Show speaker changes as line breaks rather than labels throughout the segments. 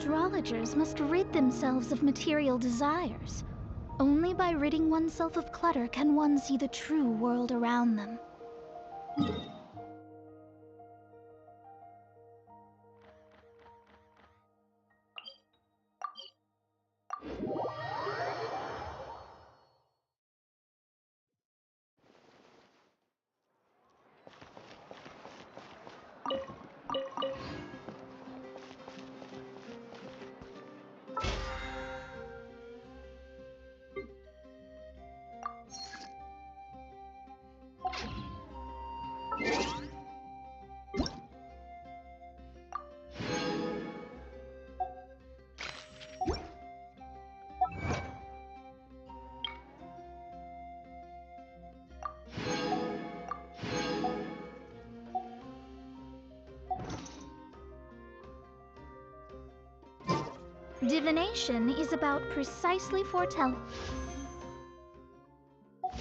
astrologers must rid themselves of material desires. Only by ridding oneself of clutter can one see the true world around them. Divination is about precisely foretelling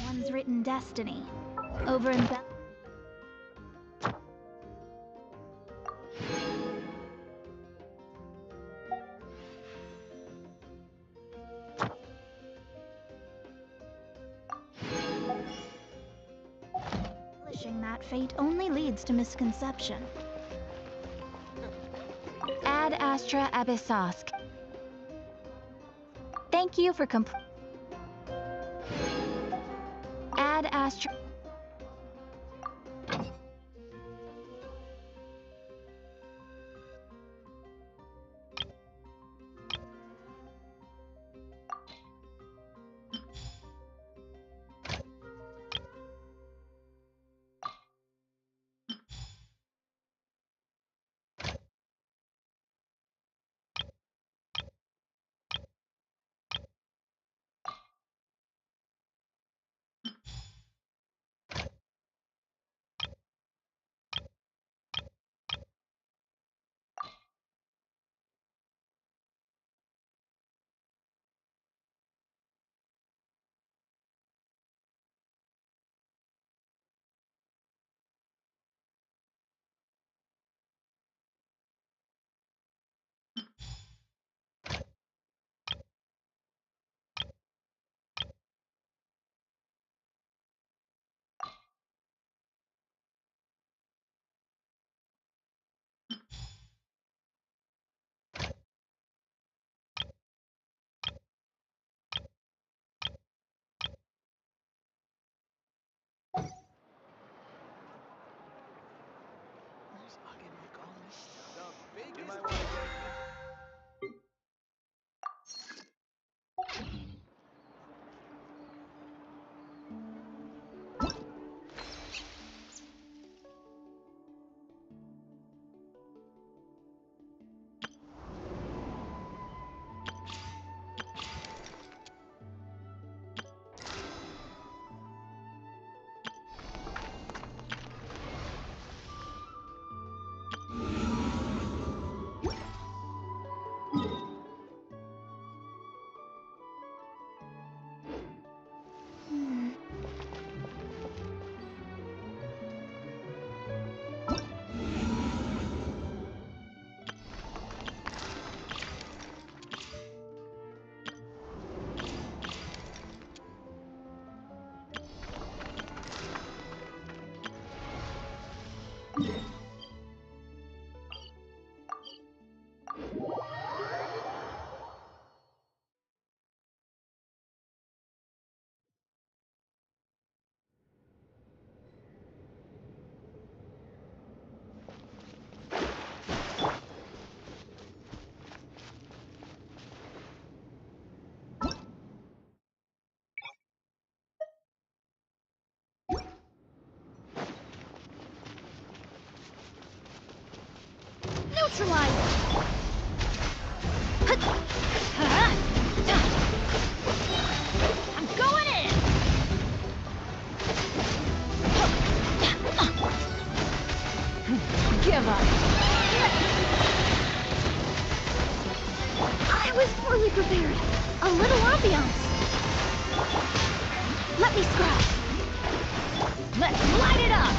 one's written destiny. Over and back. Publishing that fate only leads to misconception.
Ad Astra Abyssosk. Thank you for Ad Astra.
Neutralize!
I'm going in! Give up!
I was poorly prepared. A little ambiance. Let me scratch.
Let's light it up!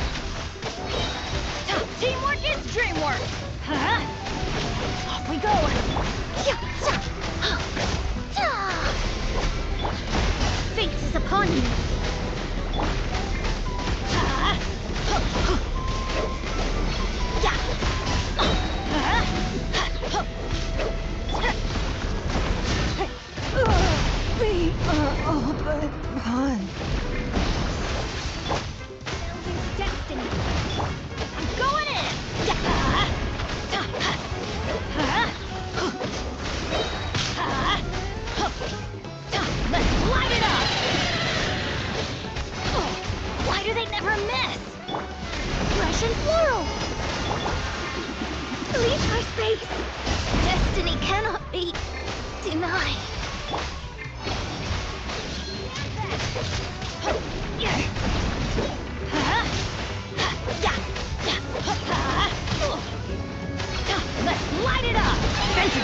Teamwork is dreamwork! Off we go!
Fate is upon you.
We are all but one.
Building's destiny.
I'm going in! Let's light it up! Why do they never miss?
Russian floral. Leave my space. Destiny cannot be denied.
Let's light it up! Thank you!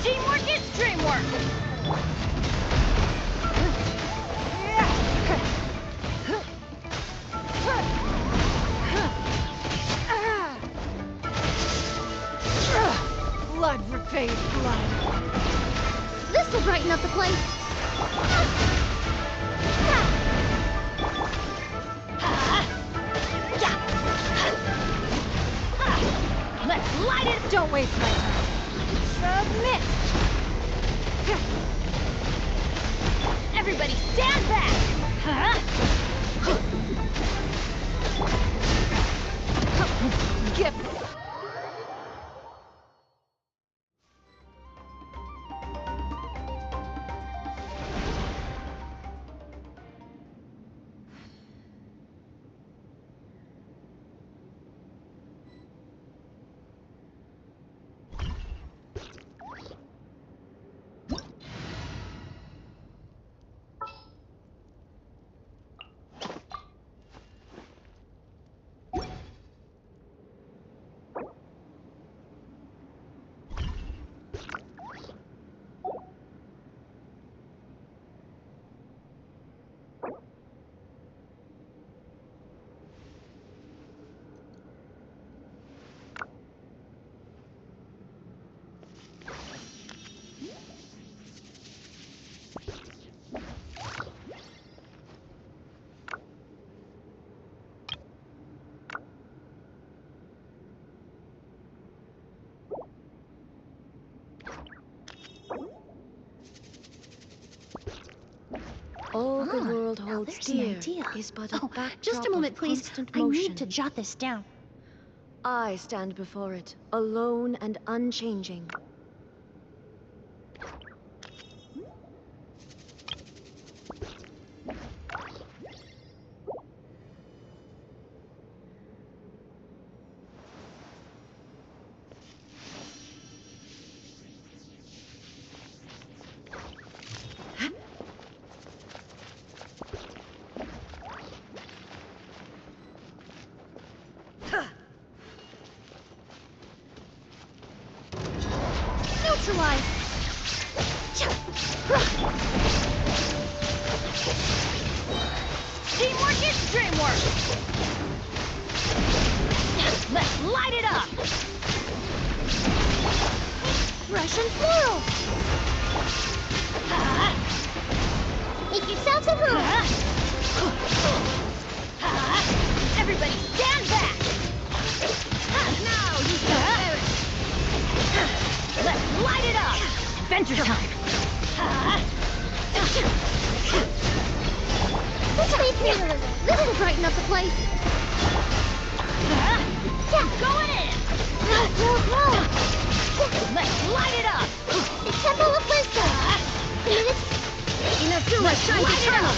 Teamwork is dreamwork!
Blood repays blood.
This will brighten up the place.
Let's light it!
Don't waste my time. Submit!
Everybody stand back!
Give.
All the world
now
holds
there's an
dear
idea.
is but a backdrop
Just a moment,
of
please.
constant
I
motion.
need to jot this down.
I stand before it, alone and unchanging.
Neutralize!
Teamwork is dreamwork! Let's light it up!
Russian floral!
That's a move!
Everybody stand back!
Now you shall perish!
Let's light it up! Adventure time!
This space needler really brighten up the place!
Going in!
Whoa!
Let's light it up!
The Temple of Wisdom! Inazuma shines eternal!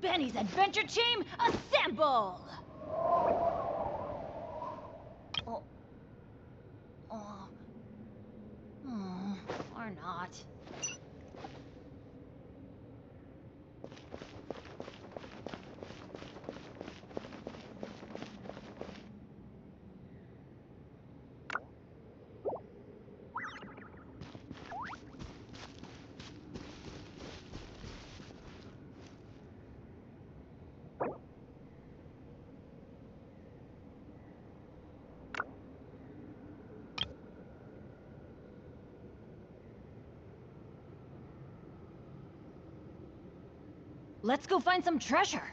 Benny's adventure team, assemble! Or not. Let's go find some treasure.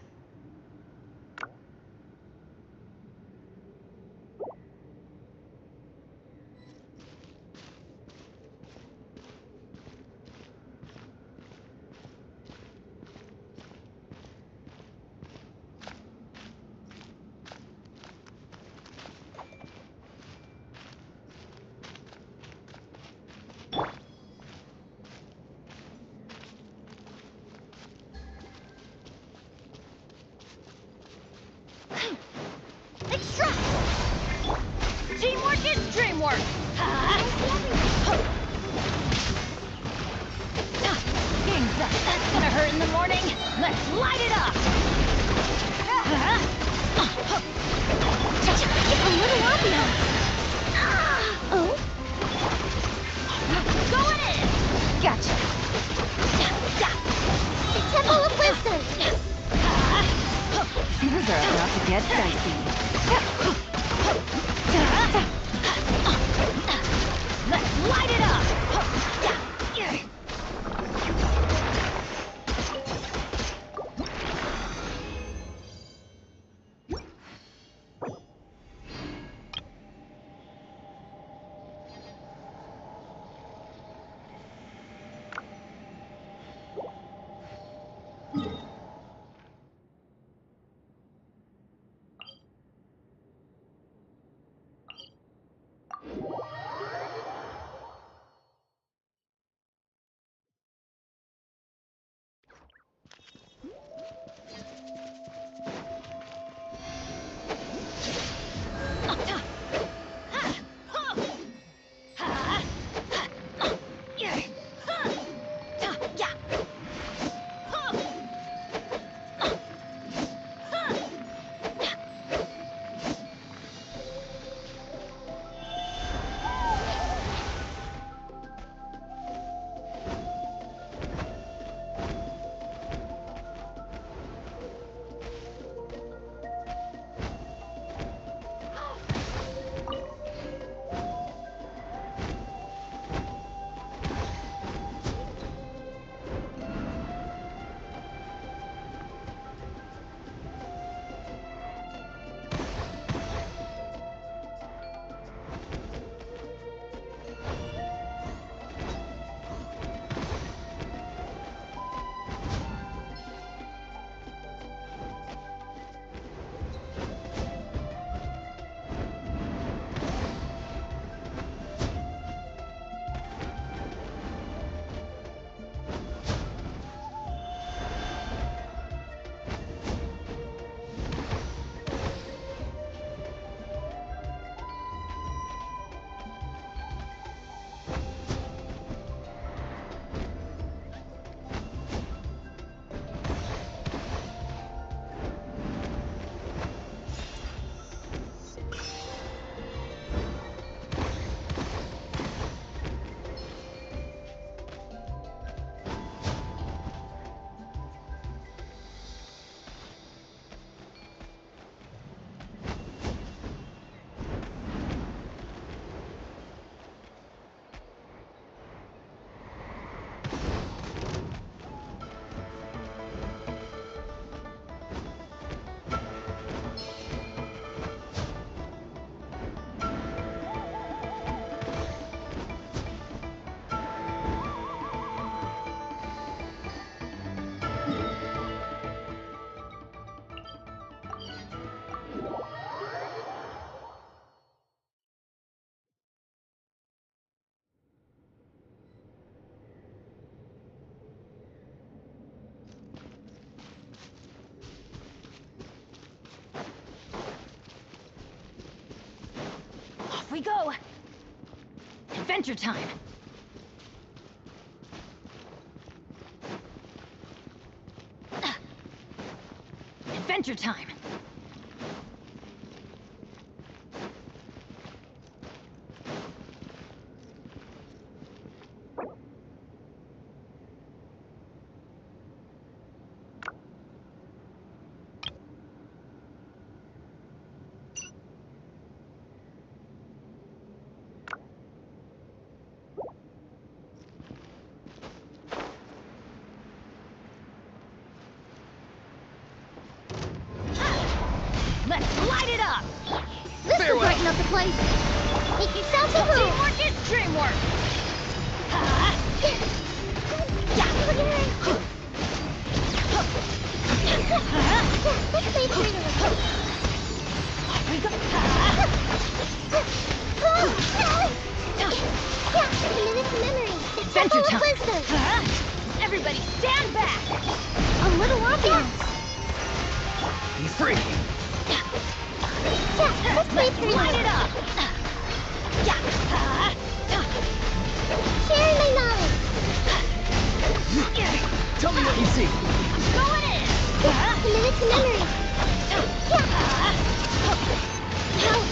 Teamwork is dreamwork! Game's up. That's gonna hurt in the morning. Let's light it up!
A little ambiance! Oh?
Going in!
Gotcha! The Temple of Wisdom!
Things are about to get dicey.
Let's light it up! Off we go! Adventure time! Adventure time! Let's light it up!
This will brighten up the place. Make yourself a move.
Teamwork is dreamwork!
Let's play freely.
Off we go!
Committed to memory. The
Adventure
Temple of
time!
Wisdom.
Everybody stand back!
A little ambiance.
Be free!
Let's play freely.
Light it up!
Sharing my knowledge.
Tell me what you see.
Going in!
Committed to memory.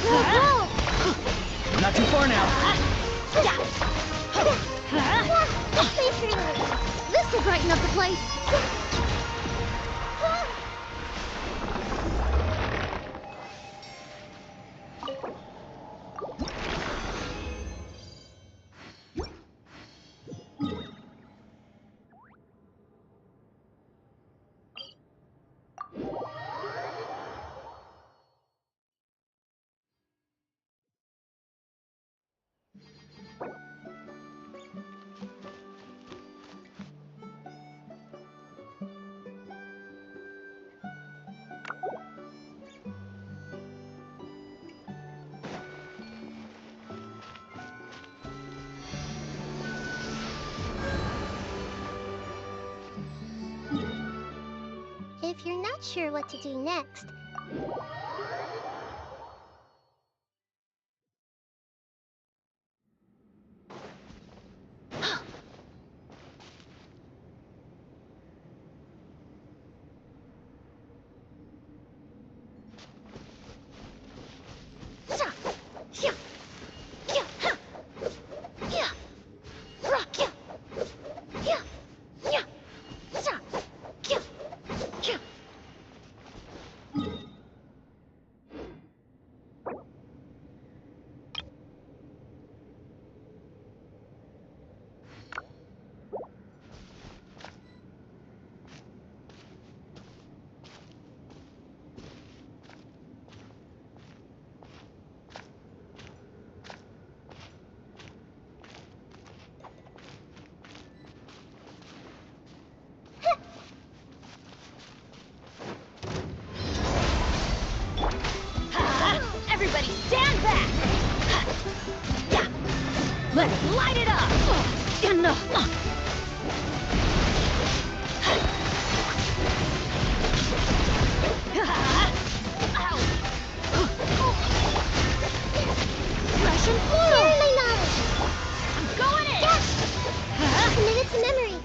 Roll.
We're not too far now.
Let's play freely. This will brighten up the place. If you're not sure what to do next,
Everybody stand back! Let's light it up!
Russian floral. Sharing my knowledge.
I'm going in!
Committed to memory.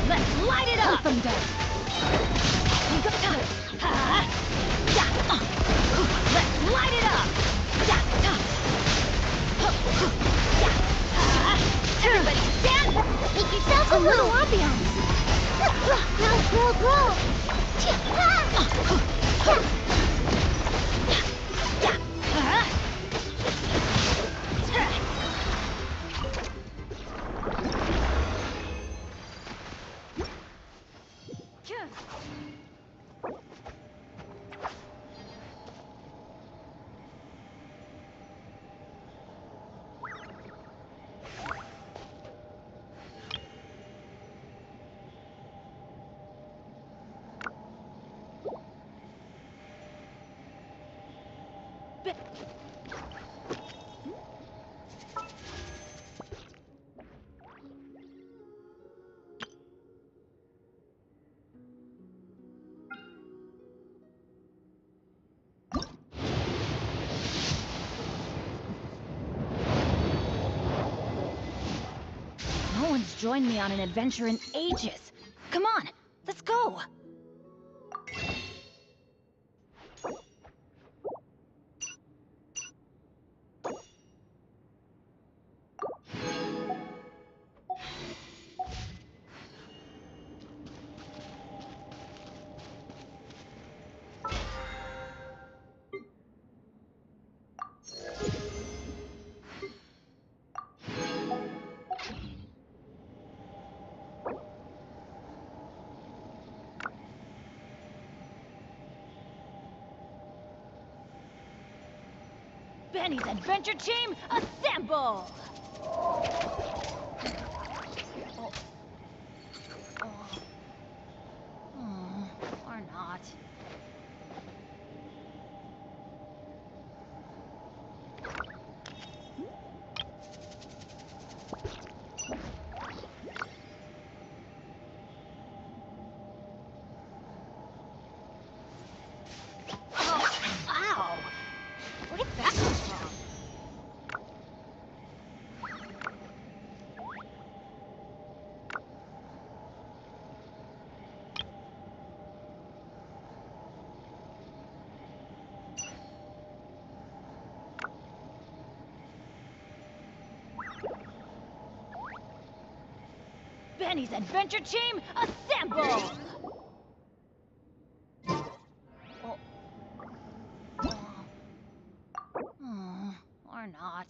Let's light it up!
Them down.
Let's light it up! Everybody stand!
Make yourself a little ambiance. Roll.
one's joined me on an adventure in ages. Come on, let's go! Benny's Adventure Team, assemble! Or not. Ow! Where did that come from? Benny's Adventure Team, assemble! Or not.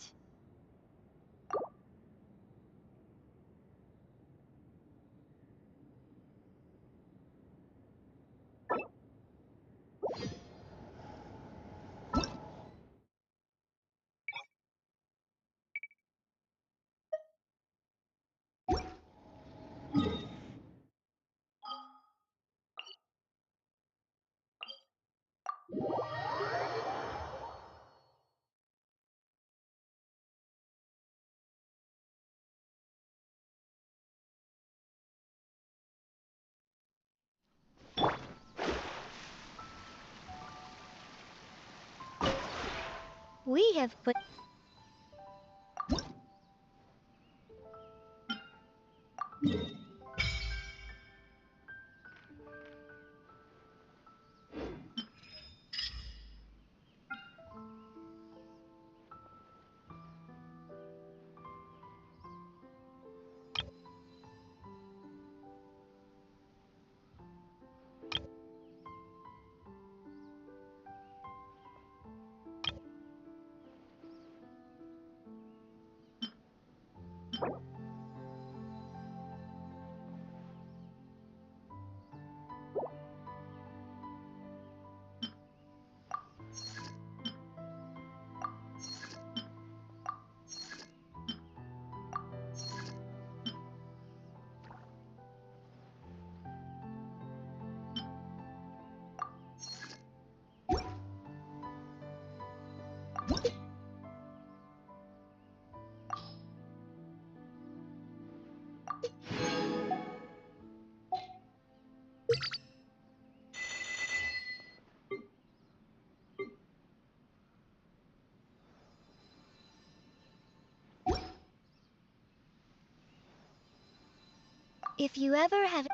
We have put... If you ever have...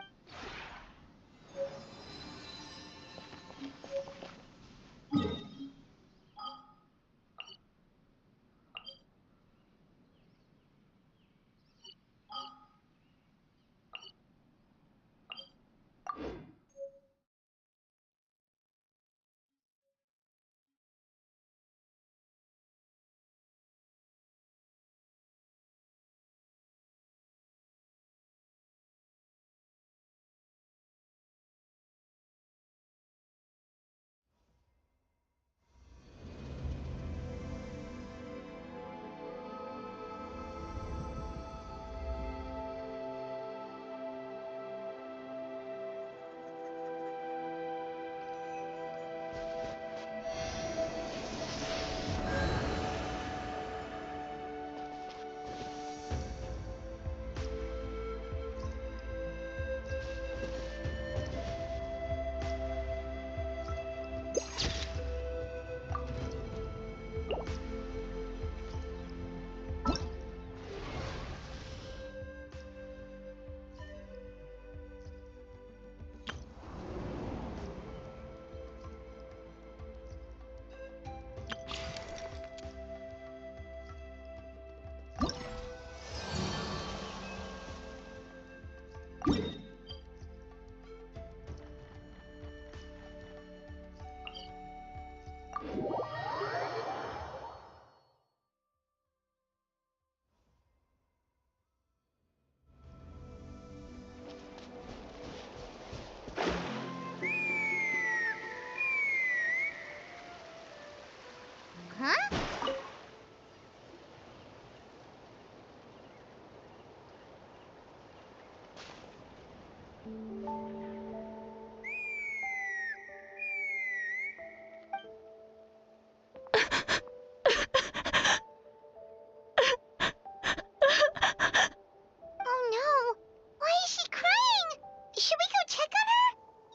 Oh no! Why is she crying? Should we go check on her?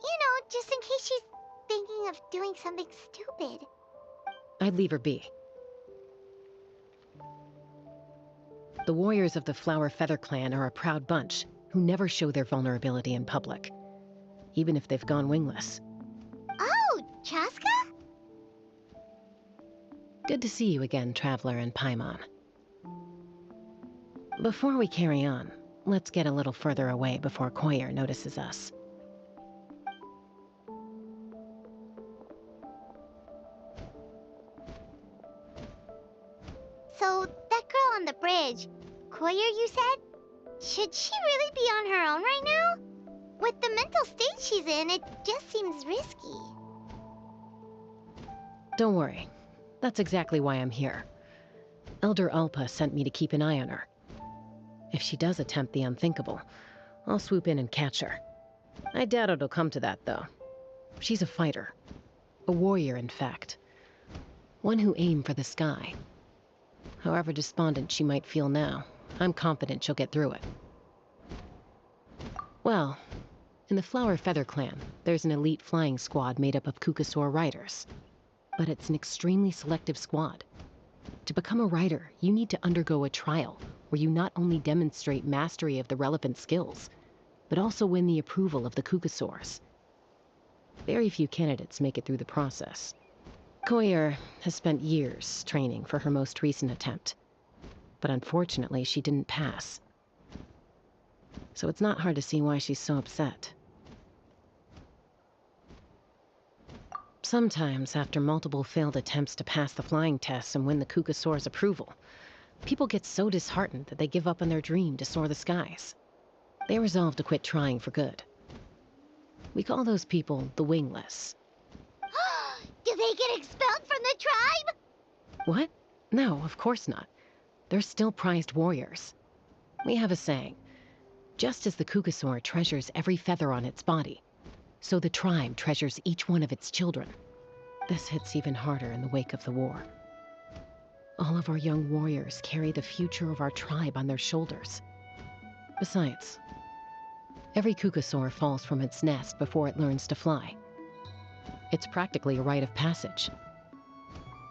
You know, just in case she's thinking of doing something stupid.
I'd leave her be. The warriors of the Flower Feather Clan are a proud bunch who never show their vulnerability in public, even if they've gone wingless.
Oh, Chasca?
Good to see you again, Traveler and Paimon. Before we carry on, let's get a little further away before Koyer notices us.
So, that girl on the bridge, Koyer, you said? Should she really be on her own right now? With the mental state she's in, it just seems risky.
Don't worry. That's exactly why I'm here. Elder Alpa sent me to keep an eye on her. If she does attempt the unthinkable, I'll swoop in and catch her. I doubt it'll come to that, though. She's a fighter. A warrior, in fact. One who aimed for the sky. However despondent she might feel now, I'm confident she'll get through it. Well, in the Flower Feather Clan, there's an elite flying squad made up of Kukasaur riders. But it's an extremely selective squad. To become a rider, you need to undergo a trial where you not only demonstrate mastery of the relevant skills, but also win the approval of the Kukasaurs. Very few candidates make it through the process. Koyer has spent years training for her most recent attempt, but unfortunately she didn't pass. So it's not hard to see why she's so upset. Sometimes, after multiple failed attempts to pass the flying tests and win the Kukasaur's approval, people get so disheartened that they give up on their dream to soar the skies. They resolve to quit trying for good. We call those people the wingless.
Do they get expelled from the tribe?
What? No, of course not. They're still prized warriors. We have a saying. Just as the Kukasaur treasures every feather on its body, so the tribe treasures each one of its children. This hits even harder in the wake of the war. All of our young warriors carry the future of our tribe on their shoulders. Besides, every Kukasaur falls from its nest before it learns to fly. It's practically a rite of passage.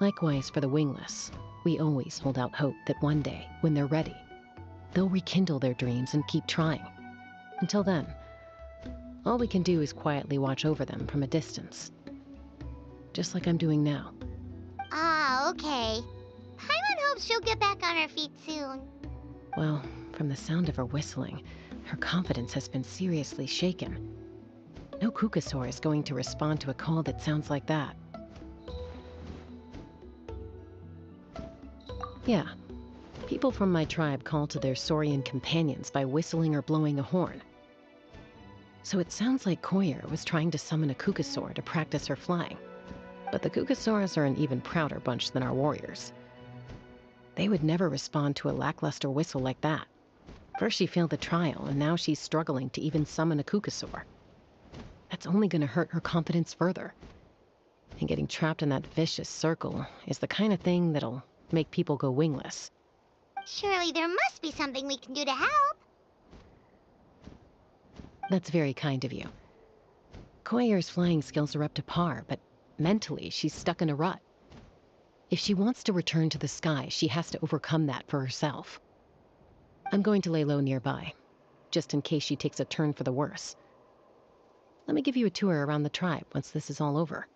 Likewise for the wingless, we always hold out hope that one day, when they're ready, they'll rekindle their dreams and keep trying. Until then, all we can do is quietly watch over them from a distance. Just like I'm doing now.
Ah, okay. Paimon hopes she'll get back on her feet soon.
Well, from the sound of her whistling, her confidence has been seriously shaken. No Kukasaur is going to respond to a call that sounds like that. Yeah, people from my tribe call to their Saurian companions by whistling or blowing a horn. So it sounds like Koyer was trying to summon a Kukasaur to practice her flying. But the Kukasaurs are an even prouder bunch than our warriors. They would never respond to a lackluster whistle like that. First she failed the trial, and now she's struggling to even summon a Kukasaur. That's only going to hurt her confidence further. And getting trapped in that vicious circle is the kind of thing that'll make people go wingless.
Surely there must be something we can do to help.
That's very kind of you. Koyer's flying skills are up to par, but mentally she's stuck in a rut. If she wants to return to the sky, she has to overcome that for herself. I'm going to lay low nearby, just in case she takes a turn for the worse. Let me give you a tour around the tribe once this is all over.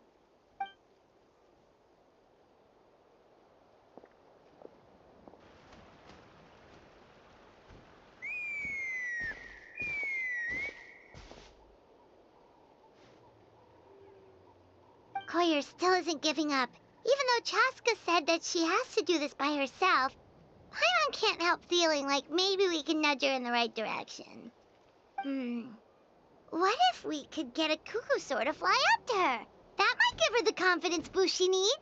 Koyer still isn't giving up. Even though Chasca said that she has to do this by herself, Paimon can't help feeling like maybe we can nudge her in the right direction. What if we could get a Kukasaur to fly up to her? That might give her the confidence boost she needs.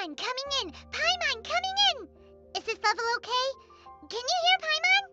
Paimon coming in! Paimon coming in! Is this level okay? Can you hear Paimon?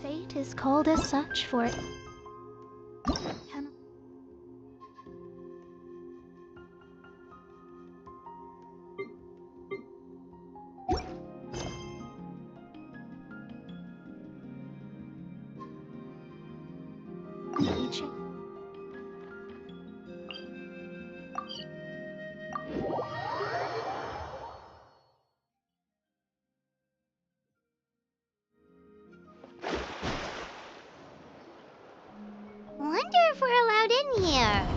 Fate is called as such for it.
Wonder if we're allowed in here.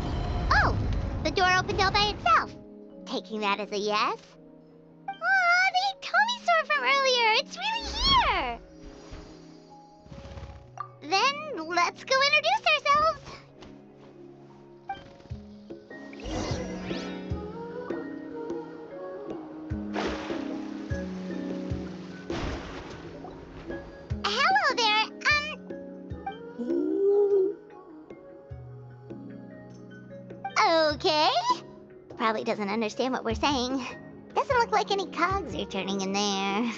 Oh, the door opened all by itself. Taking that as a yes. Aw, the Tommy store from earlier. It's really here. Then let's go introduce ourselves. Hello there. Okay. Probably doesn't understand what we're saying. Doesn't look like any cogs are turning in there.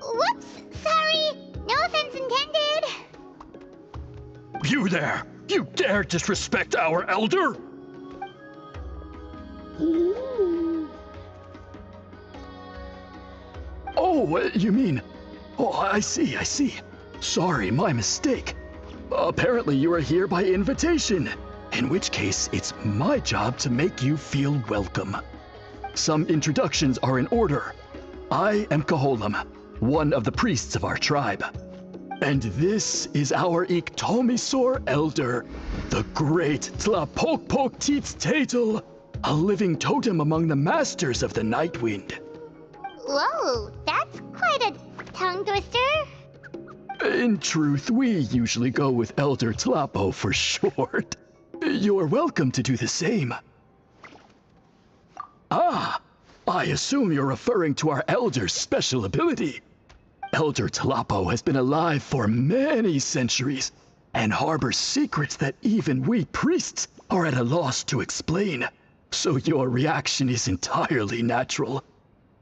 Whoops! Sorry! No offense intended!
You there! You dare disrespect our elder? Oh, you mean... Oh, I see. Sorry, my mistake. Apparently you are here by invitation, in which case it's my job to make you feel welcome. Some introductions are in order. I am Koholam, one of the priests of our tribe. And this is our Iktomisor elder, the great Tlapokpok Teets Tatel, a living totem among the masters of the Nightwind.
Whoa, that's quite a tongue twister.
In truth, we usually go with Elder Tlapo for short. You're welcome to do the same. Ah, I assume you're referring to our Elder's special ability. Elder Tlapo has been alive for many centuries and harbors secrets that even we priests are at a loss to explain. So your reaction is entirely natural.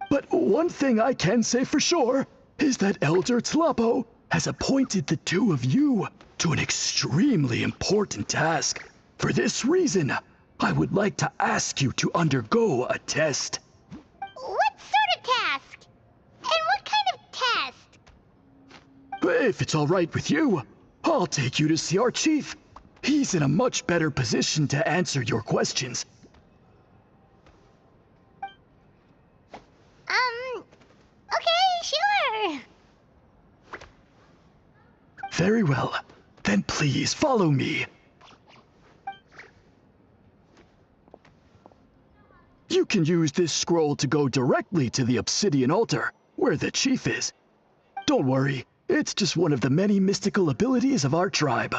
But one thing I can say for sure is that Elder Tlapo has appointed the two of you to an extremely important task. For this reason, I would like to ask you to undergo a test.
What sort of task?
If it's all right with you, I'll take you to see our chief. He's in a much better position to answer your questions.
Okay, sure.
Very well. Then please follow me. You can use this scroll to go directly to the obsidian altar, where the chief is. Don't worry, it's just one of the many mystical abilities of our tribe.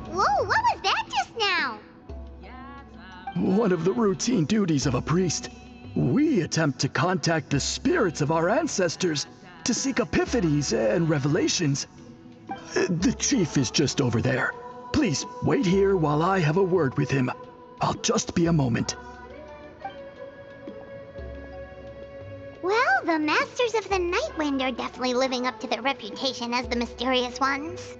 Whoa, what was that just now?
One of the routine duties of a priest. We attempt to contact the spirits of our ancestors to seek epiphanies and revelations. The chief is just over there. Please wait here while I have a word with him. I'll just be a moment.
Well, the Masters of the Nightwind are definitely living up to their reputation as the mysterious ones.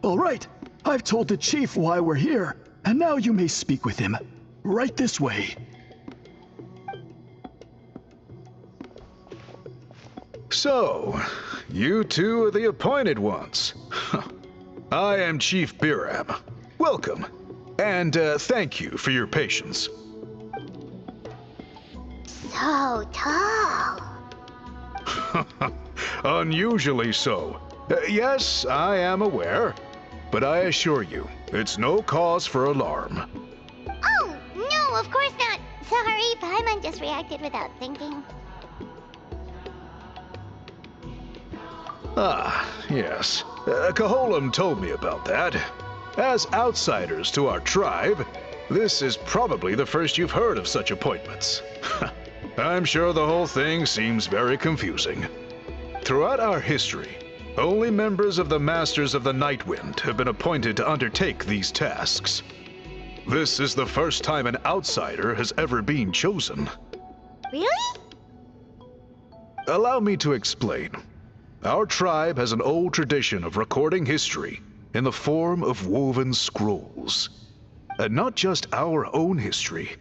All right, I've told the chief why we're here, and now you may speak with him. Right this way.
So, you two are the appointed ones. I am Chief Biram. Welcome, and thank you for your patience.
So tall.
Unusually so. Yes, I am aware, but I assure you, it's no cause for alarm.
Oh, no, of course not. Sorry, Paimon just reacted without thinking.
Ah, yes. Caholam told me about that. As outsiders to our tribe, this is probably the first you've heard of such appointments. I'm sure the whole thing seems very confusing. Throughout our history, only members of the Masters of the Nightwind have been appointed to undertake these tasks. This is the first time an outsider has ever been chosen.
Really?
Allow me to explain. Our tribe has an old tradition of recording history in the form of woven scrolls. And not just our own history.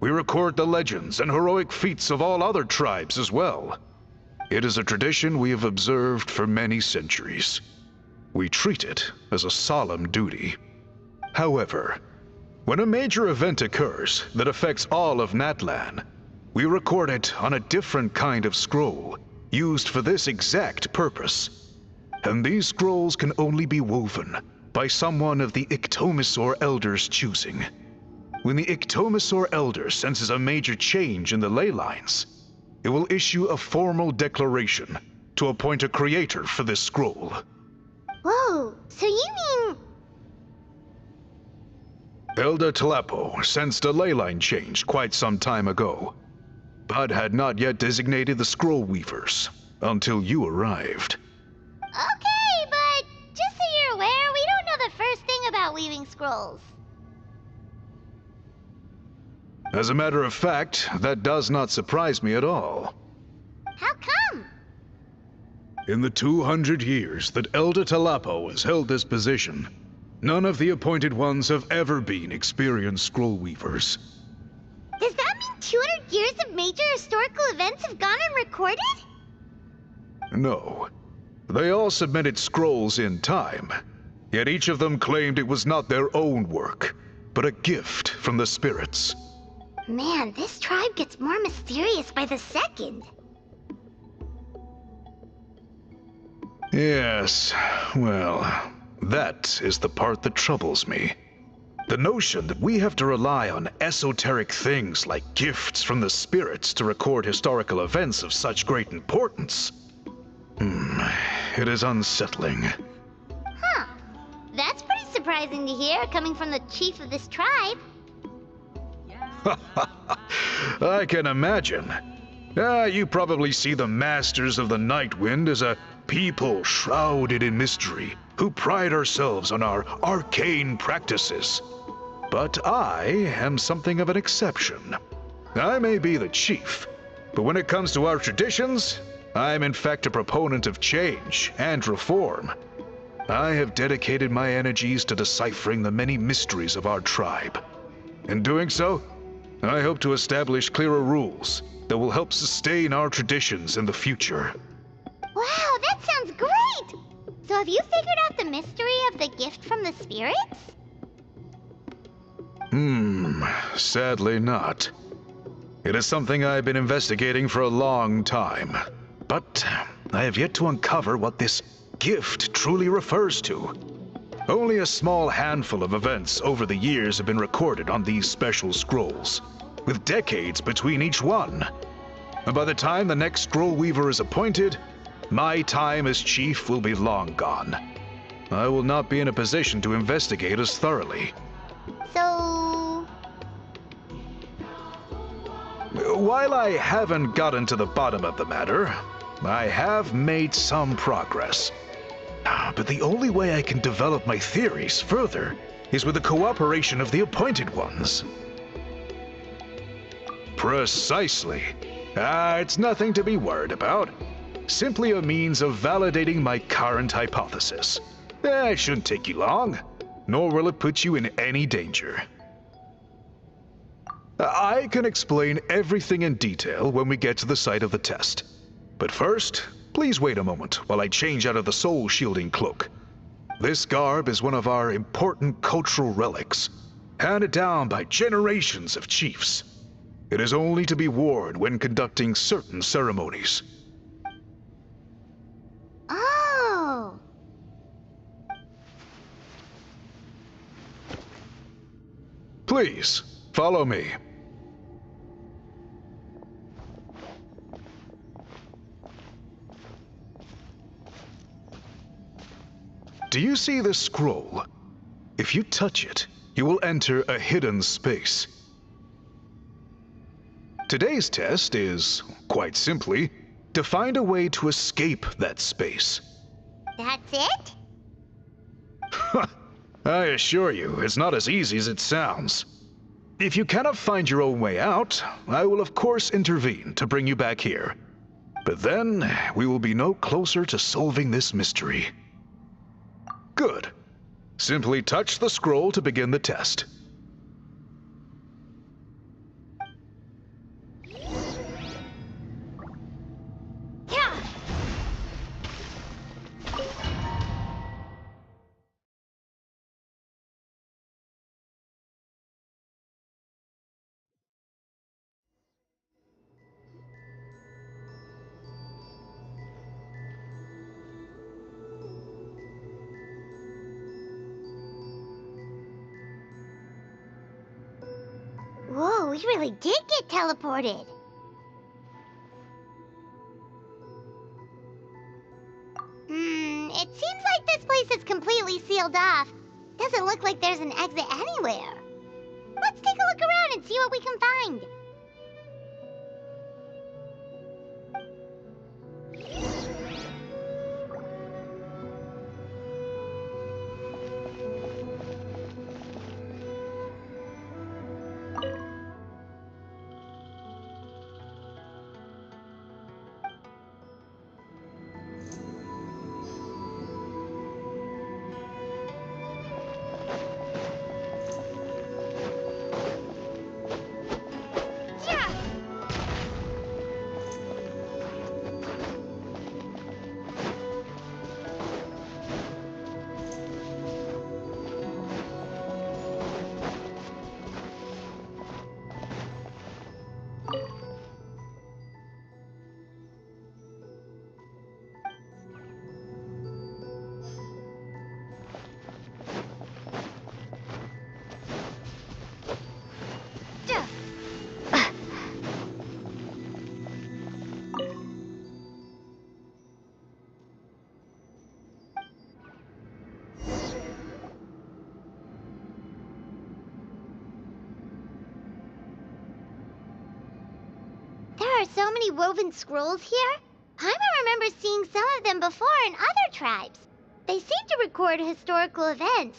We record the legends and heroic feats of all other tribes as well. It is a tradition we have observed for many centuries. We treat it as a solemn duty. However, when a major event occurs that affects all of Natlan, we record it on a different kind of scroll, used for this exact purpose. And these scrolls can only be woven by someone of the Iktomisor Elder's choosing. When the Iktomisor Elder senses a major change in the ley lines, it will issue a formal declaration to appoint a creator for this scroll.
Whoa, so you mean...
Elder Tlapo sensed a ley line change quite some time ago, but had not yet designated the scroll weavers until you arrived.
Okay, but just so you're aware, we don't know the first thing about weaving scrolls.
As a matter of fact, that does not surprise me at all.
How come?
In the 200 years that Elder Tlapo has held this position, none of the appointed ones have ever been experienced scroll weavers.
Does that mean 200 years of major historical events have gone unrecorded?
No. They all submitted scrolls in time, yet each of them claimed it was not their own work, but a gift from the spirits.
Man, this tribe gets more mysterious by the second.
Yes, well, that is the part that troubles me. The notion that we have to rely on esoteric things like gifts from the spirits to record historical events of such great importance. It is unsettling.
Huh. That's pretty surprising to hear, coming from the chief of this tribe.
I can imagine. You probably see the Masters of the Night Wind as a people shrouded in mystery, who pride ourselves on our arcane practices. But I am something of an exception. I may be the chief, but when it comes to our traditions, I'm in fact a proponent of change and reform. I have dedicated my energies to deciphering the many mysteries of our tribe. In doing so, I hope to establish clearer rules that will help sustain our traditions in the future.
Wow, that sounds great! So have you figured out the mystery of the gift from the spirits?
Sadly not. It is something I've been investigating for a long time, but I have yet to uncover what this gift truly refers to. Only a small handful of events over the years have been recorded on these special scrolls, with decades between each one. And by the time the next scroll weaver is appointed, my time as chief will be long gone. I will not be in a position to investigate as thoroughly.
So...
While I haven't gotten to the bottom of the matter, I have made some progress. But the only way I can develop my theories further is with the cooperation of the Appointed Ones. Precisely. It's nothing to be worried about. Simply a means of validating my current hypothesis. It shouldn't take you long, nor will it put you in any danger. I can explain everything in detail when we get to the site of the test. But first, please wait a moment while I change out of the soul-shielding cloak. This garb is one of our important cultural relics, handed down by generations of chiefs. It is only to be worn when conducting certain ceremonies.
Oh!
Please, follow me. Do you see this scroll? If you touch it, you will enter a hidden space. Today's test is, quite simply, to find a way to escape that space.
That's it?
I assure you, it's not as easy as it sounds. If you cannot find your own way out, I will of course intervene to bring you back here. But then, we will be no closer to solving this mystery. Good. Simply touch the scroll to begin the test.
Whoa, we really did get teleported. It seems like this place is completely sealed off. Doesn't look like there's an exit anywhere. Let's take a look around and see what we can find. so many woven scrolls here? Paimon remembers seeing some of them before in other tribes. They seem to record historical events.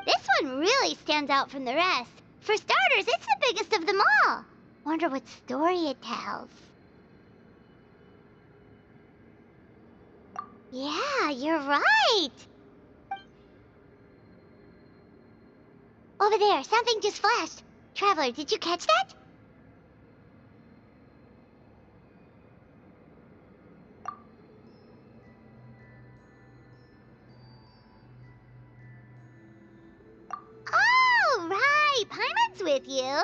This one really stands out from the rest. For starters, it's the biggest of them all. Wonder what story it tells. Yeah, you're right. Over there, something just flashed. Traveler, did you catch that? Oh, right. Paimon's with you.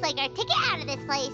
like our ticket out of this place.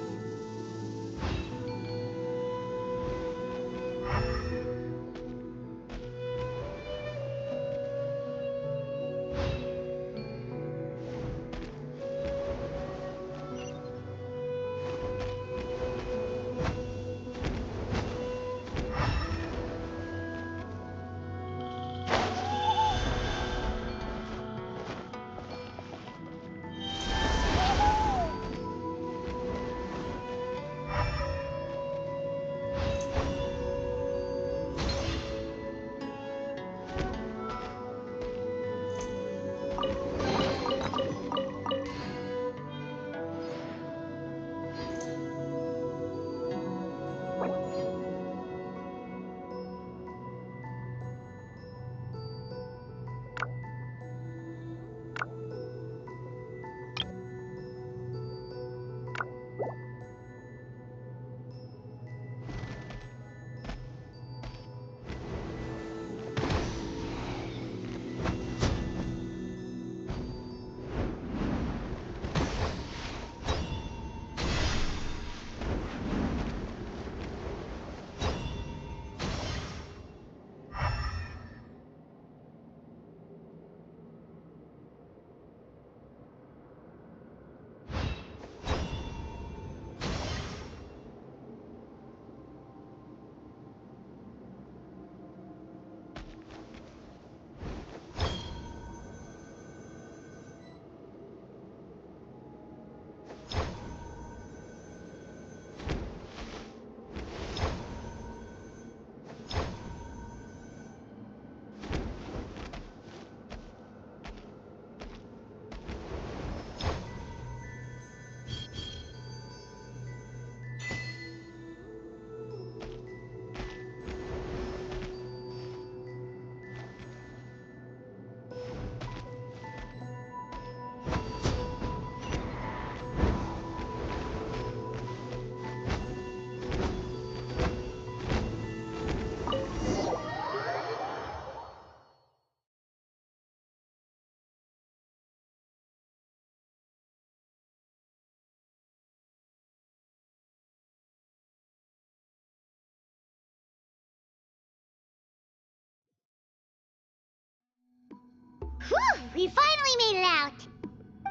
Whew! We finally made it out!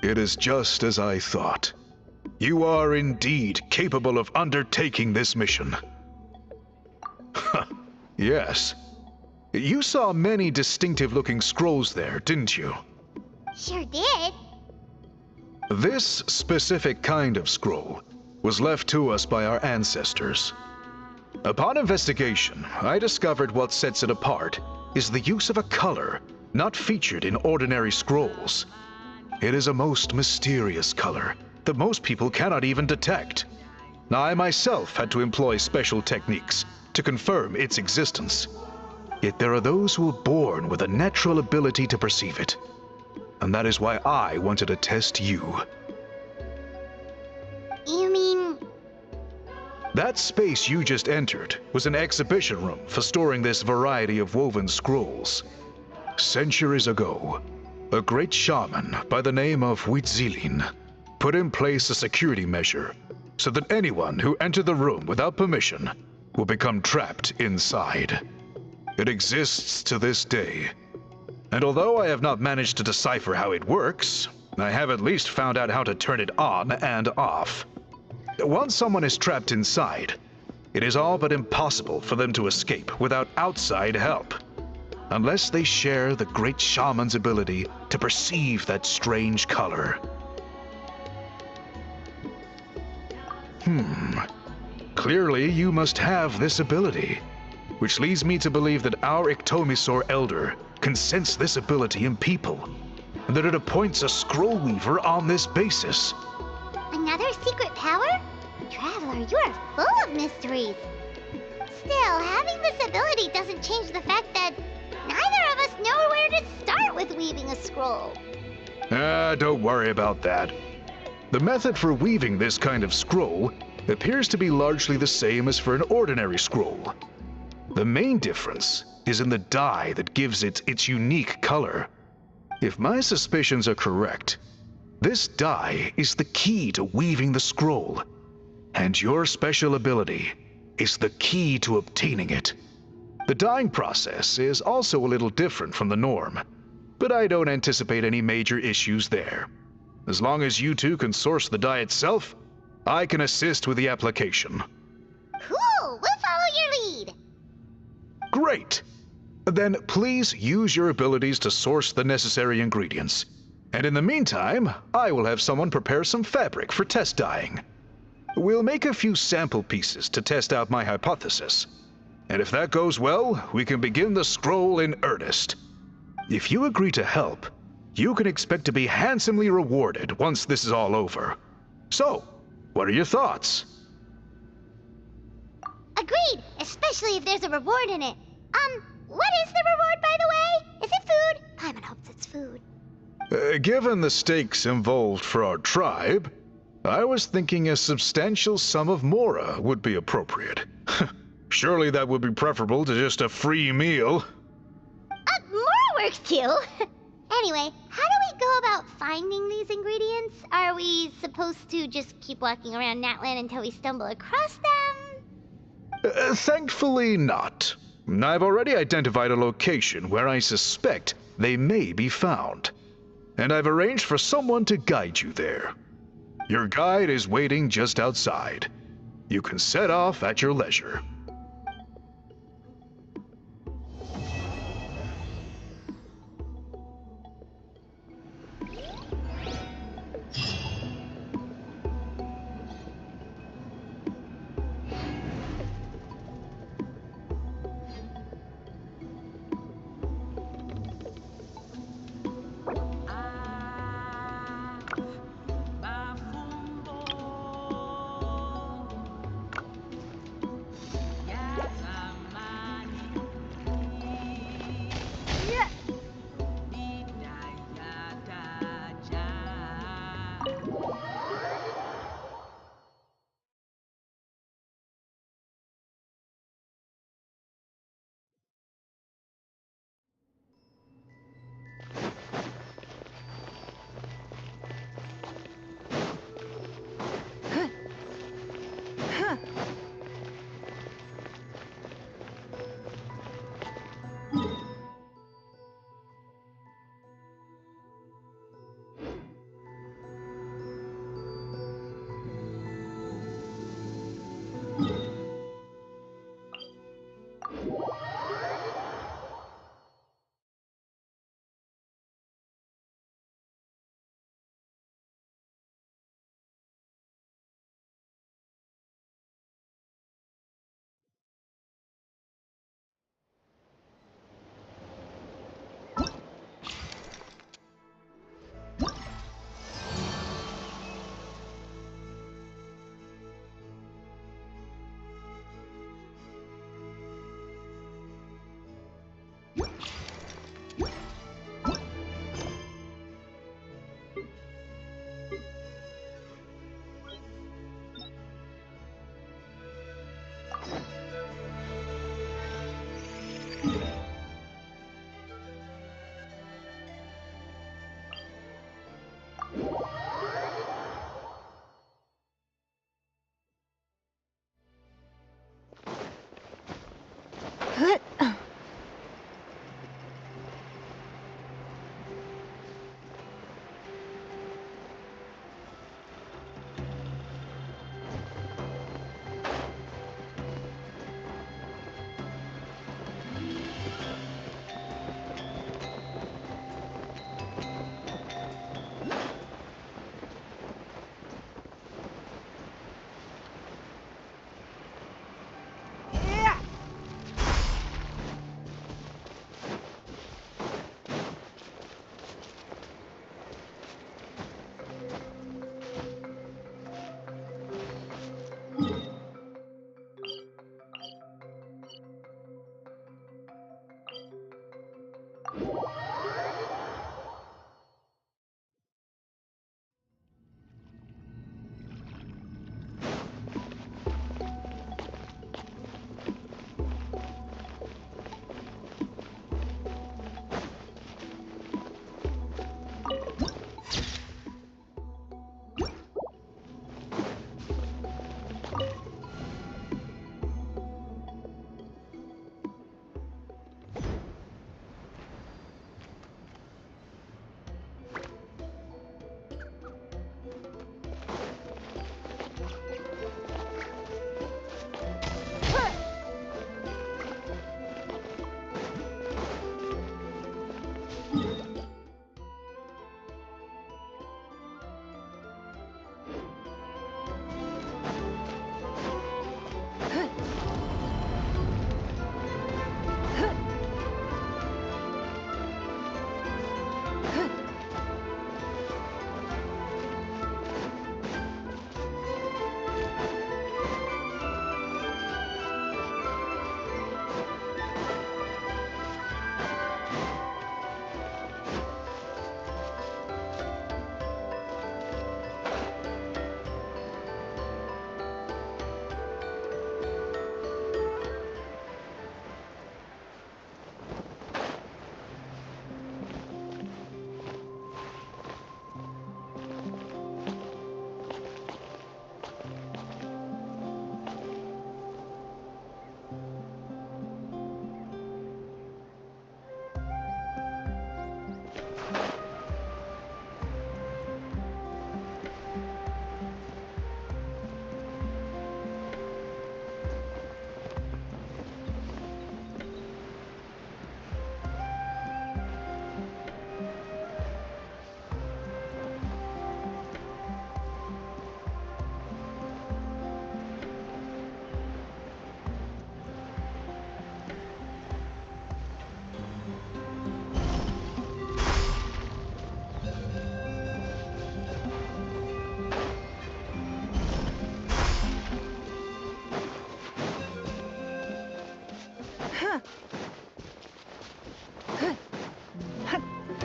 It is just as I thought. You are indeed capable of undertaking this mission. Yes. You saw many distinctive-looking scrolls there, didn't you?
Sure did.
This specific kind of scroll was left to us by our ancestors. Upon investigation, I discovered what sets it apart is the use of a color not featured in ordinary scrolls. It is a most mysterious color that most people cannot even detect. Now, I myself had to employ special techniques to confirm its existence. Yet there are those who are born with a natural ability to perceive it. And that is why I wanted to test you.
You mean...
That space you just entered was an exhibition room for storing this variety of woven scrolls. Centuries ago, a great shaman by the name of Huitzilin put in place a security measure so that anyone who entered the room without permission will become trapped inside. It exists to this day, and although I have not managed to decipher how it works, I have at least found out how to turn it on and off. Once someone is trapped inside, it is all but impossible for them to escape without outside help, unless they share the great shaman's ability to perceive that strange color. Clearly you must have this ability, which leads me to believe that our Ictomisaur Elder can sense this ability in people, and that it appoints a scroll weaver on this basis.
Another secret power? Traveler, you are full of mysteries. Still, having this ability doesn't change the fact that neither of us know where to start with weaving a scroll.
Don't worry about that. The method for weaving this kind of scroll appears to be largely the same as for an ordinary scroll. The main difference is in the dye that gives it its unique color. If my suspicions are correct, This dye is the key to weaving the scroll, and your special ability is the key to obtaining it. The dyeing process is also a little different from the norm, but I don't anticipate any major issues there. As long as you two can source the dye itself, I can assist with the application.
Cool! We'll follow your lead!
Great! Then please use your abilities to source the necessary ingredients. And in the meantime, I will have someone prepare some fabric for test dyeing. We'll make a few sample pieces to test out my hypothesis. And if that goes well, we can begin the scroll in earnest. If you agree to help, you can expect to be handsomely rewarded once this is all over. So, what are your thoughts?
Agreed! Especially if there's a reward in it. What is the reward, by the way? Is it food? Paimon hopes it's food.
Given the stakes involved for our tribe, I was thinking a substantial sum of mora would be appropriate. Surely that would be preferable to just a free meal.
Mora works too! Anyway, how do we go about finding these ingredients? Are we supposed to just keep walking around Natlan until we stumble across them?
Thankfully not. I've already identified a location where I suspect they may be found. And I've arranged for someone to guide you there. Your guide is waiting just outside. You can set off at your leisure.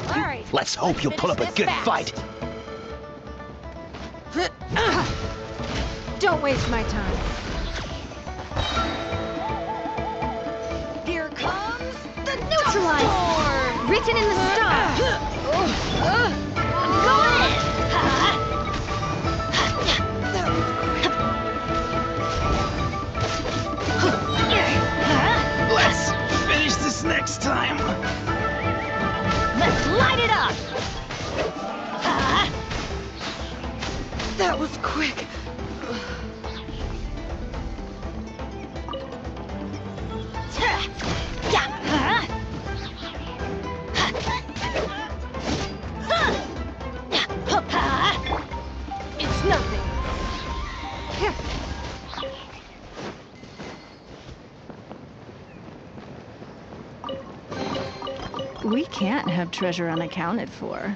All right.
Let's hope you'll put up a good fight.
Don't waste my time.
Here comes the
Neutralize!
Storm!
Written in the stars!
I'm going in!
Let's finish this next time.
Let's light it up!
That was quick.
It's nothing.
We can't have treasure unaccounted for.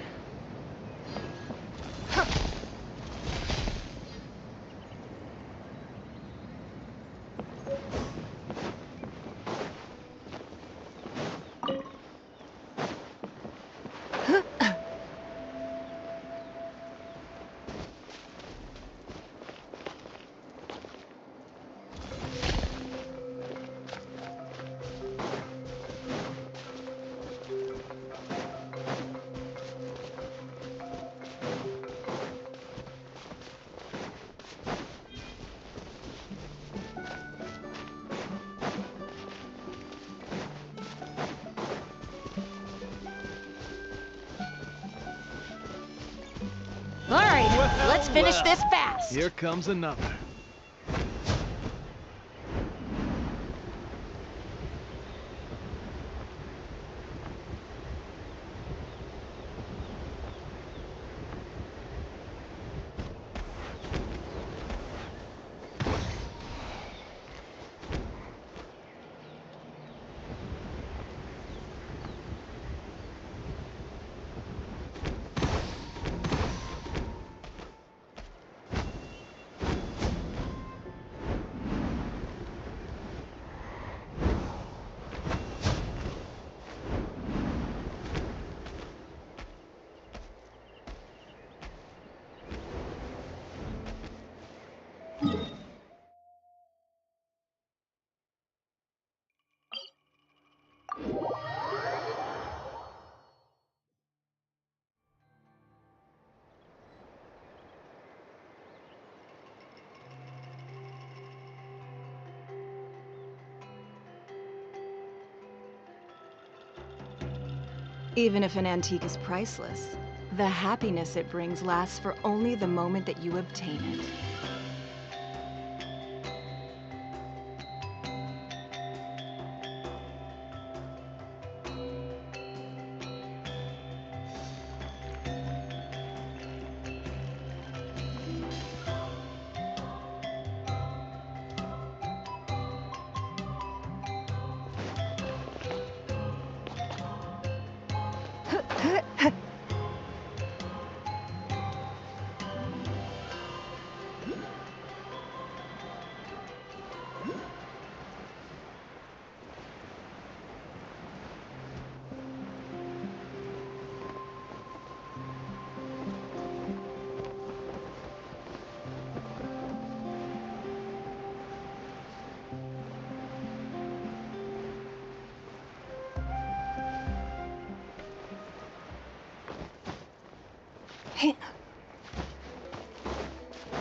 All right, let's finish this fast.
Here comes another.
Even if an antique is priceless, the happiness it brings lasts for only the moment that you obtain it.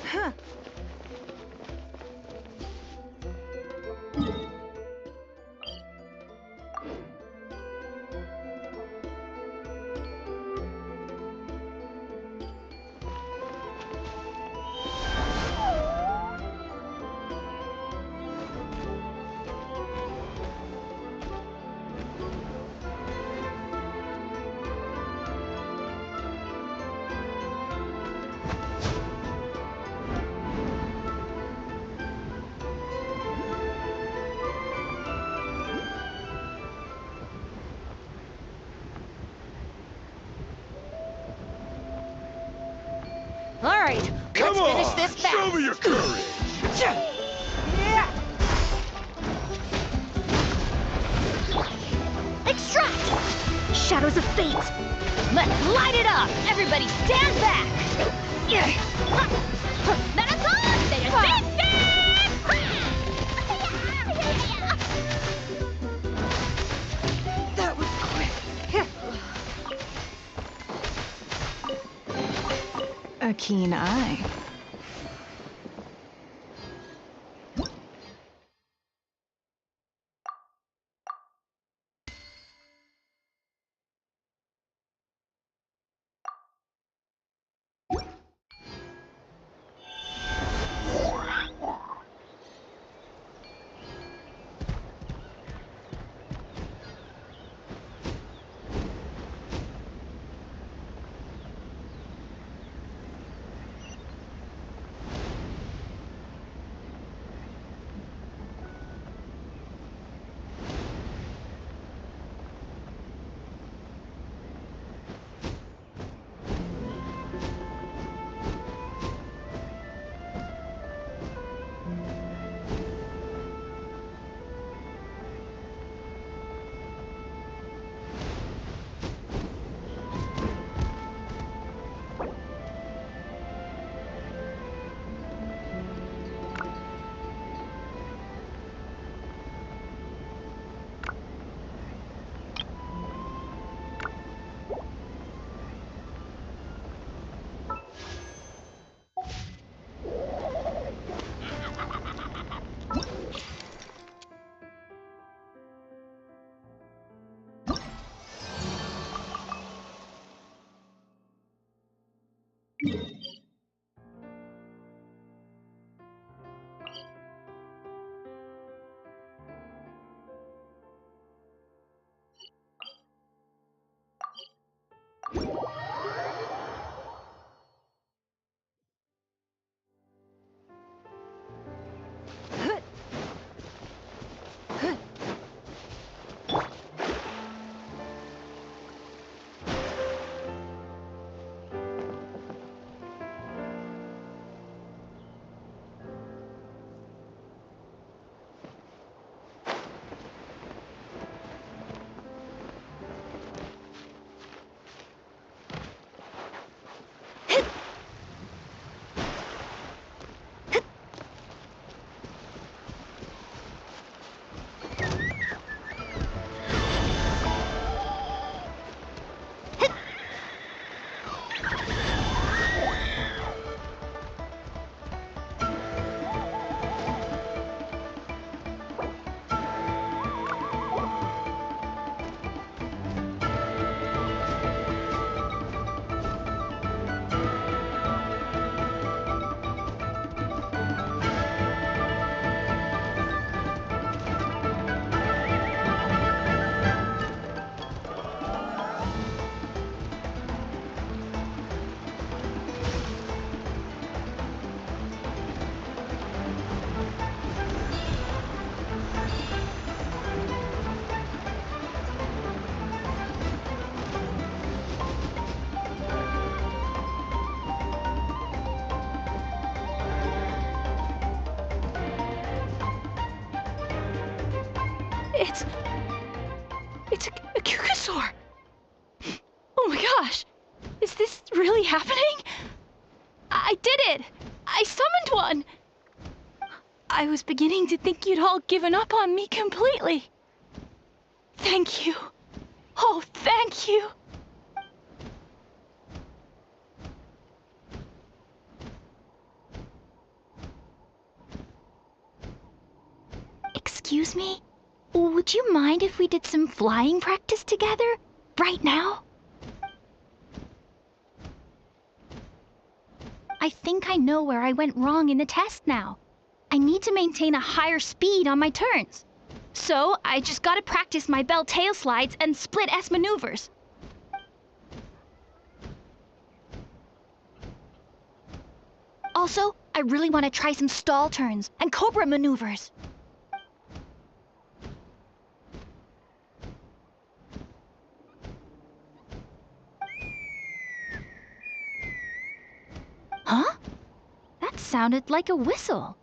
Huh.
All right, let's finish this fast.
Show me your courage!
extract! Shadows of fate! Let's light it up! Everybody stand back!
That was quick. A keen eye.
It's a Kukasaur! Oh my gosh! Is this really happening? I did it! I summoned one! I was beginning to think you'd all given up on me completely. Thank you. Oh, thank you! Excuse me? Would you mind if we did some flying practice together? Right now? I think I know where I went wrong in the test now. I need to maintain a higher speed on my turns. So, I just gotta practice my bell tail slides and split S maneuvers. Also, I really want to try some stall turns and cobra maneuvers. Huh? That sounded like a whistle.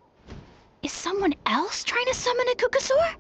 Is someone else trying to summon a Kukasaur?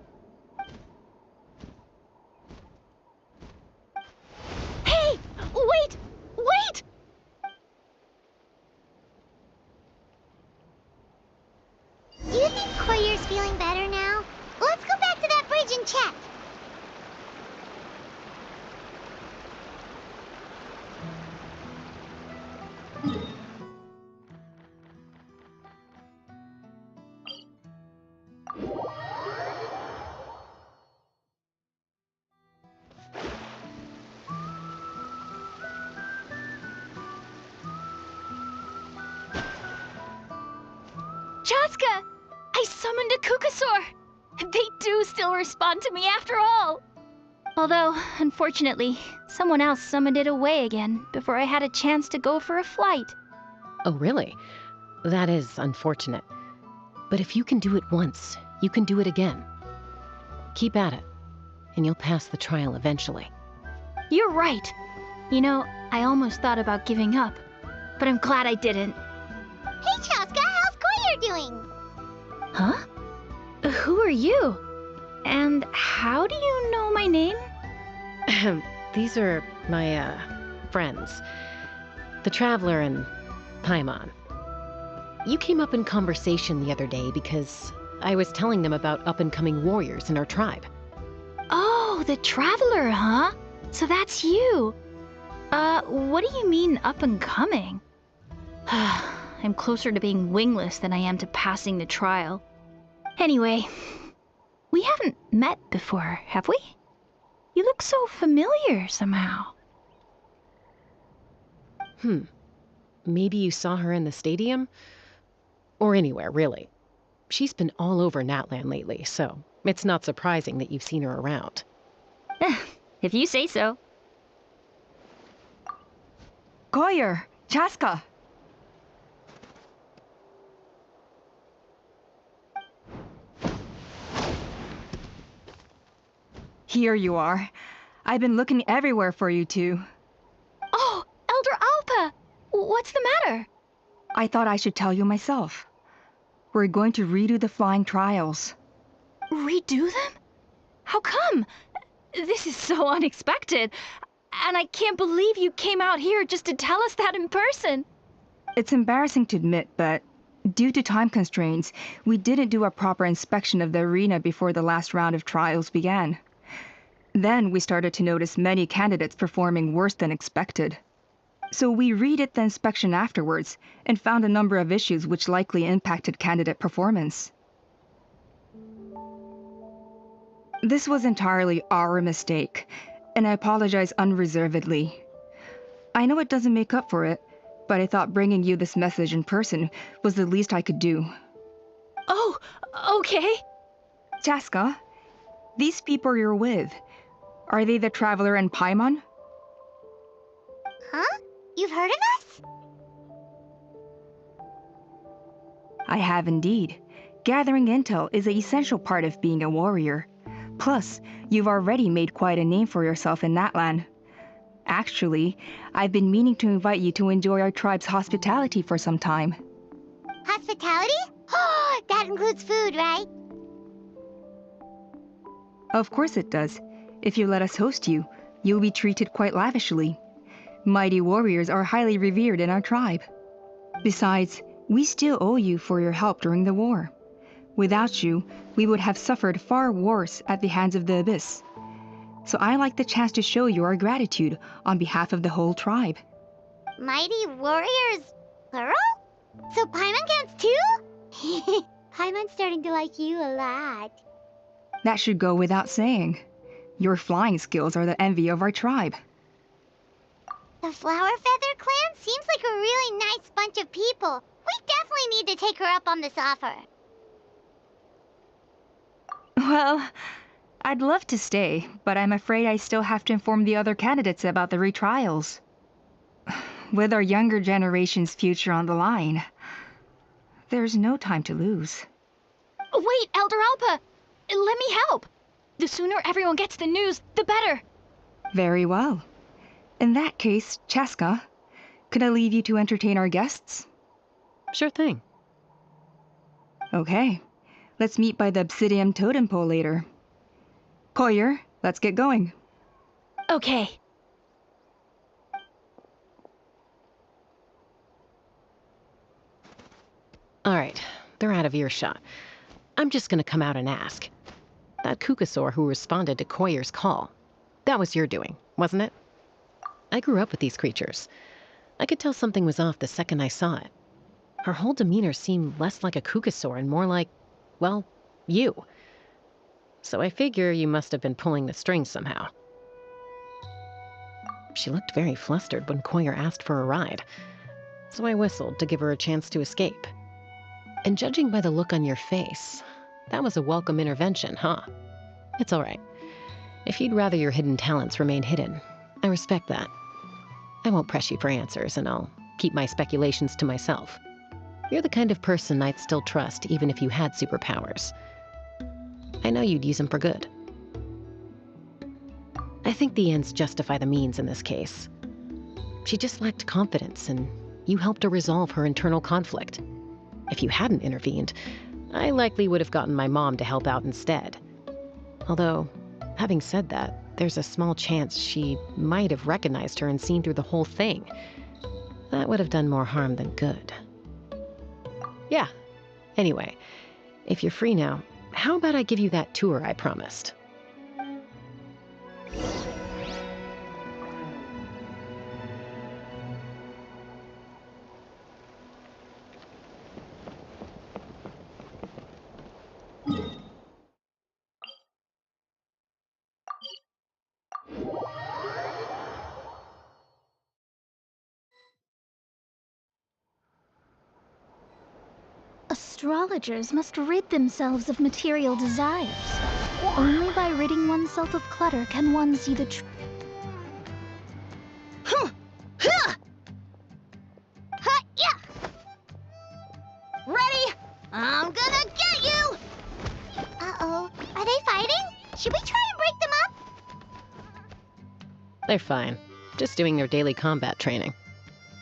Chasca! I summoned a Kukasaur! They do still respond to me after all! Although, unfortunately, someone else summoned it away again before I had a chance to go for a flight.
Oh, really? That is unfortunate. But if you can do it once, you can do it again. Keep at it, and you'll pass the trial eventually.
You're right. You know, I almost thought about giving up, but I'm glad I didn't.
Hey, Chasca, how's Koyer doing?
Huh? Who are you? And how do you know my name?
These are my, friends. The Traveler and Paimon. You came up in conversation the other day because I was telling them about up-and-coming warriors in our tribe.
Oh, the Traveler, huh? So that's you. What do you mean up-and-coming? I'm closer to being wingless than I am to passing the trial. Anyway, we haven't met before, have we? You look so familiar somehow.
Maybe you saw her in the stadium? Or anywhere, really. She's been all over Natlan lately, so it's not surprising that you've seen her around.
If you say so.
Koyer! Chasca! Here you are. I've been looking everywhere for you two.
Oh, Elder Alpa! What's the matter?
I thought I should tell you myself. We're going to redo the flying trials.
Redo them? How come? This is so unexpected. And I can't believe you came out here just to tell us that in person.
It's embarrassing to admit, but due to time constraints, we didn't do a proper inspection of the arena before the last round of trials began. Then we started to notice many candidates performing worse than expected. So we redid the inspection afterwards and found a number of issues which likely impacted candidate performance. This was entirely our mistake, and I apologize unreservedly. I know it doesn't make up for it, but I thought bringing you this message in person was the least I could do.
Oh, okay.
Chasca, these people you're with, are they the Traveler and Paimon?
Huh? You've heard of us?
I have indeed. Gathering intel is an essential part of being a warrior. Plus, you've already made quite a name for yourself in Natlan. Actually, I've been meaning to invite you to enjoy our tribe's hospitality for some time.
Hospitality? Oh, that includes food, right?
Of course it does. If you let us host you, you'll be treated quite lavishly. Mighty warriors are highly revered in our tribe. Besides, we still owe you for your help during the war. Without you, we would have suffered far worse at the hands of the Abyss. So I like the chance to show you our gratitude on behalf of the whole tribe.
Mighty warriors, plural? So Paimon counts too? Paimon's starting to like you a lot.
That should go without saying. Your flying skills are the envy of our tribe.
The Flower Feather clan seems like a really nice bunch of people. We definitely need to take her up on this offer.
Well, I'd love to stay, but I'm afraid I still have to inform the other candidates about the retrials. With our younger generation's future on the line, there's no time to lose.
Wait, Elder Alpa! Let me help! The sooner everyone gets the news, the better!
Very well. In that case, Chasca, could I leave you to entertain our guests?
Sure thing.
Okay. Let's meet by the Obsidian Totem Pole later. Koyer, let's get going.
Okay.
All right, they're out of earshot. I'm just gonna come out and ask. That Kukasaur who responded to Koyer's call, that was your doing, wasn't it? I grew up with these creatures. I could tell something was off the second I saw it. Her whole demeanor seemed less like a Kukasaur and more like, well, you. So I figure you must have been pulling the strings somehow. She looked very flustered when Koyer asked for a ride, so I whistled to give her a chance to escape. And judging by the look on your face, that was a welcome intervention, huh? It's all right. If you'd rather your hidden talents remain hidden, I respect that. I won't press you for answers, and I'll keep my speculations to myself. You're the kind of person I'd still trust even if you had superpowers. I know you'd use them for good. I think the ends justify the means in this case. She just lacked confidence, and you helped her resolve her internal conflict. If you hadn't intervened, I likely would have gotten my mom to help out instead. Although, having said that, there's a small chance she might have recognized her and seen through the whole thing. That would have done more harm than good. Yeah. Anyway, if you're free now, how about I give you that tour I promised?
Astrologers must rid themselves of material desires. Only by ridding oneself of clutter can one see the truth.
Ready? I'm gonna get you! Uh-oh. Are they fighting? Should we try and break them up?
They're fine. Just doing their daily combat training.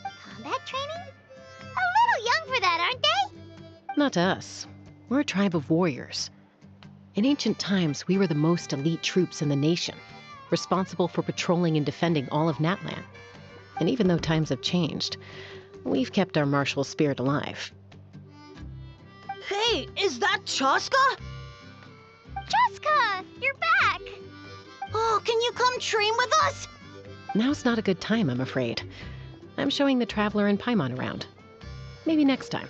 Combat training? A little young for that, aren't they?
Not to us. We're a tribe of warriors. In ancient times, we were the most elite troops in the nation, responsible for patrolling and defending all of Natlan. And even though times have changed, we've kept our martial spirit alive.
Hey, is that Chasca?
Chasca! You're back!
Oh, can you come train with us?
Now's not a good time, I'm afraid. I'm showing the Traveler and Paimon around. Maybe next time.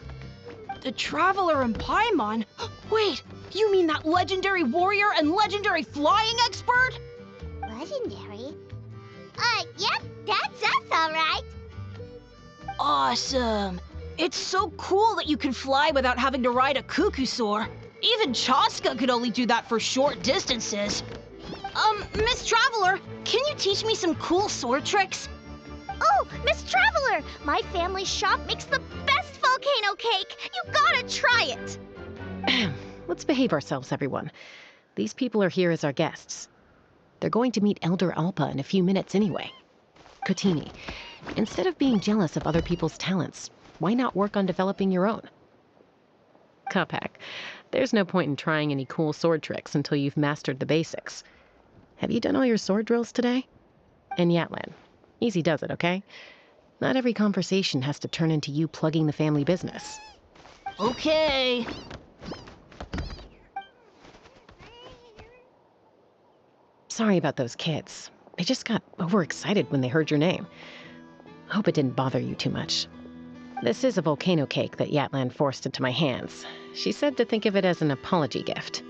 The Traveler and Paimon? Wait, you mean that legendary warrior and legendary flying expert?
Legendary? Yep, that's us, all right.
Awesome. It's so cool that you can fly without having to ride a cuckoo-soar. Even Chasca could only do that for short distances. Miss Traveler, can you teach me some cool sword tricks?
Oh, Miss Traveler! My family's shop makes the best volcano cake! You gotta try it!
Let's behave ourselves, everyone. These people are here as our guests. They're going to meet Elder Alpa in a few minutes anyway. Kotini, instead of being jealous of other people's talents, why not work on developing your own? Kapak, there's no point in trying any cool sword tricks until you've mastered the basics. Have you done all your sword drills today? And Yatlan, easy does it, okay? Not every conversation has to turn into you plugging the family business.
Okay.
Sorry about those kids. They just got overexcited when they heard your name. Hope it didn't bother you too much. This is a volcano cake that Yatlan forced into my hands. She said to think of it as an apology gift.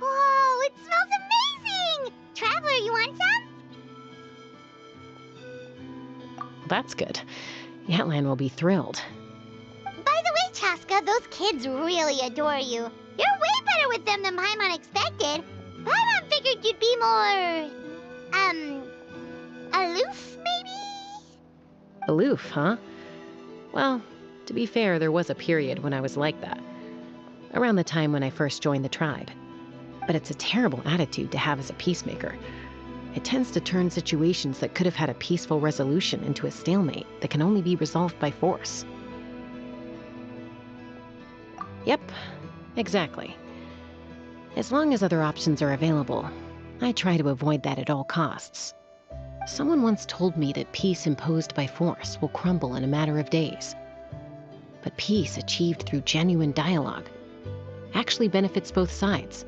Whoa, it smells amazing! Traveler, you want some?
That's good. Yatlan will be thrilled.
By the way, Chasca, those kids really adore you. You're way better with them than Paimon expected. Paimon figured you'd be more... aloof, maybe?
Aloof, huh? Well, to be fair, there was a period when I was like that. Around the time when I first joined the tribe. But it's a terrible attitude to have as a peacemaker. It tends to turn situations that could have had a peaceful resolution into a stalemate that can only be resolved by force. Yep, exactly. As long as other options are available, I try to avoid that at all costs. Someone once told me that peace imposed by force will crumble in a matter of days. But peace achieved through genuine dialogue actually benefits both sides,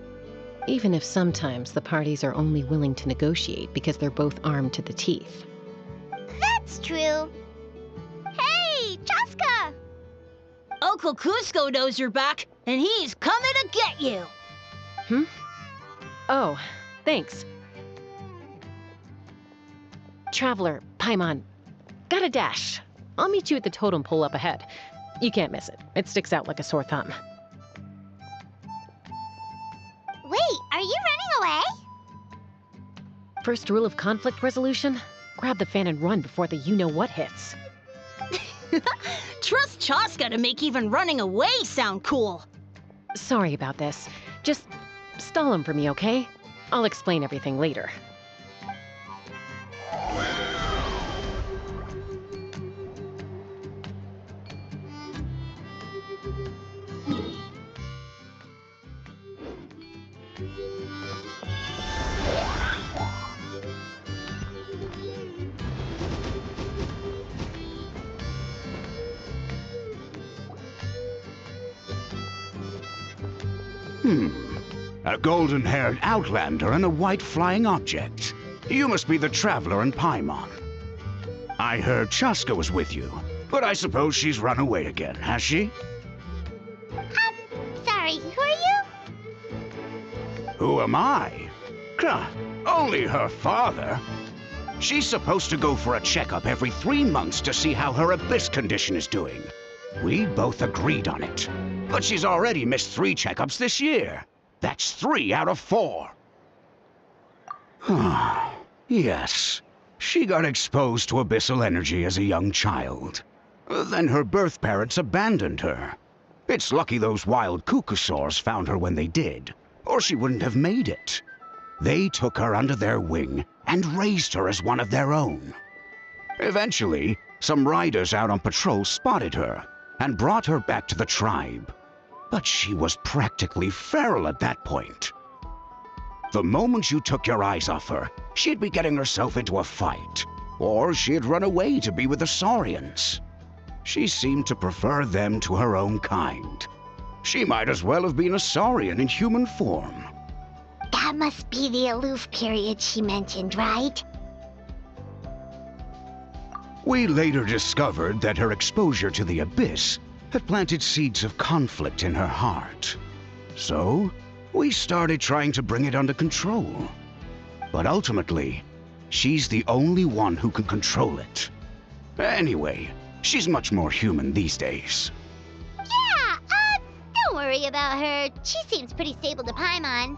even if sometimes the parties are only willing to negotiate because they're both armed to the teeth.
That's true. Hey, Chasca!
Uncle Cusco knows you're back, and he's coming to get you.
Oh, thanks. Traveler, Paimon, gotta dash. I'll meet you at the totem pole up ahead. You can't miss it. It sticks out like a sore thumb.
Wait, are you running away?
First rule of conflict resolution? Grab the fan and run before the you-know-what hits.
Trust Chasca to make even running away sound cool.
Sorry about this. Just stall him for me, okay? I'll explain everything later.
A golden-haired outlander and a white flying object. You must be the traveler in Paimon. I heard Chasca was with you, but I suppose she's run away again, has she?
Sorry, who are you?
Who am I? Only her father. She's supposed to go for a checkup every 3 months to see how her abyss condition is doing. We both agreed on it. But she's already missed 3 checkups this year. That's 3 out of 4. Yes. She got exposed to abyssal energy as a young child. Then her birth parents abandoned her. It's lucky those wild cuckosaurs found her when they did, or she wouldn't have made it. They took her under their wing and raised her as one of their own. Eventually, some riders out on patrol spotted her and brought her back to the tribe. But she was practically feral at that point. The moment you took your eyes off her, she'd be getting herself into a fight, or she'd run away to be with the Saurians. She seemed to prefer them to her own kind. She might as well have been a Saurian in human form.
That must be the aloof period she mentioned, right?
We later discovered that her exposure to the abyss had planted seeds of conflict in her heart. So, we started trying to bring it under control. But ultimately, she's the only one who can control it. Anyway, she's much more human these days.
Yeah, don't worry about her. She seems pretty stable to Paimon.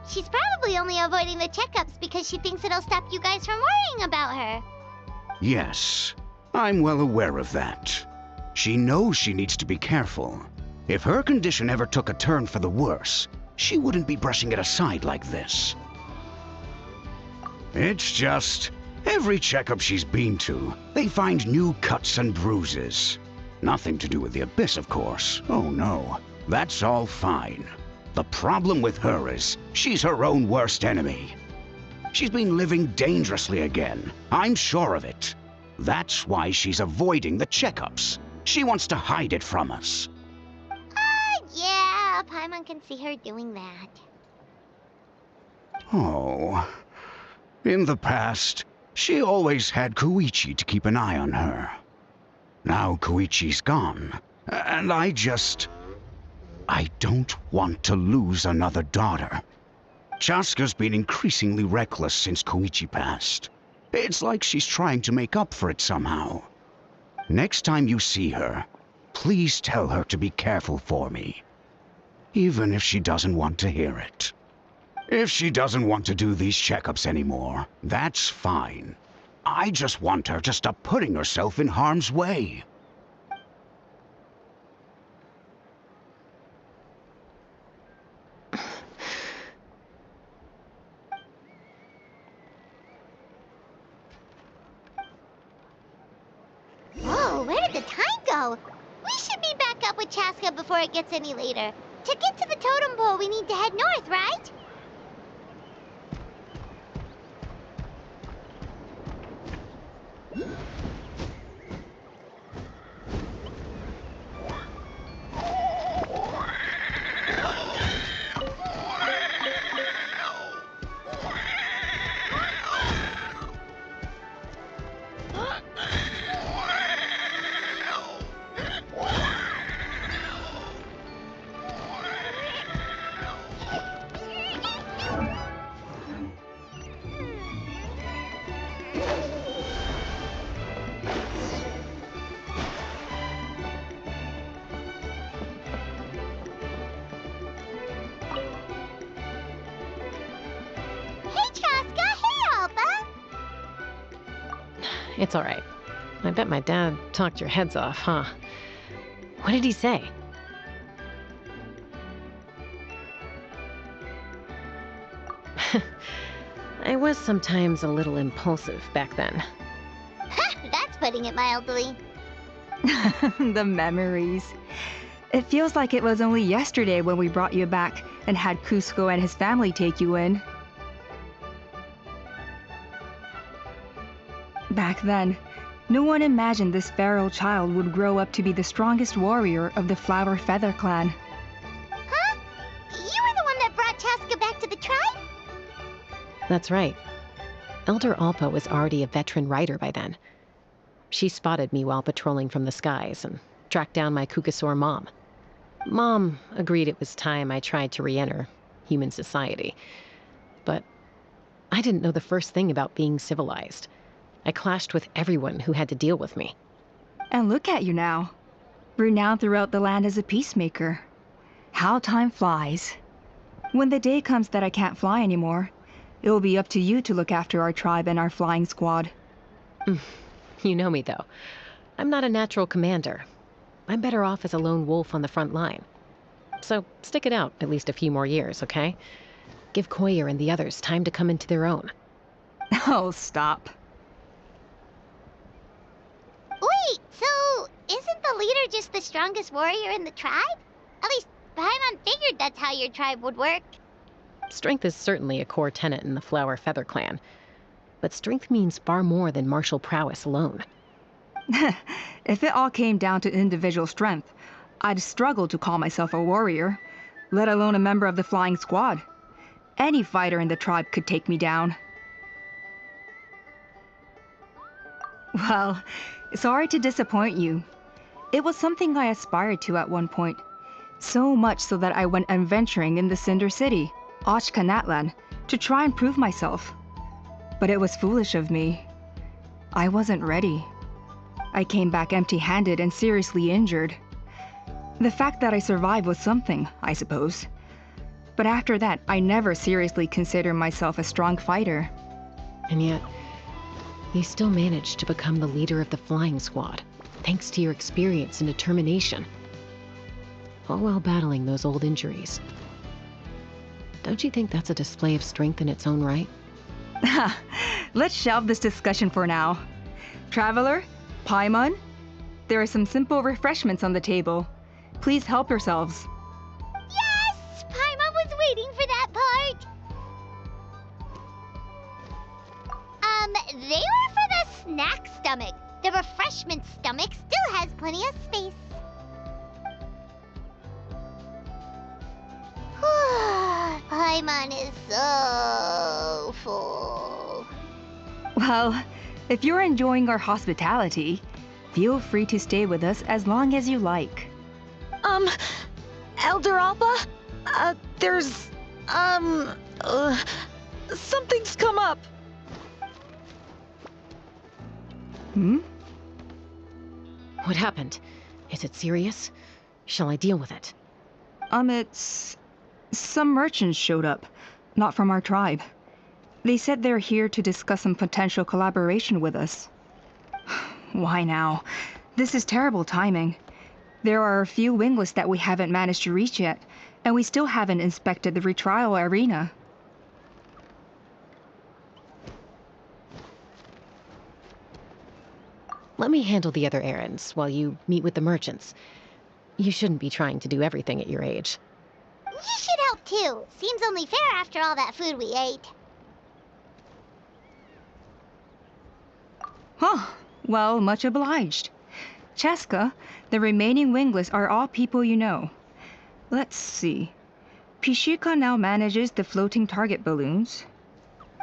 She's probably only avoiding the checkups because she thinks it'll stop you guys from worrying about her.
Yes, I'm well aware of that. She knows she needs to be careful. If her condition ever took a turn for the worse, she wouldn't be brushing it aside like this. It's just, every checkup she's been to, they find new cuts and bruises. Nothing to do with the abyss, of course. Oh no, that's all fine. The problem with her is, she's her own worst enemy. She's been living dangerously again. I'm sure of it. That's why she's avoiding the checkups. She wants to hide it from us.
Yeah, Paimon can see her doing that.
Oh. In the past, she always had Koichi to keep an eye on her. Now Koichi's gone, and I don't want to lose another daughter. Chasca's been increasingly reckless since Koichi passed. It's like she's trying to make up for it somehow. Next time you see her, please tell her to be careful for me. Even if she doesn't want to hear it. If she doesn't want to do these checkups anymore, that's fine. I just want her to stop putting herself in harm's way.
Whoa, where did the time go? We should be back up with Chasca before it gets any later. To get to the totem pole, we need to head north, right?
it's all right. I bet my dad talked your heads off, huh? What did he say? I was sometimes a little impulsive back then.
That's putting it mildly.
The memories. It feels like it was only yesterday when we brought you back and had Cusco and his family take you in. Back then, no one imagined this feral child would grow up to be the strongest warrior of the Flower Feather clan.
Huh? You were the one that brought Chasca back to the tribe?
That's right. Elder Alpa was already a veteran rider by then. She spotted me while patrolling from the skies and tracked down my Kukasaur mom. Mom agreed it was time I tried to re-enter human society. But I didn't know the first thing about being civilized. I clashed with everyone who had to deal with me.
And look at you now, renowned throughout the land as a peacemaker. How time flies. When the day comes that I can't fly anymore, it will be up to you to look after our tribe and our flying squad.
You know me, though. I'm not a natural commander. I'm better off as a lone wolf on the front line. So stick it out at least a few more years, okay? Give Koyer and the others time to come into their own.
Oh, stop.
Wait, so isn't the leader just the strongest warrior in the tribe? At least Paimon figured that's how your tribe would work.
Strength is certainly a core tenet in the Flower Feather clan. But strength means far more than martial prowess alone.
If it all came down to individual strength, I'd struggle to call myself a warrior, let alone a member of the flying squad. Any fighter in the tribe could take me down. Well, sorry to disappoint you. It was something I aspired to at one point. So much so that I went adventuring in the Cinder City, Ochka Natlan, to try and prove myself. But it was foolish of me. I wasn't ready. I came back empty-handed and seriously injured. The fact that I survived was something, I suppose. But after that, I never seriously considered myself a strong fighter.
And yet, you still managed to become the leader of the flying squad, thanks to your experience and determination. All while battling those old injuries. Don't you think that's a display of strength in its own right?
Let's shelve this discussion for now. Traveler, Paimon, there are some simple refreshments on the table. Please help yourselves.
Yes! Paimon was waiting for that part! They were for the snack stomach. The refreshment stomach still has plenty of space. Paimon is so full.
Well, if you're enjoying our hospitality, feel free to stay with us as long as you like.
Elder Alpa? Something's come up.
Hmm?
What happened? Is it serious? Shall I deal with it?
It's... Some merchants showed up, not from our tribe. They said they're here to discuss some potential collaboration with us. Why now? This is terrible timing. There are a few winglets that we haven't managed to reach yet, and we still haven't inspected the retrial arena.
Let me handle the other errands while you meet with the merchants. You shouldn't be trying to do everything at your age.
You should help too. Seems only fair after all that food we ate.
Huh. Well, much obliged. Chasca, the remaining winglets are all people you know. Let's see. Pishika now manages the floating target balloons.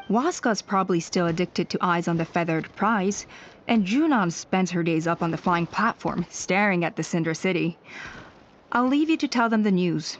Waska's probably still addicted to eyes on the feathered prize, and Junon spends her days up on the flying platform, staring at the Cinder City. I'll leave you to tell them the news.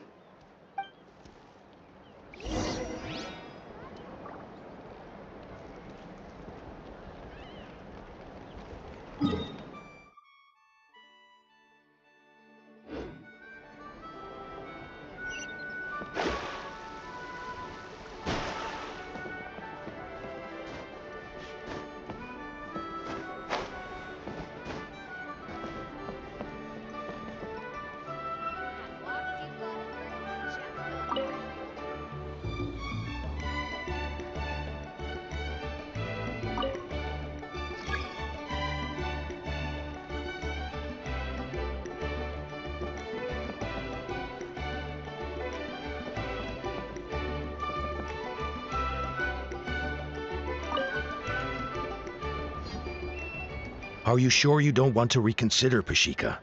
Are you sure you don't want to reconsider, Pashika?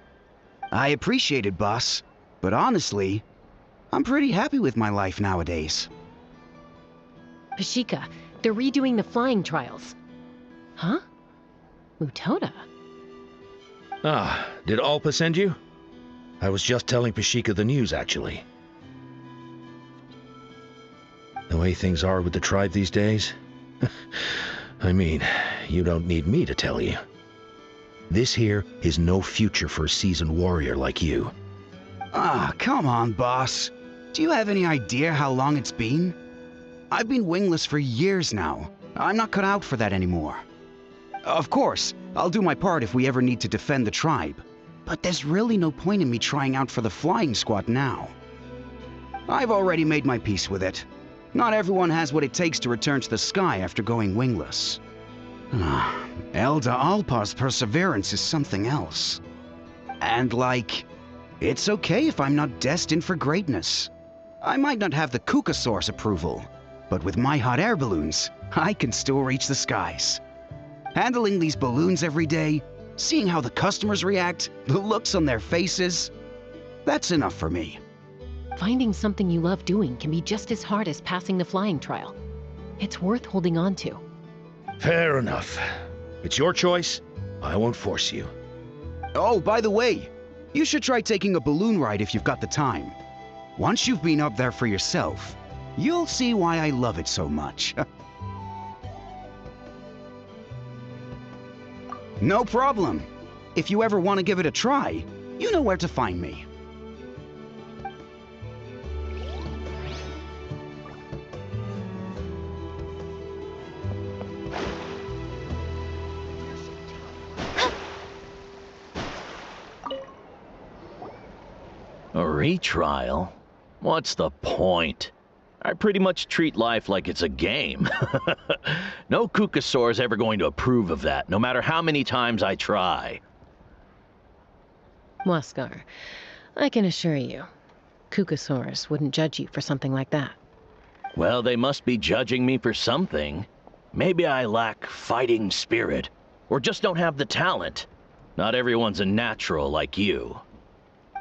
I appreciate it, boss. But honestly, I'm pretty happy with my life nowadays.
Pashika, they're redoing the flying trials. Huh? Mutoda?
Ah, did Alpa send you? I was just telling Pashika the news, actually. The way things are with the tribe these days? I mean, you don't need me to tell you. This here is no future for a seasoned warrior like you.
Ah, come on, boss. Do you have any idea how long it's been? I've been wingless for years now. I'm not cut out for that anymore. Of course, I'll do my part if we ever need to defend the tribe. But there's really no point in me trying out for the flying squad now. I've already made my peace with it. Not everyone has what it takes to return to the sky after going wingless. Elder Alpa's perseverance is something else. And it's okay if I'm not destined for greatness. I might not have the Kukasaur's approval, but with my hot air balloons, I can still reach the skies. Handling these balloons every day, seeing how the customers react, the looks on their faces, that's enough for me.
Finding something you love doing can be just as hard as passing the flying trial. It's worth holding on to.
Fair enough. It's your choice. I won't force you.
Oh, by the way, you should try taking a balloon ride if you've got the time. Once you've been up there for yourself, you'll see why I love it so much. No problem. If you ever want to give it a try, you know where to find me.
A retrial? What's the point? I pretty much treat life like it's a game. No Kukasaur is ever going to approve of that, no matter how many times I try.
Waskar, I can assure you, Kukasaurs wouldn't judge you for something like that.
Well, they must be judging me for something. Maybe I lack fighting spirit, or just don't have the talent. Not everyone's a natural like you.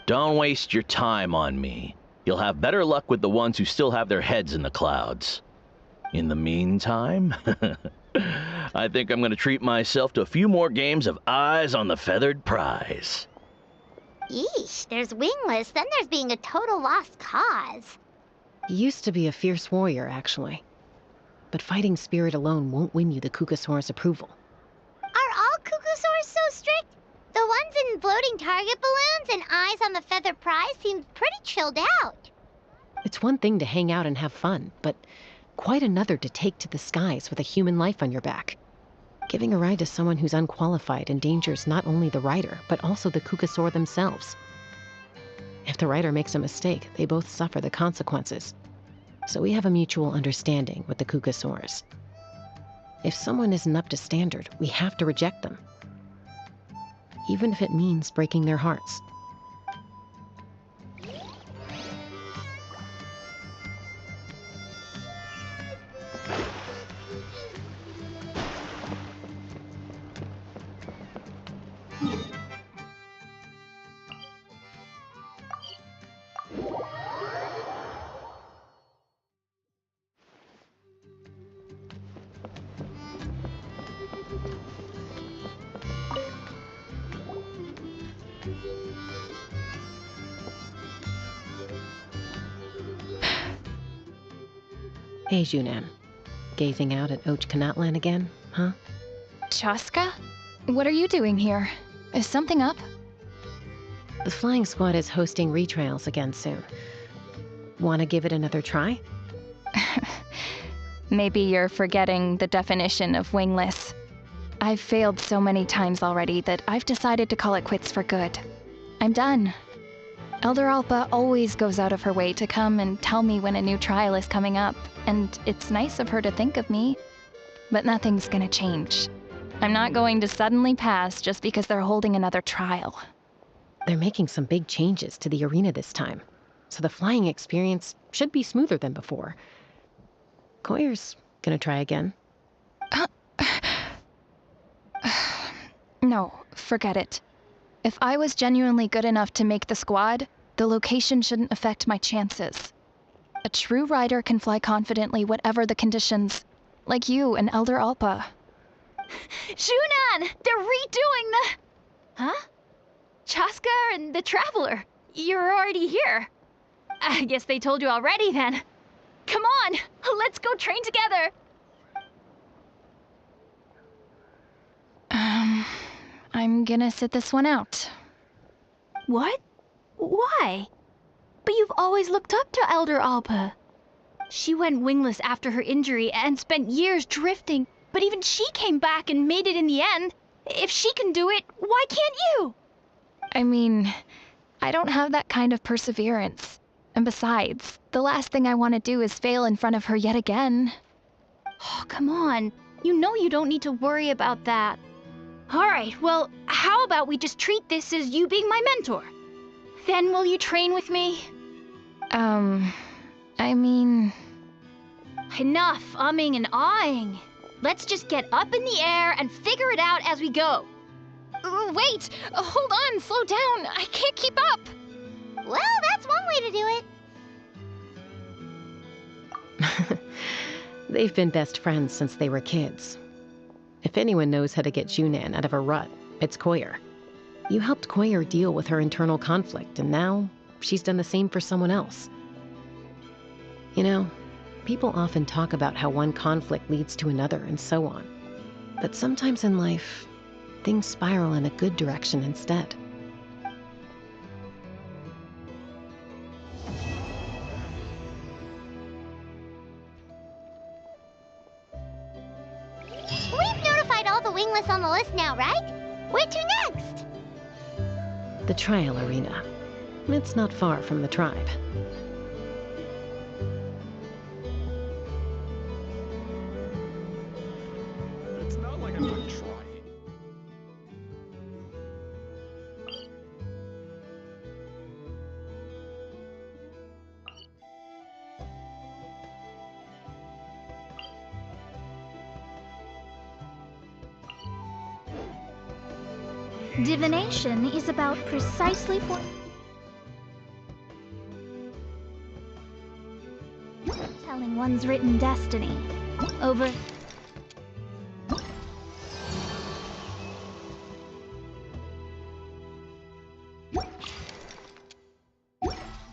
Don't waste your time on me. You'll have better luck with the ones who still have their heads in the clouds. In the meantime, I think I'm going to treat myself to a few more games of Eyes on the Feathered Prize.
Yeesh, there's wingless, then there's being a total lost cause.
You used to be a fierce warrior, actually. But fighting spirit alone won't win you the Kukasaur's approval.
Are all Kukasaurs so strict? The ones in floating target balloons and Eyes on the Feathered Prize seem pretty chilled out.
It's one thing to hang out and have fun, but quite another to take to the skies with a human life on your back. Giving a ride to someone who's unqualified endangers not only the rider, but also the Kukasaur themselves. If the rider makes a mistake, they both suffer the consequences. So we have a mutual understanding with the Kukasaurs. If someone isn't up to standard, we have to reject them. Even if it means breaking their hearts. Hey, Junan. Gazing out at Ochkanatlan again, huh?
Chasca? What are you doing here? Is something up?
The flying squad is hosting retrials again soon. Want to give it another try?
Maybe you're forgetting the definition of wingless. I've failed so many times already that I've decided to call it quits for good. I'm done. Elder Alpa always goes out of her way to come and tell me when a new trial is coming up, and it's nice of her to think of me. But nothing's gonna change. I'm not going to suddenly pass just because they're holding another trial.
They're making some big changes to the arena this time, so the flying experience should be smoother than before. Koyer's gonna try again.
No, forget it. If I was genuinely good enough to make the squad, the location shouldn't affect my chances. A true rider can fly confidently whatever the conditions, like you and Elder Alpa.
Shunan! They're redoing the... Huh? Chasca and the Traveler. You're already here. I guess they told you already then. Come on, let's go train together.
I'm gonna sit this one out.
What? Why? But you've always looked up to Elder Alpa. She went wingless after her injury and spent years drifting, but even she came back and made it in the end. If she can do it, why can't you?
I mean, I don't have that kind of perseverance. And besides, the last thing I want to do is fail in front of her yet again.
Oh, come on. You know you don't need to worry about that. Alright, well, how about we just treat this as you being my mentor? Then will you train with me?
I mean...
Enough umming and ahhing. Let's just get up in the air and figure it out as we go.
Wait! Hold on, slow down! I can't keep up!
Well, that's one way to do it.
They've been best friends since they were kids. If anyone knows how to get Junan out of a rut, it's Koyer. You helped Koyer deal with her internal conflict, and now she's done the same for someone else. You know, people often talk about how one conflict leads to another and so on. But sometimes in life, things spiral in a good direction instead.
We've notified all the wingless on the list now, right? Where to next?
The trial arena. It's not far from the tribe.
It's not like I'm not trying.
Divination is about precisely telling one's written destiny. Over...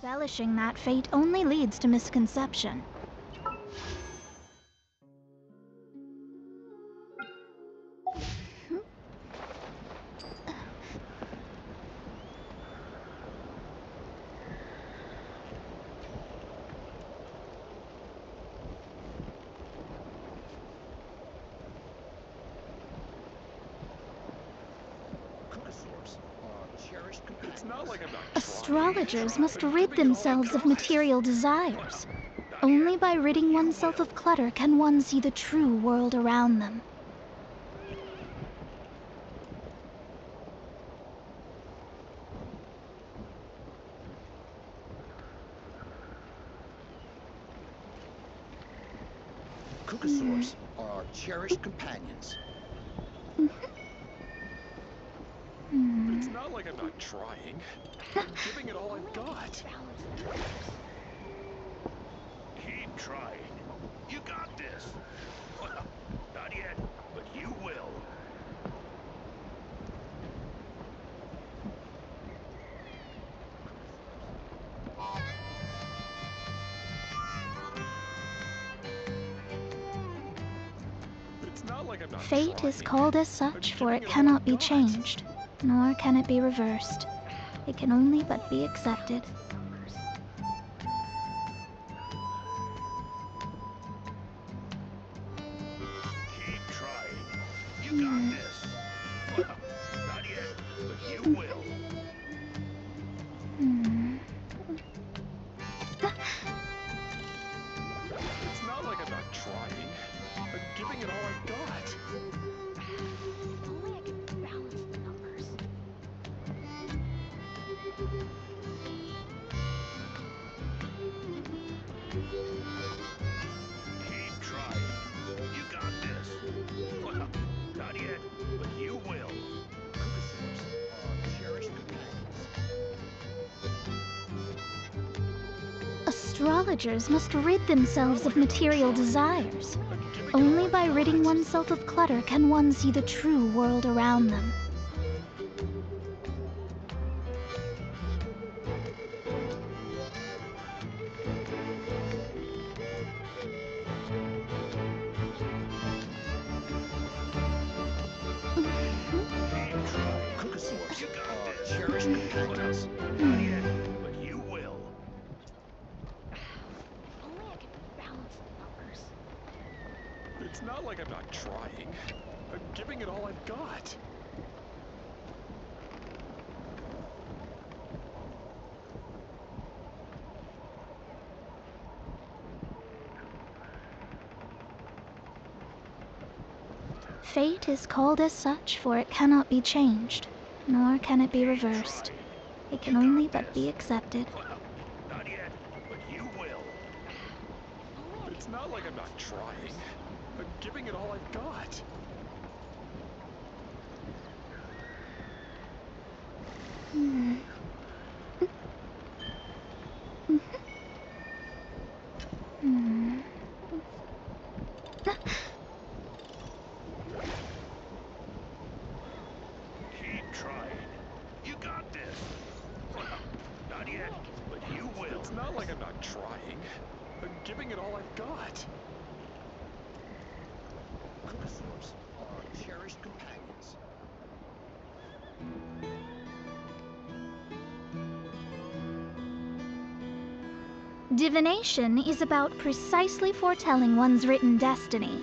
Relishing that fate only leads to misconception. Astrologers must rid themselves of material desires. Only by ridding oneself of clutter can one see the true world around them.
Cucosaurs are our cherished companions.
It's not like I'm not trying. I'm giving it all I've got.
Keep trying. You got this. Not yet, but you will.
It's not like I'm not
Fate is called as such, for it cannot be changed, nor can it be reversed. It can only but be accepted.
Keep trying. You got this. Not yet, but you will.
It's not like I'm not trying. I'm giving it all I've got.
If only I could balance the numbers.
Keep trying. You got this. Not yet, but you will.
Astrologers must rid themselves of material desires. Only by ridding oneself of clutter can one see the true world around them.
You got this. Cherished companions. Not yet, but you will.
Only I could balance the numbers.
It's not like I'm not trying. I'm giving it all I've got.
Fate is called as such, for it cannot be changed, nor can it be reversed. It can only but be accepted.
Not yet, but you will.
It's not like I'm not trying. I'm giving it all I've got.
Keep trying. You got this. Not yet, but you will.
It's not like I'm not trying. I'm giving it all I've got.
Cougasaurs are cherished companions.
Divination is about precisely foretelling one's written destiny.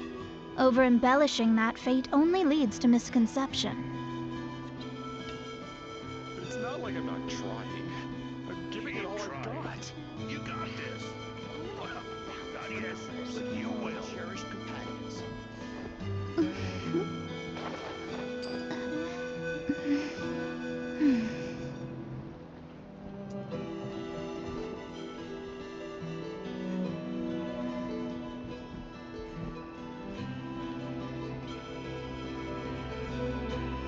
Over-embellishing that fate only leads to misconception.
It's not like I'm not trying. I'm giving it all I've got.
You got this. Not yet, but you will.
Cherished companions.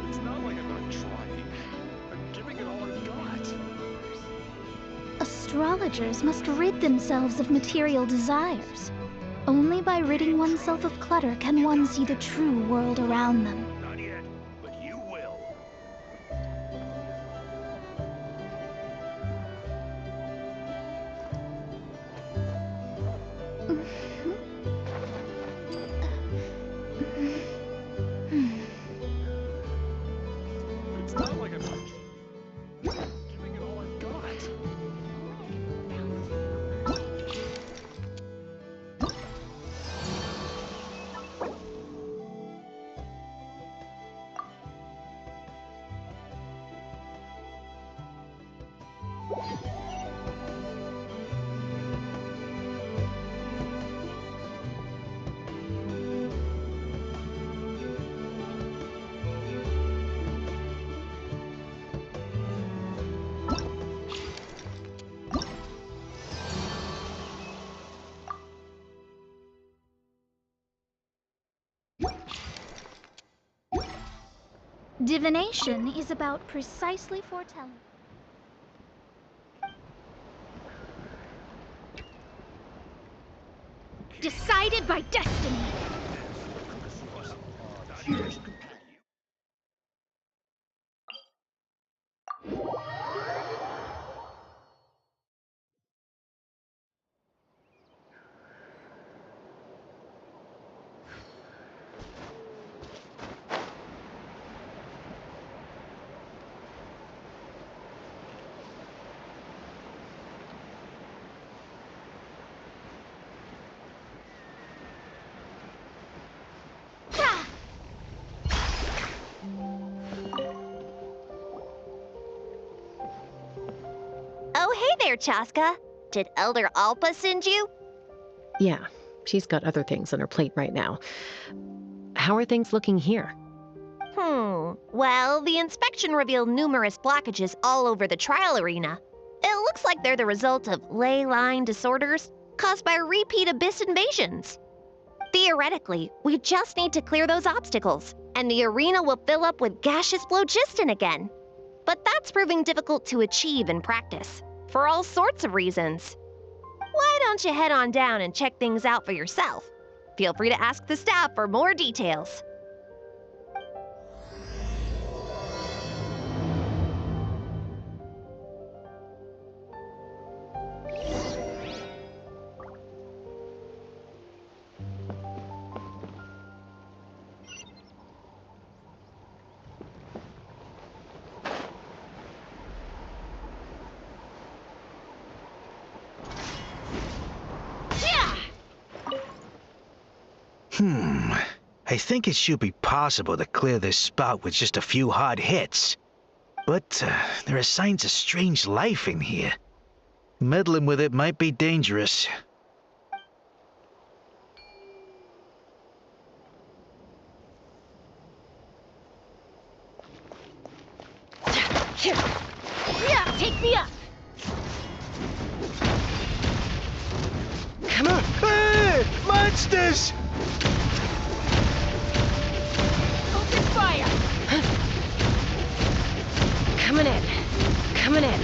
It's not like I'm not trying. I'm giving it all I've got.
Astrologers must rid themselves of material desires. Only by ridding oneself of clutter can one see the true world around them.
Not yet, but you will.
It's not like I'm not giving it all I've got.
Divination is about precisely foretelling. Decided by destiny.
Cherished companions.
Oh, hey there, Chasca. Did Elder Alpa send you?
Yeah, she's got other things on her plate right now. How are things looking here?
Well, the inspection revealed numerous blockages all over the trial arena. It looks like they're the result of ley line disorders caused by repeat abyss invasions. Theoretically, we just need to clear those obstacles, and the arena will fill up with gaseous phlogiston again. But that's proving difficult to achieve in practice, for all sorts of reasons.
Why don't you head on down and check things out for yourself? Feel free to ask the staff for more details.
I think it should be possible to clear this spout with just a few hard hits. But there are signs of strange life in here. Meddling with it might be dangerous.
Yeah, take me up.
Come on! Hey! Monsters!
Open fire!
Coming in. Coming in.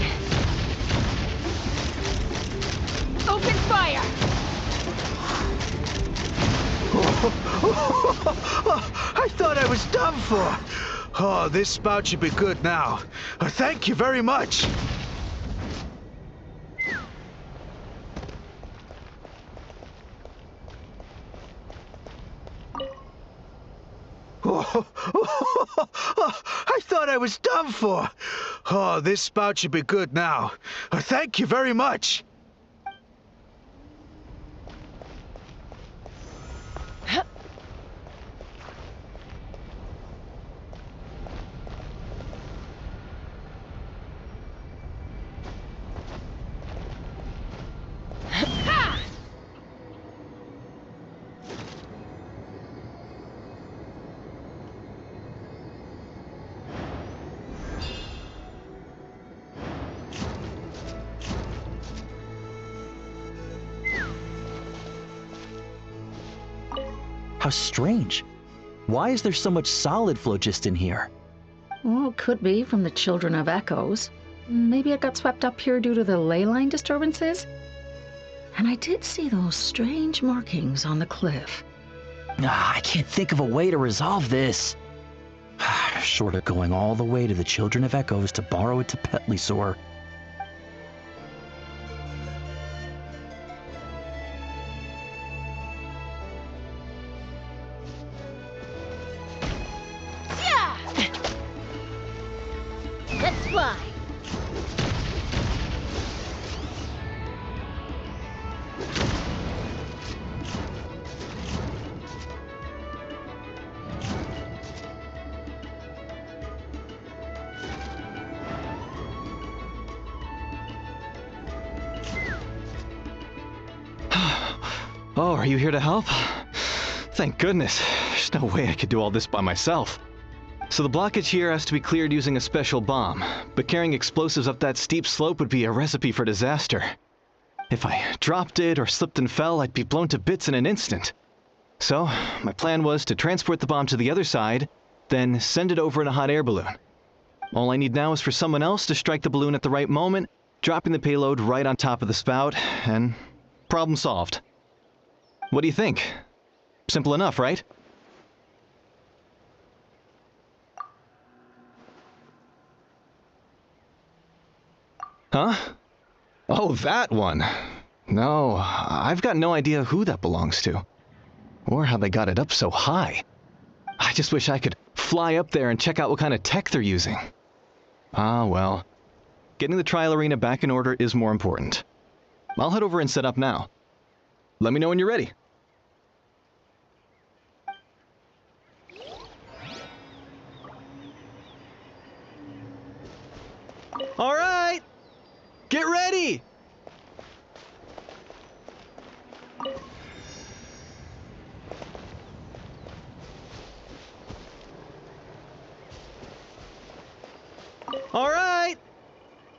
Open fire!
I thought I was done for. Oh, this spout should be good now. Thank you very much. I thought I was done for. Oh, this spout should be good now. Thank you very much.
How strange. Why is there so much solid flow just in here?
Well, could be from the Children of Echoes. Maybe it got swept up here due to the ley line disturbances? And I did see those strange markings on the cliff.
I can't think of a way to resolve this. Short of going all the way to the Children of Echoes to borrow it to Petlisaur.
Let's fly!
Oh, are you here to help? Thank goodness. There's no way I could do all this by myself. So the blockage here has to be cleared using a special bomb, but carrying explosives up that steep slope would be a recipe for disaster. If I dropped it or slipped and fell, I'd be blown to bits in an instant. So, my plan was to transport the bomb to the other side, then send it over in a hot air balloon. All I need now is for someone else to strike the balloon at the right moment, dropping the payload right on top of the spout, and problem solved. What do you think? Simple enough, right? Huh? Oh, that one. No, I've got no idea who that belongs to. Or how they got it up so high. I just wish I could fly up there and check out what kind of tech they're using. Ah, well. Getting the trial arena back in order is more important. I'll head over and set up now. Let me know when you're ready. All right! Get ready! All right!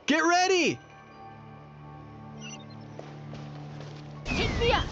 Get ready!
Take me up!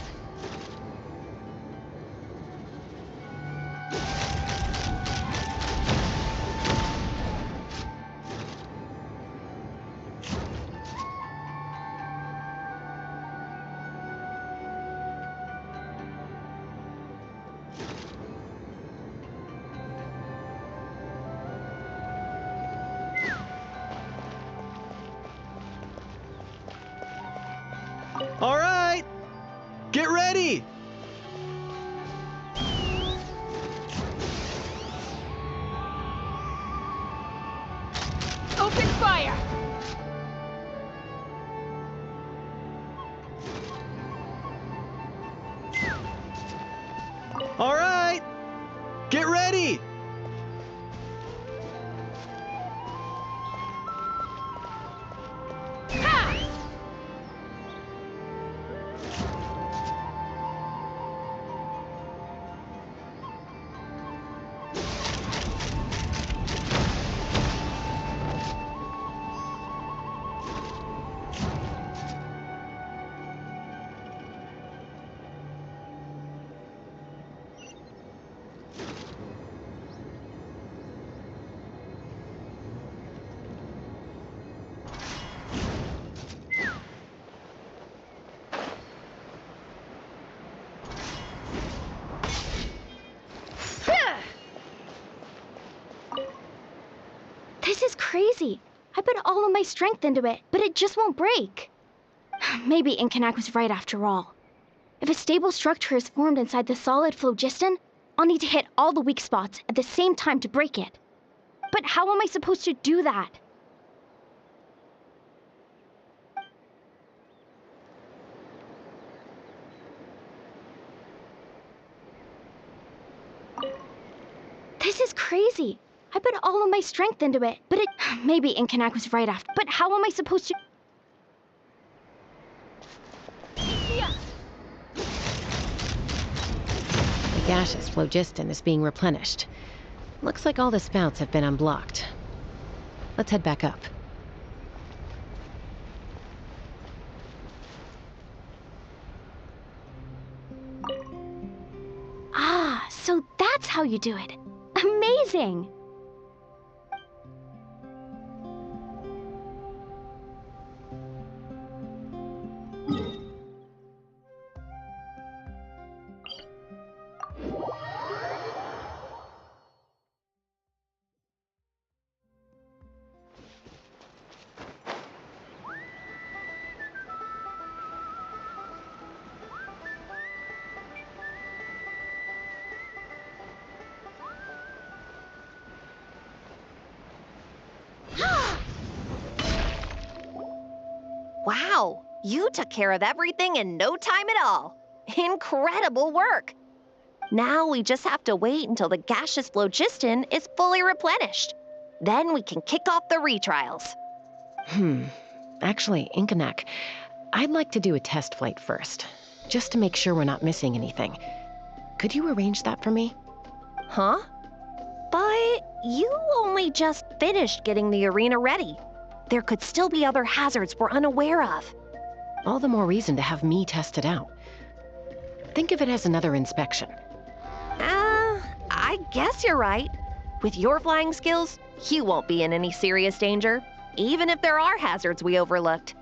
ready!
Open fire!
All right! Get ready!
This is crazy. I put all of my strength into it, but it just won't break. Maybe Inkanak was right after all. If a stable structure is formed inside the solid phlogiston, I'll need to hit all the weak spots at the same time to break it. But how am I supposed to do that? This is crazy. I put all of my strength into it, but it... Maybe Inkanak was right after... But how am I supposed to...
The gaseous phlogiston is being replenished. Looks like all the spouts have been unblocked. Let's head back up.
Ah, so that's how you do it. Amazing!
Wow, you took care of everything in no time at all. Incredible work. Now we just have to wait until the gaseous phlogiston is fully replenished. Then we can kick off the retrials.
Actually, Inkanak, I'd like to do a test flight first, just to make sure we're not missing anything. Could you arrange that for me?
Huh? But you only just finished getting the arena ready. There could still be other hazards we're unaware of.
All the more reason to have me test it out. Think of it as another inspection.
I guess you're right. With your flying skills, you won't be in any serious danger, even if there are hazards we overlooked.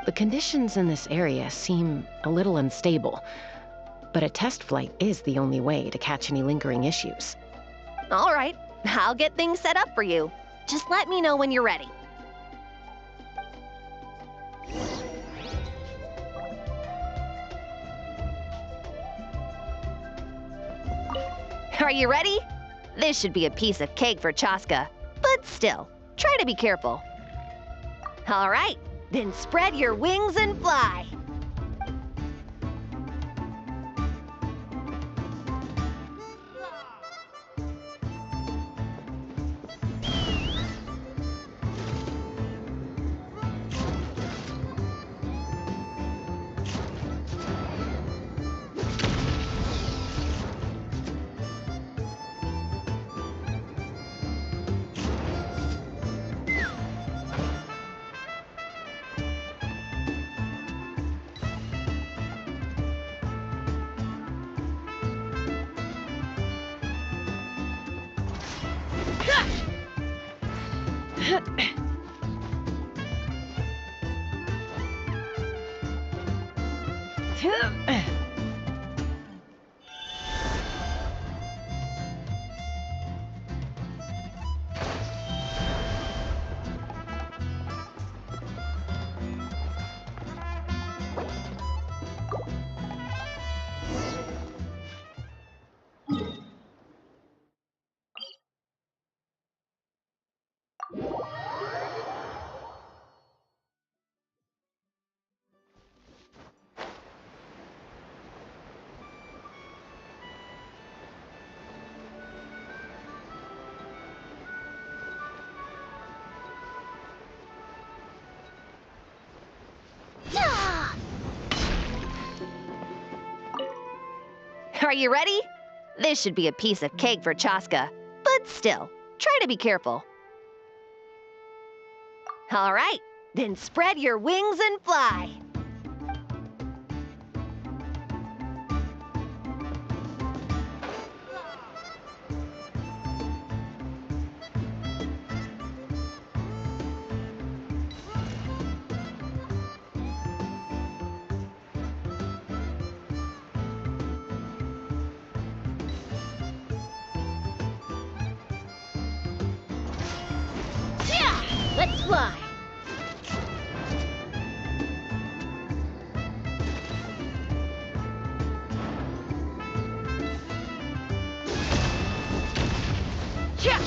The conditions in this area seem a little unstable, but a test flight is the only way to catch any lingering issues.
All right, I'll get things set up for you. Just let me know when you're ready. Are you ready? This should be a piece of cake for Chasca, but still, try to be careful. All right, then spread your wings and fly. Are you ready? This should be a piece of cake for Chasca, but still, try to be careful. All right, then spread your wings and fly.
Let's fly.
Yeah.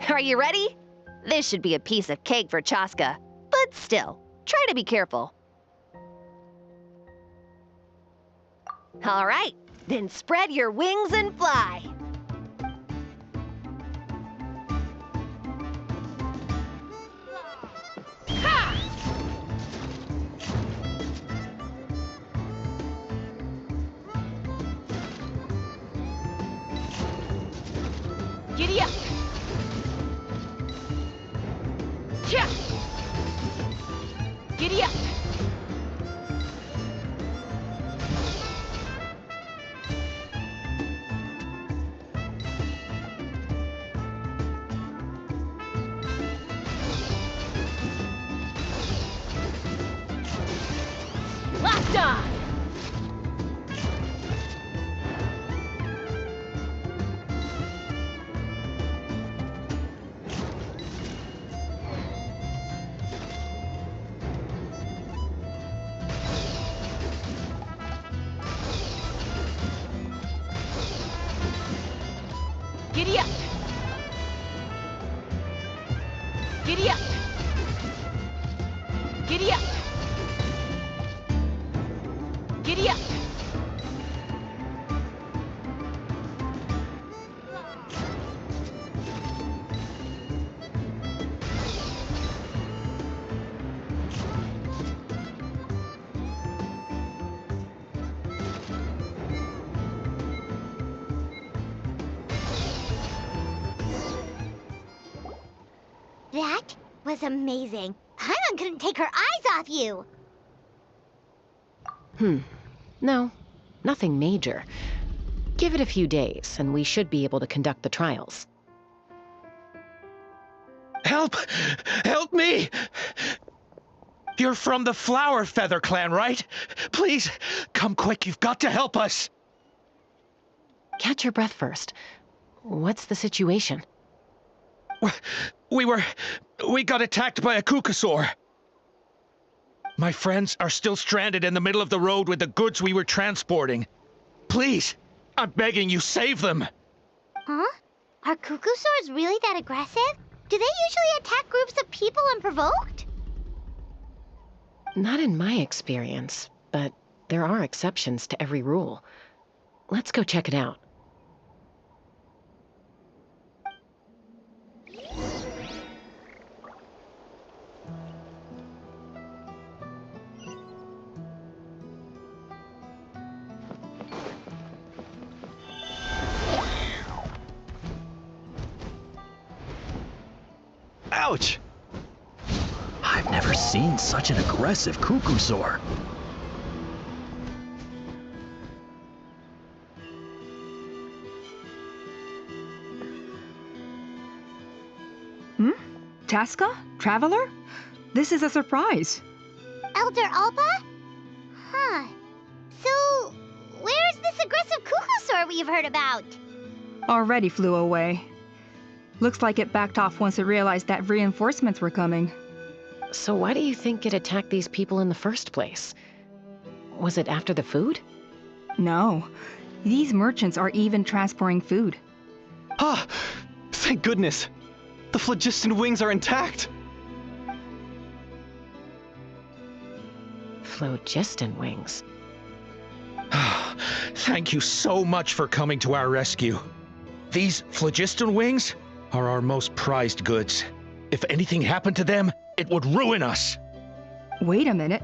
Are you ready? This should be a piece of cake for Chasca, but still, try to be careful. All right, then spread your wings and fly.
Giddy up. Yeah. Giddy up. Locked on. Giddy up! Giddy up! Giddy up! Giddy up!
That was amazing. Paimon couldn't take her eyes off you.
No, nothing major. Give it a few days, and we should be able to conduct the trials.
Help! Help me! You're from the Flower Feather clan, right? Please, come quick, you've got to help us!
Catch your breath first. What's the situation?
We got attacked by a Kukasaur. My friends are still stranded in the middle of the road with the goods we were transporting. Please, I'm begging you, save them!
Huh? Are Cuckoosaurs really that aggressive? Do they usually attack groups of people unprovoked?
Not in my experience, but there are exceptions to every rule. Let's go check it out.
Ouch!
I've never seen such an aggressive Cuckoosaur.
Chasca? Traveler? This is a surprise.
Elder Alpa? Huh. So, where's this aggressive Cuckoosaur we've heard about?
Already flew away. Looks like it backed off once it realized that reinforcements were coming.
So why do you think it attacked these people in the first place? Was it after the food?
No. These merchants are even transporting food.
Ah! Thank goodness! The phlogiston wings are intact!
Phlogiston wings?
Thank you so much for coming to our rescue. These phlogiston wings are our most prized goods. If anything happened to them, it would ruin us.
Wait a minute.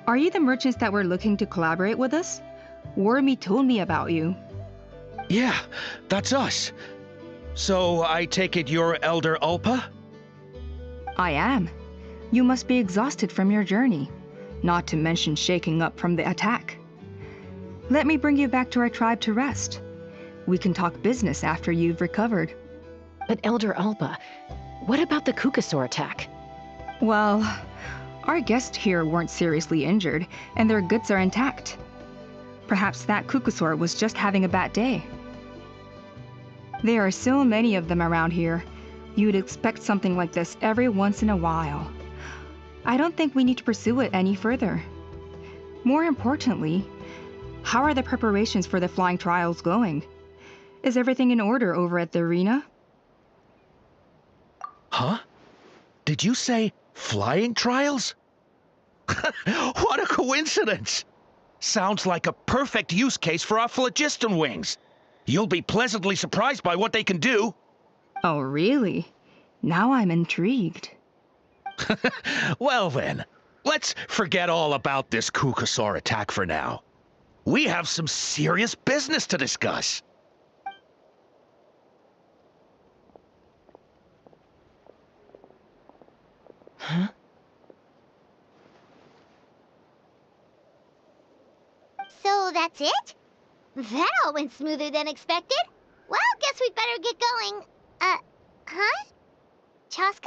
Are you the merchants that were looking to collaborate with us? Wormy told me about you.
Yeah, that's us. So I take it you're Elder Alpa?
I am. You must be exhausted from your journey, not to mention shaking up from the attack. Let me bring you back to our tribe to rest. We can talk business after you've recovered.
But Elder Alpa, what about the Cuckoosaur attack?
Well, our guests here weren't seriously injured, and their goods are intact. Perhaps that Cuckoosaur was just having a bad day. There are so many of them around here. You'd expect something like this every once in a while. I don't think we need to pursue it any further. More importantly, how are the preparations for the flying trials going? Is everything in order over at the arena?
Huh? Did you say flying trials? What a coincidence! Sounds like a perfect use case for our phlogiston wings. You'll be pleasantly surprised by what they can do.
Oh, really? Now I'm intrigued.
Well then, let's forget all about this Cuckoosaur attack for now. We have some serious business to discuss.
Huh?
So that's it? That all went smoother than expected. Well, guess we'd better get going. Huh? Chasca?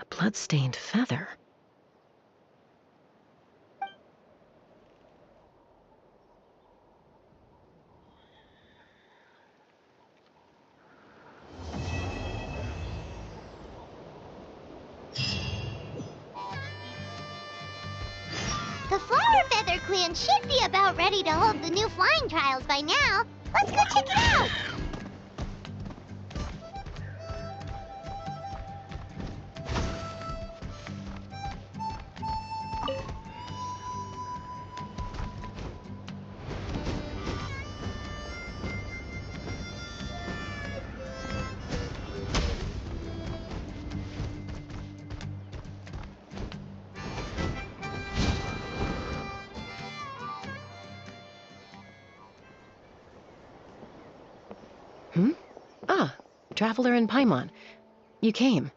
A blood-stained feather.
The Flower Feather Clan should be about ready to hold the new flying trials by now. Let's go check it out!
Ah, Traveler and Paimon. You came.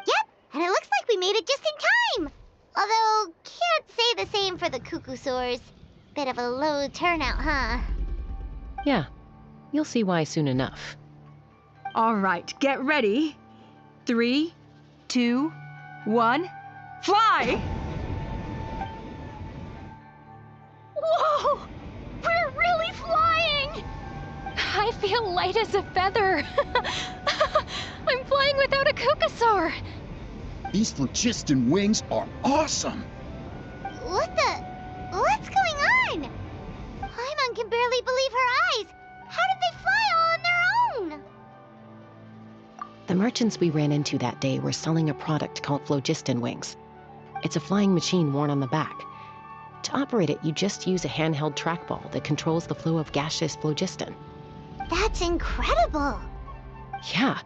Yep, and it looks like we made it just in time! Although, can't say the same for the Cuckoosaurs. Bit of a low turnout, huh?
Yeah, you'll see why soon enough.
All right, get ready. 3, 2, 1, fly!
Whoa! We're really flying! I feel light as a feather. I'm flying without a Kukasaur.
These phlogiston wings are awesome!
What's going on? Paimon can barely believe her eyes. How did they fly all on their own?
The merchants we ran into that day were selling a product called phlogiston wings. It's a flying machine worn on the back. To operate it, you just use a handheld trackball that controls the flow of gaseous phlogiston.
That's incredible.
Yeah.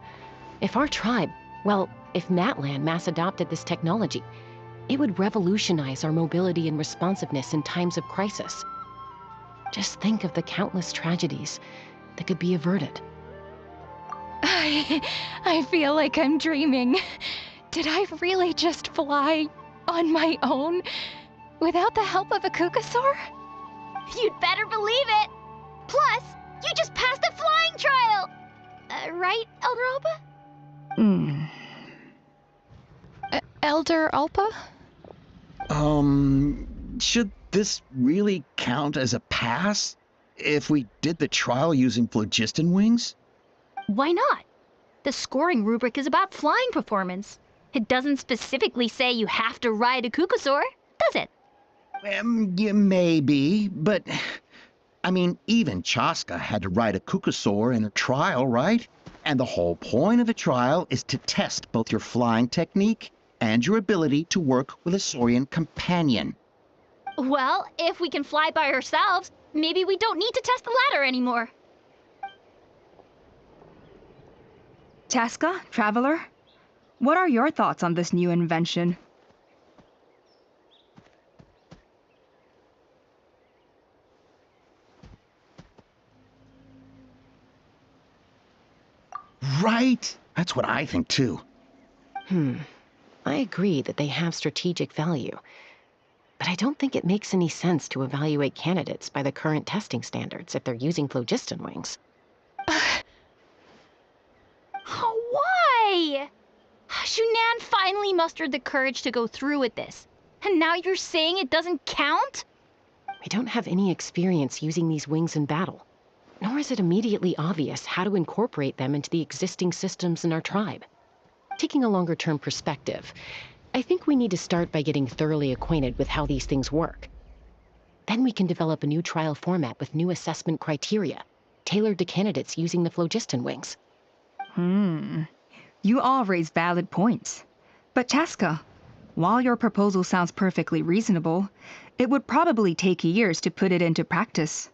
If our tribe, well, if Natlan mass adopted this technology, it would revolutionize our mobility and responsiveness in times of crisis. Just think of the countless tragedies that could be averted.
I feel like I'm dreaming. Did I really just fly on my own without the help of a Kukasaur?
You'd better believe it. Plus, you just passed the flying trial. Right, Elder Alpa?
Elder Alpa?
Should this really count as a pass if we did the trial using phlogiston wings?
Why not? The scoring rubric is about flying performance. It doesn't specifically say you have to ride a Kukasaur, does it?
Yeah, maybe, but I mean, even Chasca had to ride a Kukasaur in her trial, right? And the whole point of the trial is to test both your flying technique and your ability to work with a Saurian companion.
Well, if we can fly by ourselves, maybe we don't need to test the ladder anymore.
Chasca, Traveler, what are your thoughts on this new invention?
Right? That's what I think too.
I agree that they have strategic value, but I don't think it makes any sense to evaluate candidates by the current testing standards if they're using phlogiston wings.
Why? Shunan finally mustered the courage to go through with this, and now you're saying it doesn't count?
We don't have any experience using these wings in battle, nor is it immediately obvious how to incorporate them into the existing systems in our tribe. Taking a longer-term perspective, I think we need to start by getting thoroughly acquainted with how these things work. Then we can develop a new trial format with new assessment criteria, tailored to candidates using the phlogiston wings.
You all raise valid points. But Chasca, while your proposal sounds perfectly reasonable, it would probably take years to put it into practice.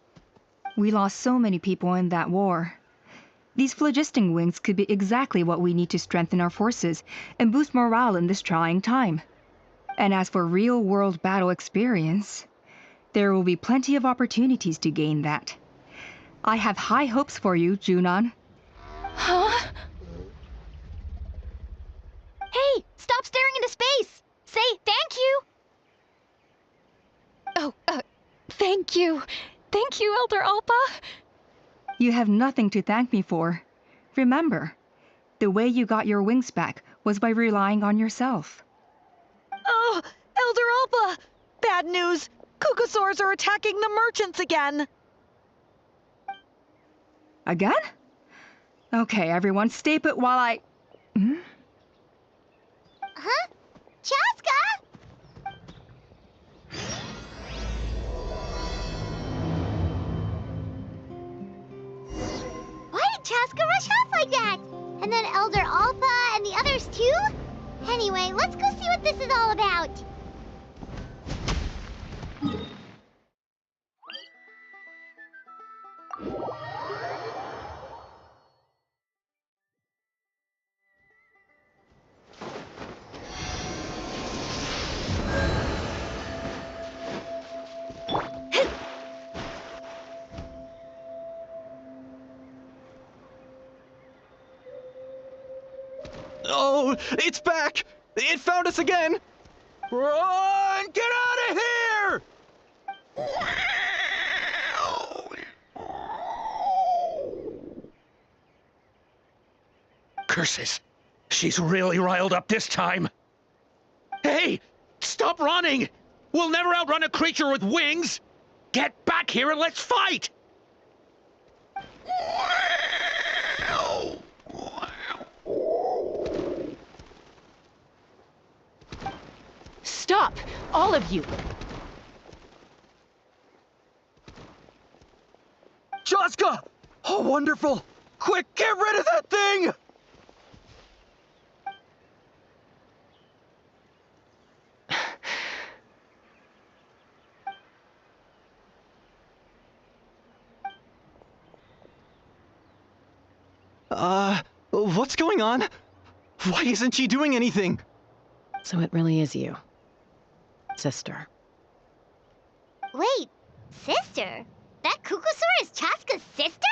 We lost so many people in that war. These phlogiston wings could be exactly what we need to strengthen our forces and boost morale in this trying time. And as for real-world battle experience, there will be plenty of opportunities to gain that. I have high hopes for you, Junon.
Huh? Hey, stop staring into space! Say thank you!
Oh, thank you. Thank you, Elder Alpa.
You have nothing to thank me for. Remember, the way you got your wings back was by relying on yourself.
Oh, Elder Alpa! Bad news! Kukasaurs are attacking the merchants again!
Again? Okay, everyone, stay put while I...
Huh? Chasca? Why did Chasca rush off like that? And then Elder Alpa and the others too? Anyway, let's go see what this is all about.
Oh, it's back! It found us again! Run! Get out of here!
Curses! She's really riled up this time. Hey! Stop running! We'll never outrun a creature with wings! Get back here and let's fight!
Stop! All of you!
Chasca! Oh, wonderful! Quick, get rid of that thing!
What's going on? Why isn't she doing anything?
So it really is you, sister.
Wait, sister? That Kukusaur is Chasca's sister?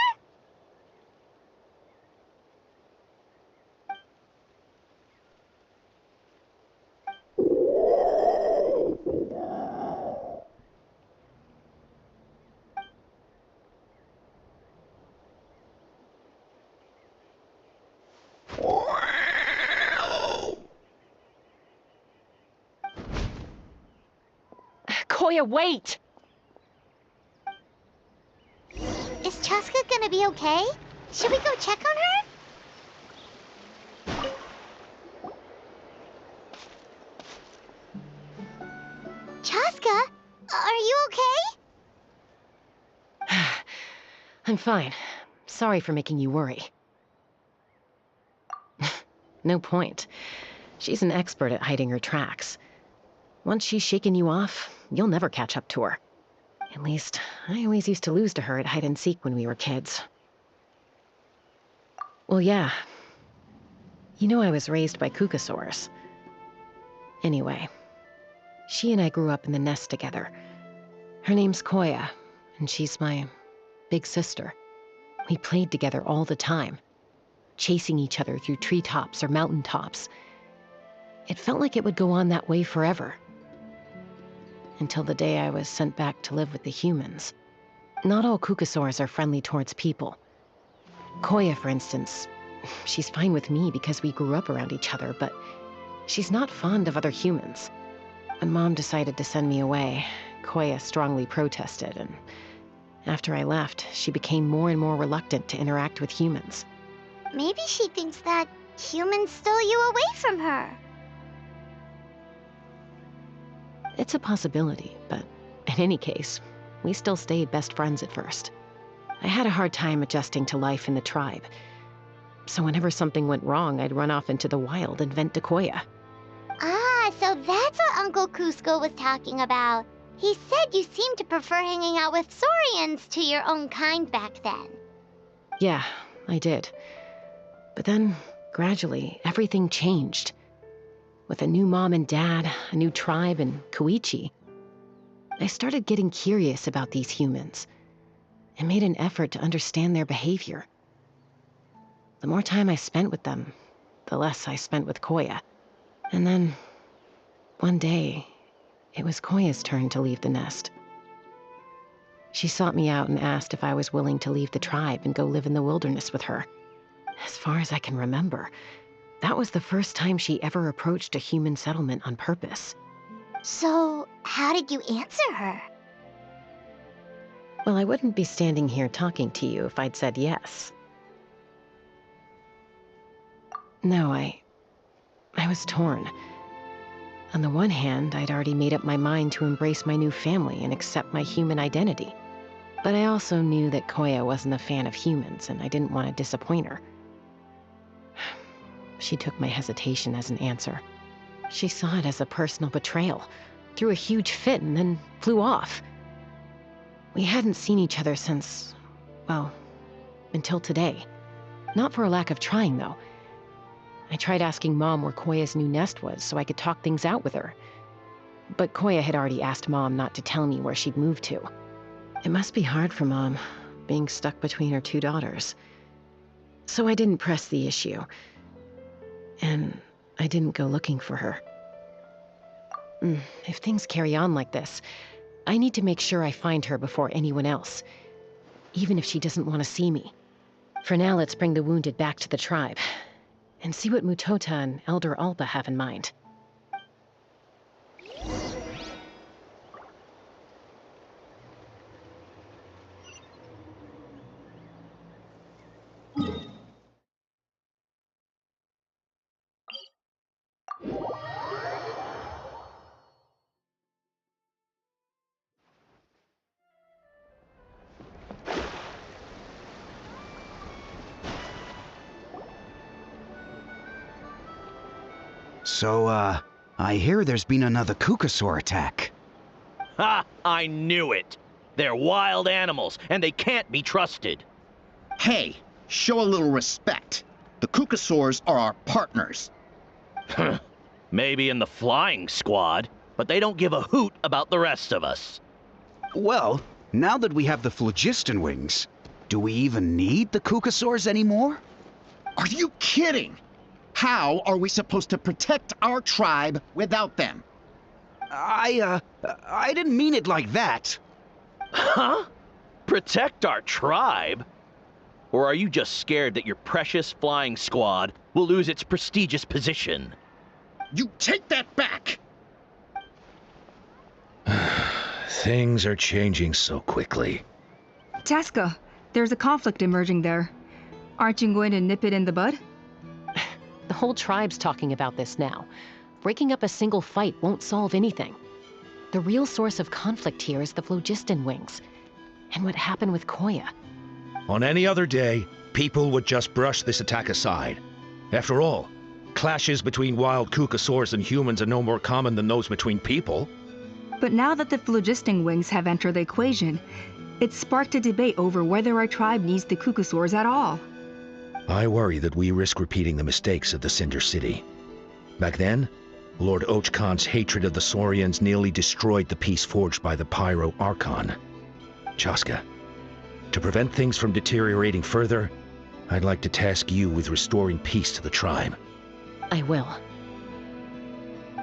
Koya, wait!
Is Chasca gonna be okay? Should we go check on her? Chasca, are you okay?
I'm fine. Sorry for making you worry. No point. She's an expert at hiding her tracks. Once she's shaken you off, you'll never catch up to her. At least, I always used to lose to her at hide-and-seek when we were kids. Well, yeah. You know I was raised by Kukusaurs. Anyway, she and I grew up in the nest together. Her name's Koya, and she's my big sister. We played together all the time, chasing each other through treetops or mountaintops. It felt like it would go on that way forever. Until the day I was sent back to live with the humans. Not all Kukusaurs are friendly towards people. Koya, for instance, she's fine with me because we grew up around each other, but she's not fond of other humans. When Mom decided to send me away, Koya strongly protested, and after I left, she became more and more reluctant to interact with humans.
Maybe she thinks that humans stole you away from her.
It's a possibility, but in any case, we still stayed best friends at first. I had a hard time adjusting to life in the tribe. So whenever something went wrong, I'd run off into the wild and vent to Koya.
Ah, so that's what Uncle Cusco was talking about. He said you seemed to prefer hanging out with Saurians to your own kind back then.
Yeah, I did. But then, gradually, everything changed. With a new mom and dad, a new tribe, and Koichi, I started getting curious about these humans and made an effort to understand their behavior. The more time I spent with them, the less I spent with Koya. And then, one day, it was Koya's turn to leave the nest. She sought me out and asked if I was willing to leave the tribe and go live in the wilderness with her. As far as I can remember, that was the first time she ever approached a human settlement on purpose.
So, how did you answer her?
Well, I wouldn't be standing here talking to you if I'd said yes. No, I was torn. On the one hand, I'd already made up my mind to embrace my new family and accept my human identity. But I also knew that Koya wasn't a fan of humans, and I didn't want to disappoint her. She took my hesitation as an answer. She saw it as a personal betrayal, threw a huge fit, and then flew off. We hadn't seen each other since, well, until today. Not for a lack of trying, though. I tried asking Mom where Koya's new nest was so I could talk things out with her. But Koya had already asked Mom not to tell me where she'd moved to. It must be hard for Mom, being stuck between her two daughters. So I didn't press the issue. And I didn't go looking for her. If things carry on like this, I need to make sure I find her before anyone else, even if she doesn't want to see me. For now, let's bring the wounded back to the tribe, and see what Mutota and Elder Alba have in mind.
So, I hear there's been another Kukasaur attack.
Ha! I knew it! They're wild animals, and they can't be trusted.
Hey, show a little respect. The Kukasaurs are our partners.
Maybe in the flying squad, but they don't give a hoot about the rest of us.
Well, now that we have the phlogiston wings, do we even need the Kukasaurs anymore?
Are you kidding? How are we supposed to protect our tribe without them?
I didn't mean it like that.
Huh? Protect our tribe? Or are you just scared that your precious flying squad will lose its prestigious position?
You take that back!
Things are changing so quickly.
Chasca, there's a conflict emerging there. Aren't you going to nip it in the bud?
The whole tribe's talking about this now. Breaking up a single fight won't solve anything. The real source of conflict here is the phlogiston wings, and what happened with Koya.
On any other day, people would just brush this attack aside. After all, clashes between wild Kukasaurs and humans are no more common than those between people.
But now that the phlogiston wings have entered the equation, it's sparked a debate over whether our tribe needs the Kukasaurs at all.
I worry that we risk repeating the mistakes of the Cinder City. Back then, Lord Ochkan's hatred of the Saurians nearly destroyed the peace forged by the Pyro Archon. Chasca, to prevent things from deteriorating further, I'd like to task you with restoring peace to the tribe.
I will.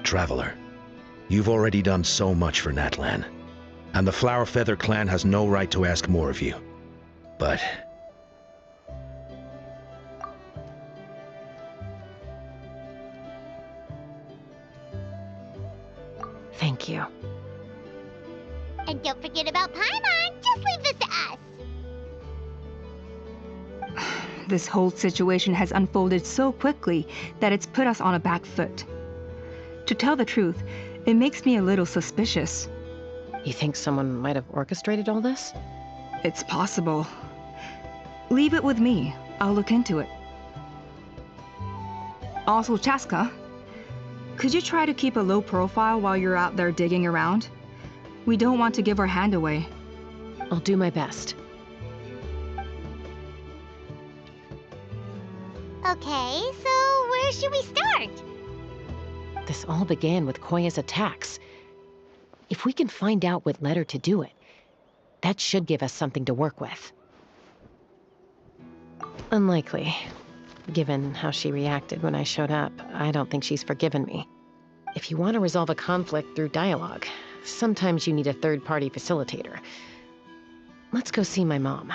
Traveler, you've already done so much for Natlan, and the Flower Feather clan has no right to ask more of you. But
thank you.
And don't forget about Paimon. Just leave this to us.
This whole situation has unfolded so quickly that it's put us on a back foot. To tell the truth, it makes me a little suspicious.
You think someone might have orchestrated all this?
It's possible. Leave it with me. I'll look into it. Also, Chasca, could you try to keep a low profile while you're out there digging around? We don't want to give our hand away.
I'll do my best.
Okay, so where should we start?
This all began with Koya's attacks. If we can find out what led her to do it, that should give us something to work with. Unlikely. Given how she reacted when I showed up, I don't think she's forgiven me. If you want to resolve a conflict through dialogue, sometimes you need a third-party facilitator. Let's go see my mom.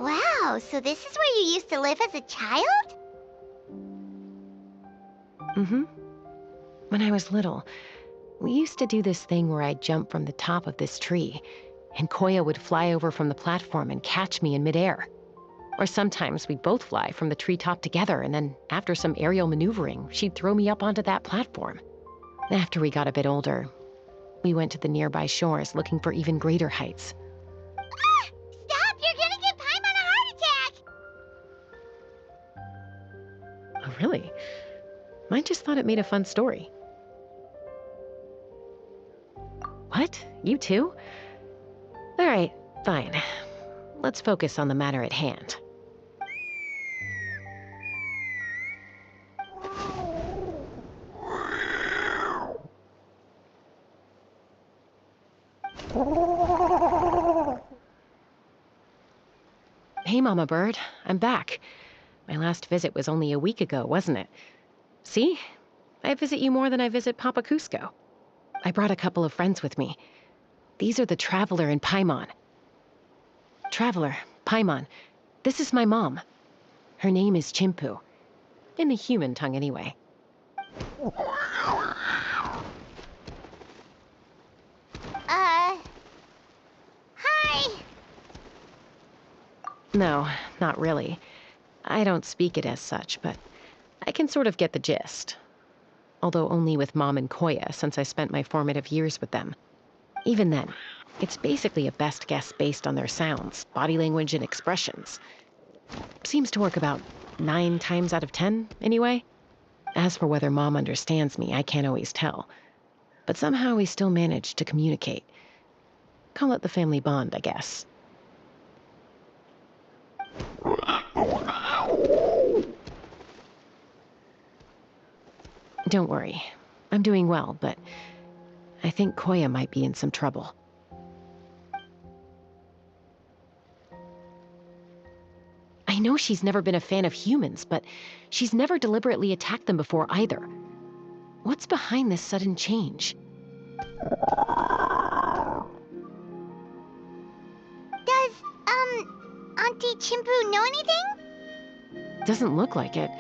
Wow, so this is where you used to live as a child?
Mm-hmm. When I was little, we used to do this thing where I'd jump from the top of this tree, and Koya would fly over from the platform and catch me in midair. Or sometimes we'd both fly from the treetop together, and then after some aerial maneuvering, she'd throw me up onto that platform. After we got a bit older, we went to the nearby shores looking for even greater heights.
Ah! Stop! You're gonna give Paimon a heart attack!
Oh, really? I just thought it made a fun story. What? You too? All right, fine. Let's focus on the matter at hand. Hey, Mama Bird. I'm back. My last visit was only a week ago, wasn't it? See? I visit you more than I visit Papa Cusco. I brought a couple of friends with me. These are the Traveler and Paimon. Traveler, Paimon, this is my mom. Her name is Chimpu. In the human tongue, anyway.
Hi!
No, not really. I don't speak it as such, but I can sort of get the gist. Although only with Mom and Koya, since I spent my formative years with them. Even then, it's basically a best guess based on their sounds, body language, and expressions. Seems to work about 9 times out of 10, anyway. As for whether Mom understands me, I can't always tell. But somehow we still manage to communicate. Call it the family bond, I guess. Don't worry. I'm doing well, but I think Koya might be in some trouble. I know she's never been a fan of humans, but she's never deliberately attacked them before either. What's behind this sudden change?
Does, Auntie Chimpu know anything?
Doesn't look like it.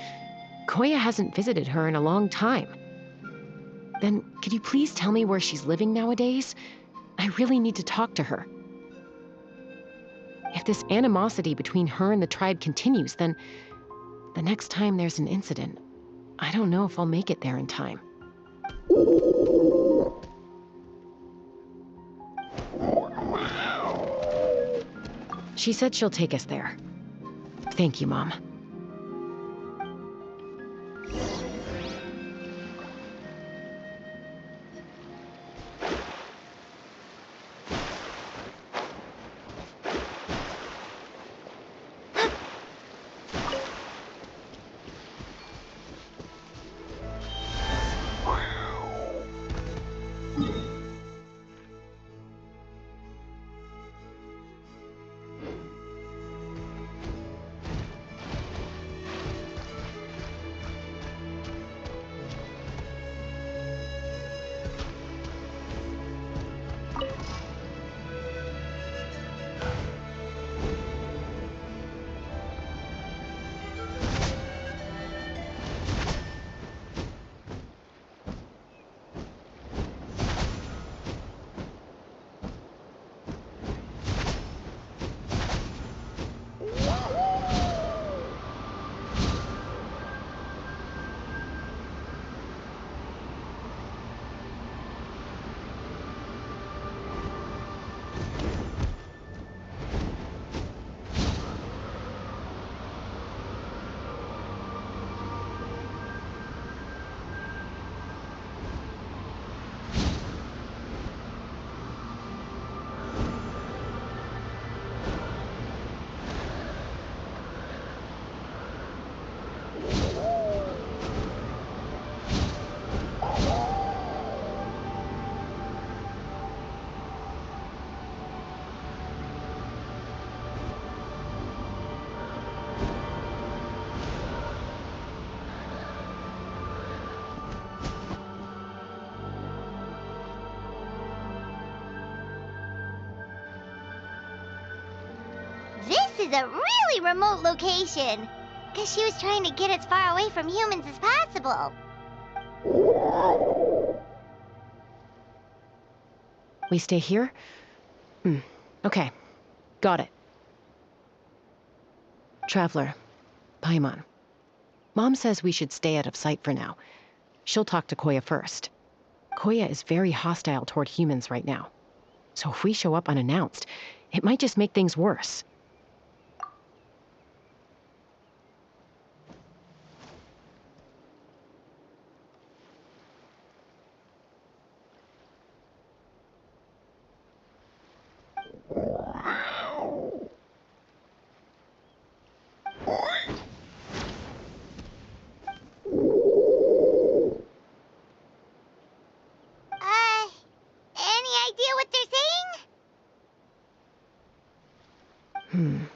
Koya hasn't visited her in a long time. Then, could you please tell me where she's living nowadays? I really need to talk to her. If this animosity between her and the tribe continues, then the next time there's an incident, I don't know if I'll make it there in time. She said she'll take us there. Thank you, Mom.
This is a really remote location. Guess she was trying to get as far away from humans as possible.
We stay here? Okay. Got it. Traveler, Paimon. Mom says we should stay out of sight for now. She'll talk to Koya first. Koya is very hostile toward humans right now. So if we show up unannounced, it might just make things worse.
Any idea what they're saying?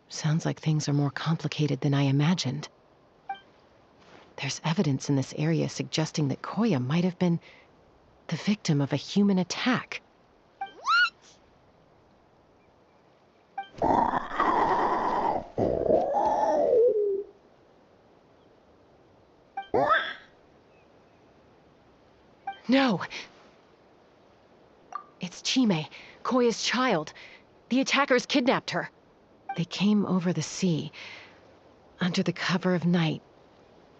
Sounds like things are more complicated than I imagined. There's evidence in this area suggesting that Koya might have been the victim of a human attack. No! It's Chime, Koya's child. The attackers kidnapped her. They came over the sea, under the cover of night,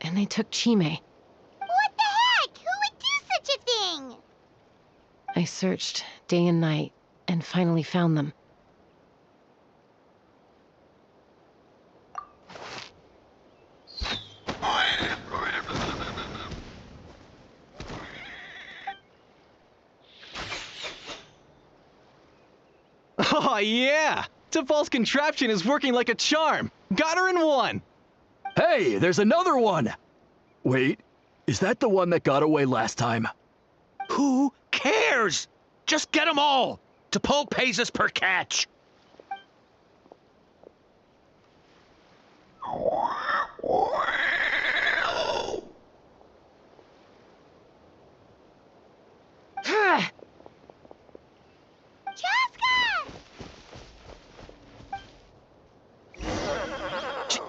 and they took Chime.
What the heck? Who would do such a thing?
I searched day and night, and finally found them.
Oh, yeah! T'Pol's contraption is working like a charm! Got her in one!
Hey, there's another one! Wait, is that the one that got away last time?
Who cares? Just get them all! T'Pol pays us per catch.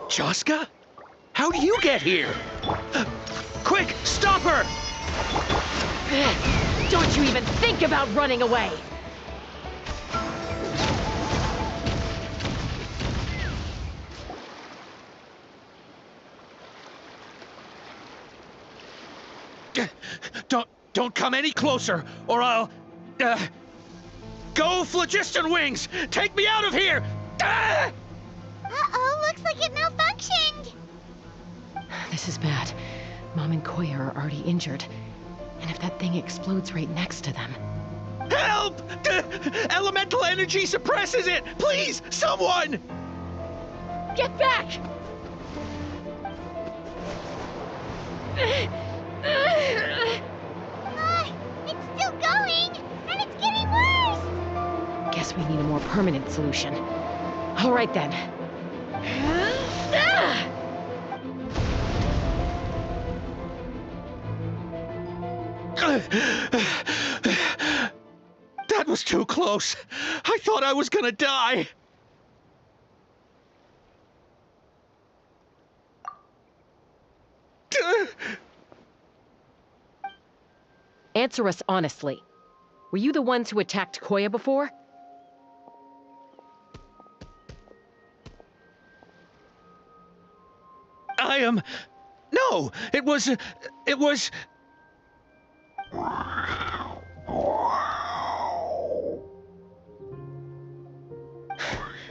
Chasca? How do you get here? Quick, stop her!
Don't you even think about running away!
Don't come any closer, or I'll... Go, Phlogiston Wings! Take me out of here!
Uh-oh, looks like it malfunctioned.
This is bad. Mom and Koya are already injured. And if that thing explodes right next to them...
Help! Elemental energy suppresses it! Please, someone!
Get back!
It's still going, and it's getting worse.
Guess we need a more permanent solution. All right then.
That was too close. I thought I was gonna die.
Answer us honestly. Were you the ones who attacked Koya before?
I am... No, it was...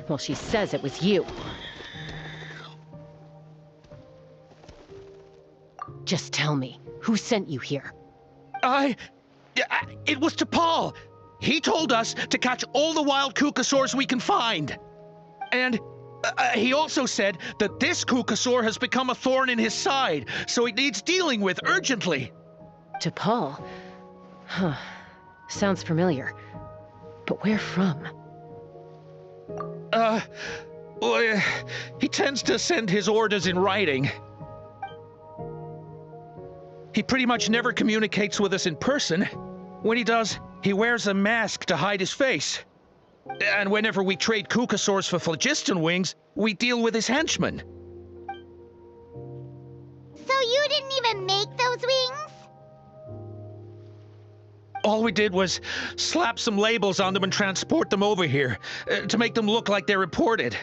Well, she says it was you. Just tell me, who sent you here?
It was T'Pol. He told us to catch all the wild Kukasaurs we can find. And he also said that this Kukasaur has become a thorn in his side, so it needs dealing with urgently.
T'Pol? Huh. Sounds familiar. But where from?
Well, he tends to send his orders in writing. He pretty much never communicates with us in person. When he does, he wears a mask to hide his face. And whenever we trade Kukasaurs for phlogiston wings, we deal with his henchmen.
So you didn't even make those wings?
All we did was slap some labels on them and transport them over here, to make them look like they're imported.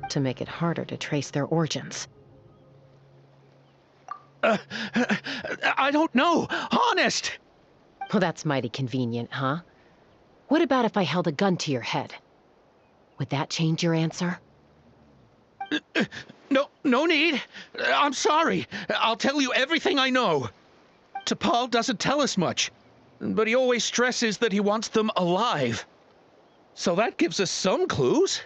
To make it harder to trace their origins.
I don't know, honest!
Well, that's mighty convenient, huh? What about if I held a gun to your head? Would that change your answer?
No need. I'm sorry. I'll tell you everything I know. T'Pol doesn't tell us much, but he always stresses that he wants them alive. So that gives us some clues.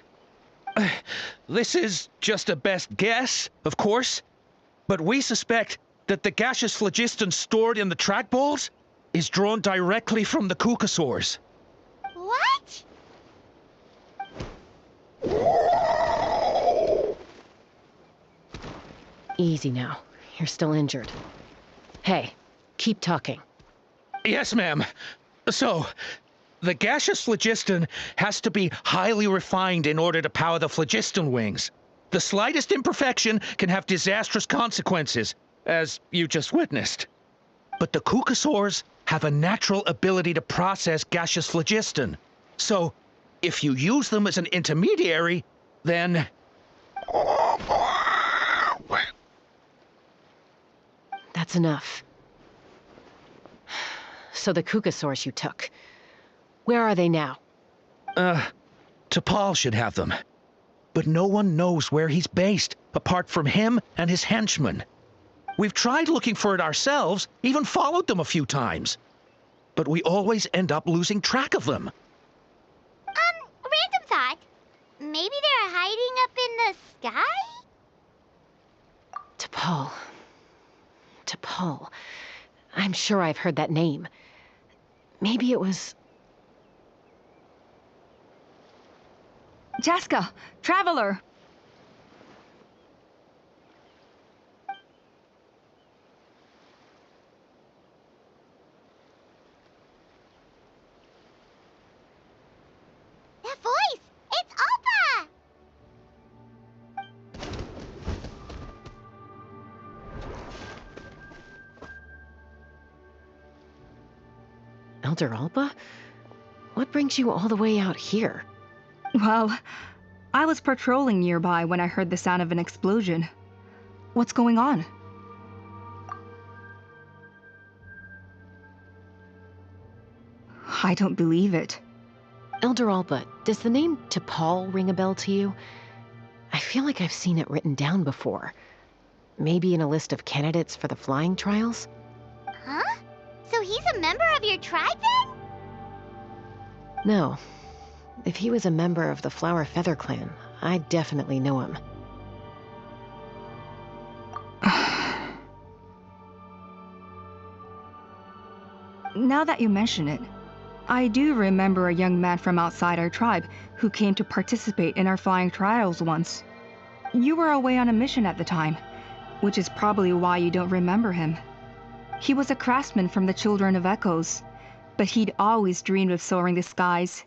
This is just a best guess, of course, but we suspect that the gaseous phlogiston stored in the trackballs is drawn directly from the Kukasaurs.
What?
Easy now. You're still injured. Hey, keep talking.
Yes, ma'am. So, the gaseous phlogiston has to be highly refined in order to power the phlogiston wings. The slightest imperfection can have disastrous consequences, as you just witnessed. But the Kukasaurs have a natural ability to process gaseous phlogiston. So, if you use them as an intermediary, then...
That's enough. So the Kukasaurs you took, where are they now?
T'Pol should have them. But no one knows where he's based, apart from him and his henchmen. We've tried looking for it ourselves, even followed them a few times. But we always end up losing track of them.
Random thought. Maybe they're hiding up in the sky?
T'Pol. T'Pol. I'm sure I've heard that name. Maybe it was...
Chasca! Traveler!
That voice! It's Alpha!
Elder Alba? What brings you all the way out here?
Well, I was patrolling nearby when I heard the sound of an explosion. What's going on? I don't believe it.
Elder Alba, does the name T'Pol ring a bell to you? I feel like I've seen it written down before. Maybe in a list of candidates for the flying trials?
Huh? So he's a member of your tribe then?
No. If he was a member of the Flower Feather Clan, I'd definitely know him.
Now that you mention it, I do remember a young man from outside our tribe who came to participate in our flying trials once. You were away on a mission at the time, which is probably why you don't remember him. He was a craftsman from the Children of Echoes, but he'd always dreamed of soaring the skies,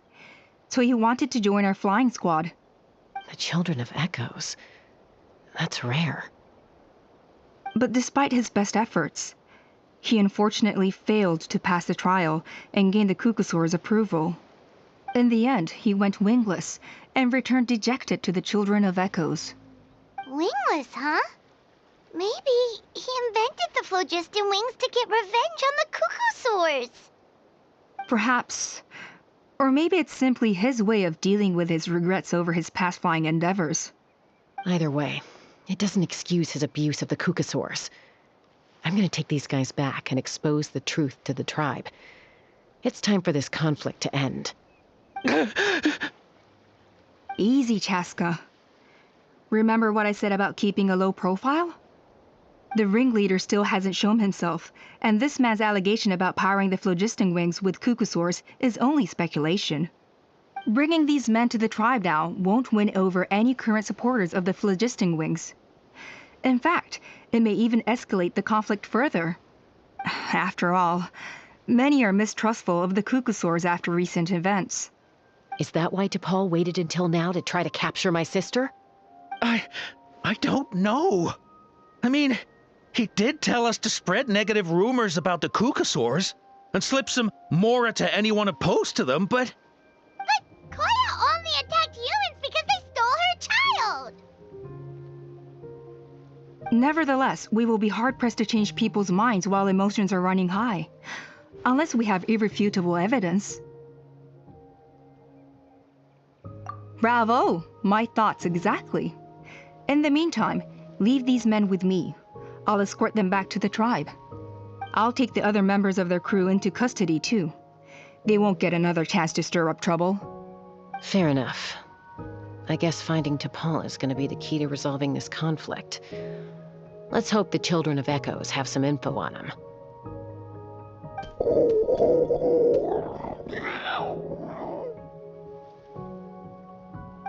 so he wanted to join our flying squad.
The Children of Echoes? That's rare.
But despite his best efforts, he unfortunately failed to pass the trial and gain the Kukasaur's approval. In the end, he went wingless and returned dejected to the Children of Echoes.
Wingless, huh? Maybe he invented the phlogiston wings to get revenge on the Kukasaurs.
Perhaps. Or maybe it's simply his way of dealing with his regrets over his past flying endeavors.
Either way, it doesn't excuse his abuse of the Kukasaurs. I'm gonna take these guys back and expose the truth to the tribe. It's time for this conflict to end.
Easy, Chasca. Remember what I said about keeping a low profile? The ringleader still hasn't shown himself, and this man's allegation about powering the phlogiston wings with Kukasaurs is only speculation. Bringing these men to the tribe now won't win over any current supporters of the phlogiston wings. In fact, it may even escalate the conflict further. After all, many are mistrustful of the Kukasaurs after recent events.
Is that why T'Pol waited until now to try to capture my sister?
I don't know. I mean, he did tell us to spread negative rumors about the Kukasaurs and slip some Mora to anyone opposed to them, but...
But Koya only attacked humans because they stole her child!
Nevertheless, we will be hard-pressed to change people's minds while emotions are running high. Unless we have irrefutable evidence. Bravo! My thoughts exactly. In the meantime, leave these men with me. I'll escort them back to the tribe. I'll take the other members of their crew into custody too. They won't get another chance to stir up trouble.
Fair enough. I guess finding T'Pol is going to be the key to resolving this conflict. Let's hope the Children of Echoes have some info on him.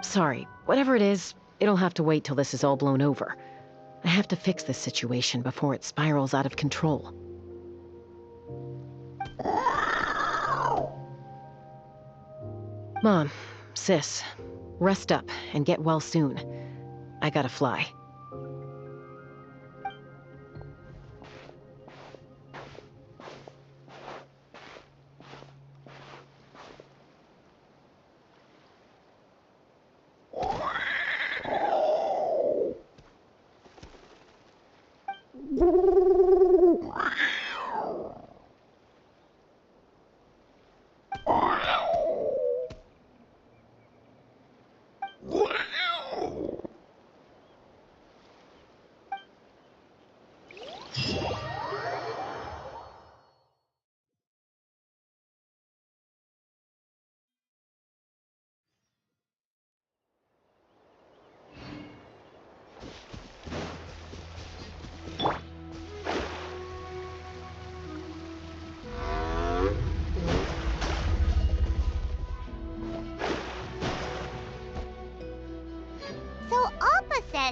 Sorry, whatever it is, it'll have to wait till this is all blown over. I have to fix this situation before it spirals out of control. Mom, Sis, rest up and get well soon. I gotta fly.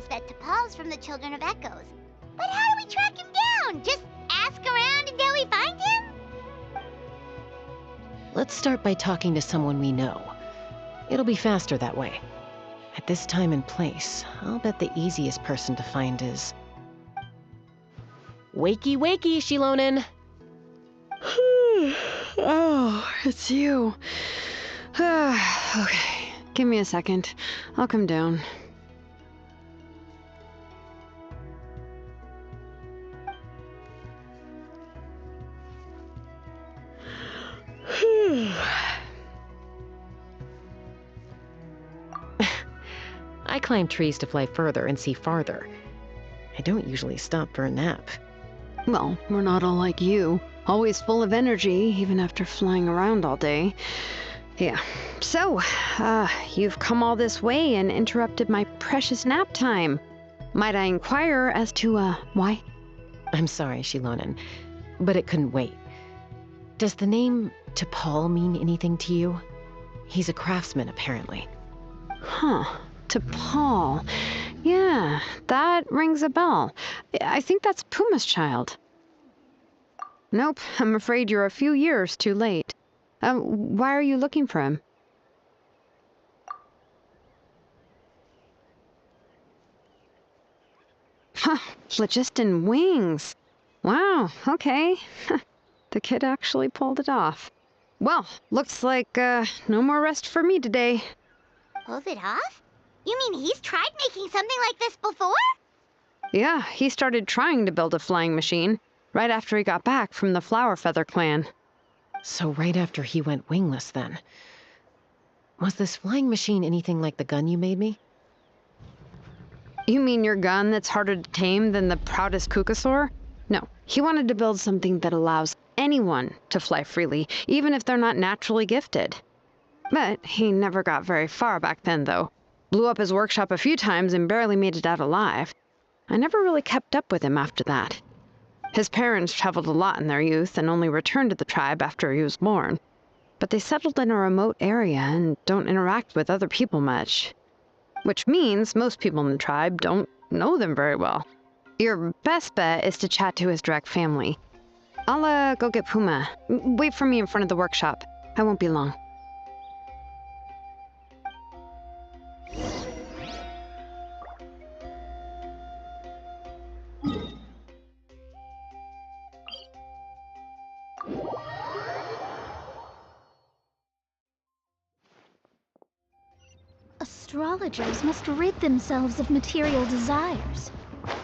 That T'Pol's from the Children of Echoes. But how do we track him down? Just ask around until we find him?
Let's start by talking to someone we know. It'll be faster that way. At this time and place, I'll bet the easiest person to find is... Wakey, wakey, Shilonen!
Oh, it's you. Okay, give me a second. I'll come down.
I climb trees to fly further and see farther. I don't usually stop for a nap.
Well, we're not all like you. Always full of energy, even after flying around all day. Yeah. So, you've come all this way and interrupted my precious nap time. Might I inquire as to, why?
I'm sorry, Shilonen, but it couldn't wait. Does the name T'Pol mean anything to you? He's a craftsman, apparently.
Huh. T'Pol. Yeah, that rings a bell. I think that's Puma's child. Nope, I'm afraid you're a few years too late. Why are you looking for him? Huh, phlogiston wings. Wow, okay. The kid actually pulled it off. Well, looks like, no more rest for me today.
Pulls it off? You mean he's tried making something like this before?
Yeah, he started trying to build a flying machine right after he got back from the Flower Feather clan.
So right after he went wingless, then. Was this flying machine anything like the gun you made me?
You mean your gun that's harder to tame than the proudest Kukasaur? No, he wanted to build something that allows anyone to fly freely, even if they're not naturally gifted. But he never got very far back then, though. Blew up his workshop a few times and barely made it out alive. I never really kept up with him after that. His parents traveled a lot in their youth and only returned to the tribe after he was born. But they settled in a remote area and don't interact with other people much. Which means most people in the tribe don't know them very well. Your best bet is to chat to his direct family. I'll, go get Puma. Wait for me in front of the workshop. I won't be long.
astrologers must rid themselves of material desires.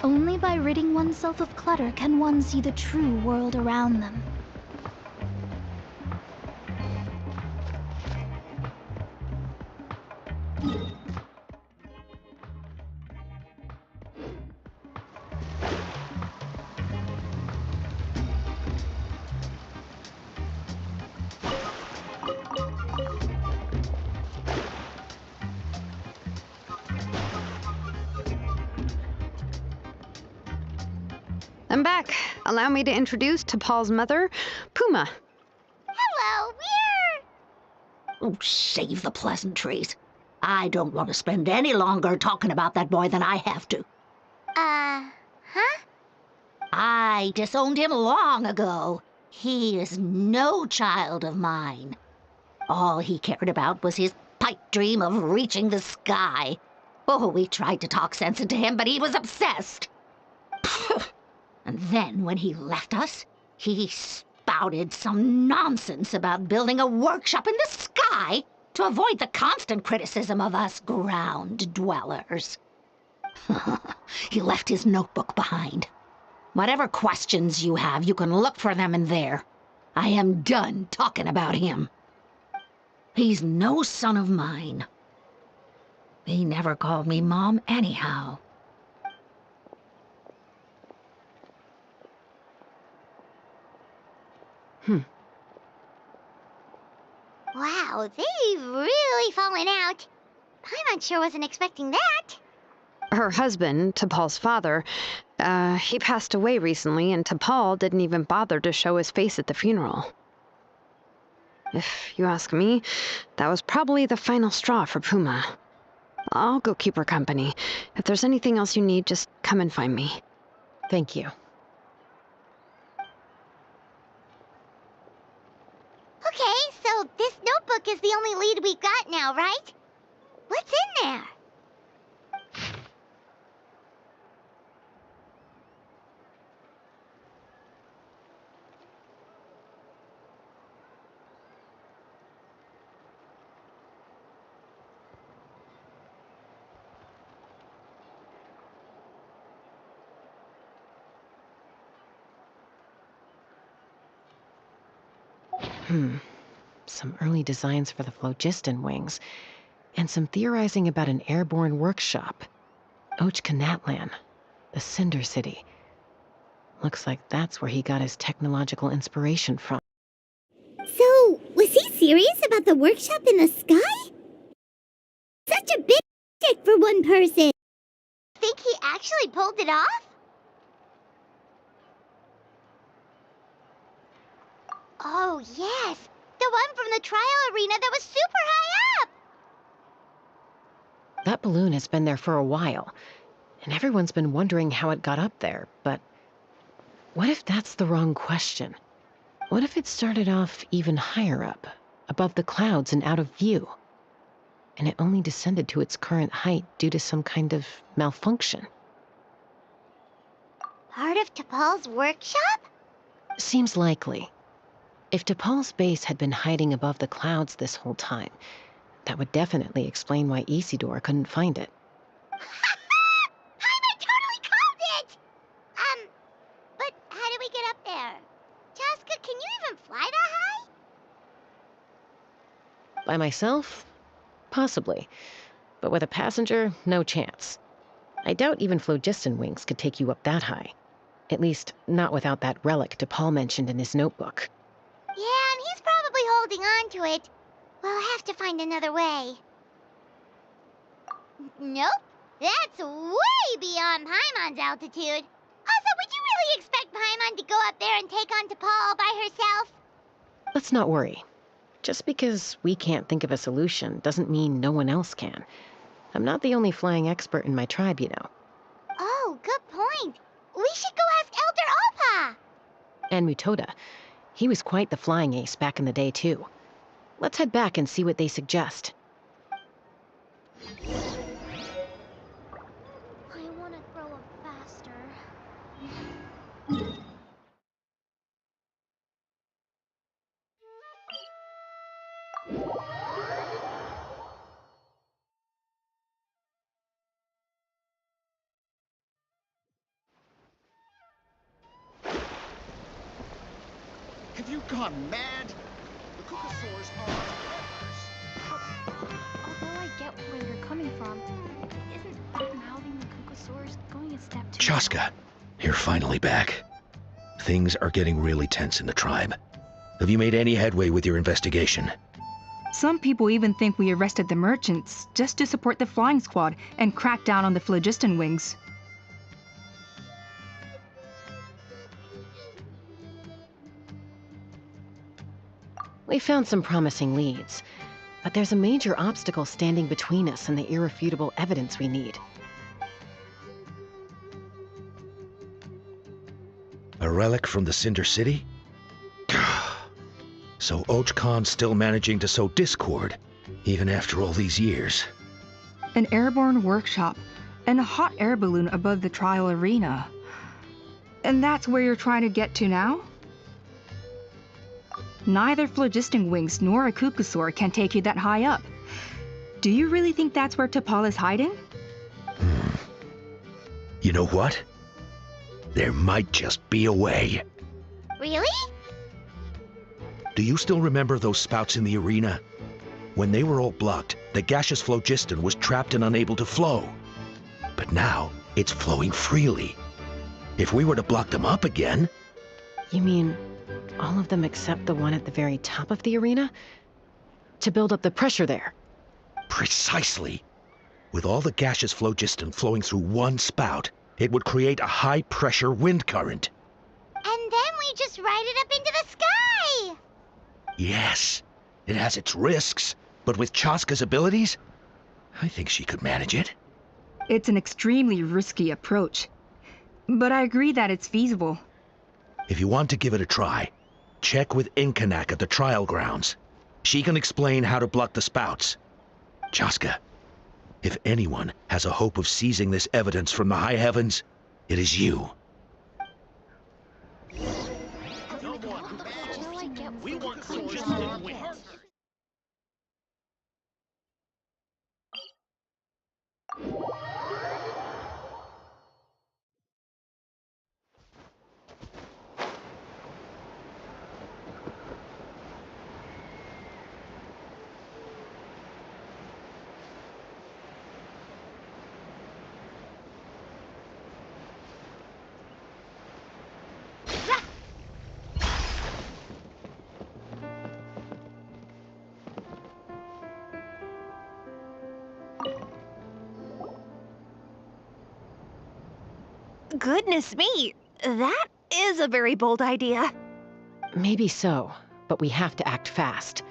Only by ridding oneself of clutter can one see the true world around them.
I'm back. Allow me to introduce T'Pol's mother, Puma.
Hello,
Oh, save the pleasantries. I don't want to spend any longer talking about that boy than I have to.
huh?
I disowned him long ago. He is no child of mine. All he cared about was his pipe dream of reaching the sky. Oh, we tried to talk sense into him, but he was obsessed. And then when he left us, he spouted some nonsense about building a workshop in the sky to avoid the constant criticism of us ground dwellers. He left his notebook behind. Whatever questions you have, you can look for them in there. I am done talking about him. He's no son of mine. He never called me Mom anyhow.
Wow, they've really fallen out. Paimon sure wasn't expecting that.
Her husband, T'Pol's father, he passed away recently, and T'Pol didn't even bother to show his face at the funeral. If you ask me, that was probably the final straw for Puma. I'll go keep her company. If there's anything else you need, just come and find me.
Thank you.
Okay, so this notebook is the only lead we've got now, right? What's in there?
Some early designs for the phlogiston wings, and some theorizing about an airborne workshop. Ochkanatlan, the Cinder City. Looks like that's where he got his technological inspiration from.
So, was he serious about the workshop in the sky? Such a big stick for one person. Think he actually pulled it off? Oh, yes. The one from the trial arena that was super high up.
That balloon has been there for a while, and everyone's been wondering how it got up there, but what if that's the wrong question? What if it started off even higher up, above the clouds and out of view, and it only descended to its current height due to some kind of malfunction?
Part of T'Pol's workshop?
Seems likely. If T'Pol's base had been hiding above the clouds this whole time, that would definitely explain why Isidore couldn't find it.
I totally called it! But how do we get up there? Chasca, can you even fly that high?
By myself? Possibly. But with a passenger, no chance. I doubt even phlogiston wings could take you up that high. At least, not without that relic T'Pol mentioned in his notebook.
Yeah, and he's probably holding on to it. We'll have to find another way. Nope. That's way beyond Paimon's altitude. Also, would you really expect Paimon to go up there and take on T'Pol all by herself?
Let's not worry. Just because we can't think of a solution doesn't mean no one else can. I'm not the only flying expert in my tribe, you know.
Oh, good point. We should go ask Elder Alpa.
And Mutoda. He was quite the flying ace back in the day, too. Let's head back and see what they suggest.
I want to grow up faster.
you gone mad? The Kukasaurs are
Although I get where you're coming from, isn't badmouthing the Kukasaurs going a step too
Chasca, you're finally back. Things are getting really tense in the tribe. Have you made any headway with your investigation?
Some people even think we arrested the merchants just to support the flying squad and crack down on the phlogiston wings.
We found some promising leads, but there's a major obstacle standing between us and the irrefutable evidence we need.
A relic from the Cinder City? So Ochkon's still managing to sow discord, even after all these years.
An airborne workshop and a hot air balloon above the trial arena. And that's where you're trying to get to now? Neither phlogiston wings nor a Kukasaur can take you that high up. Do you really think that's where T'Pol is hiding?
You know what? There might just be a way.
Really?
Do you still remember those spouts in the arena? When they were all blocked, the gaseous phlogiston was trapped and unable to flow. But now, it's flowing freely. If we were to block them up again...
You mean all of them except the one at the very top of the arena? To build up the pressure there?
Precisely. With all the gaseous phlogiston flowing through one spout, it would create a high-pressure wind current.
And then we just ride it up into the sky!
Yes, it has its risks, but with Chasca's abilities, I think she could manage it.
It's an extremely risky approach, but I agree that it's feasible.
If you want to give it a try, check with Inkanak at the trial grounds. She can explain how to block the spouts. Chasca, if anyone has a hope of seizing this evidence from the high heavens, it is you.
We want phlogiston wings.
Goodness me, that is a very bold idea.
Maybe so, but we have to act fast.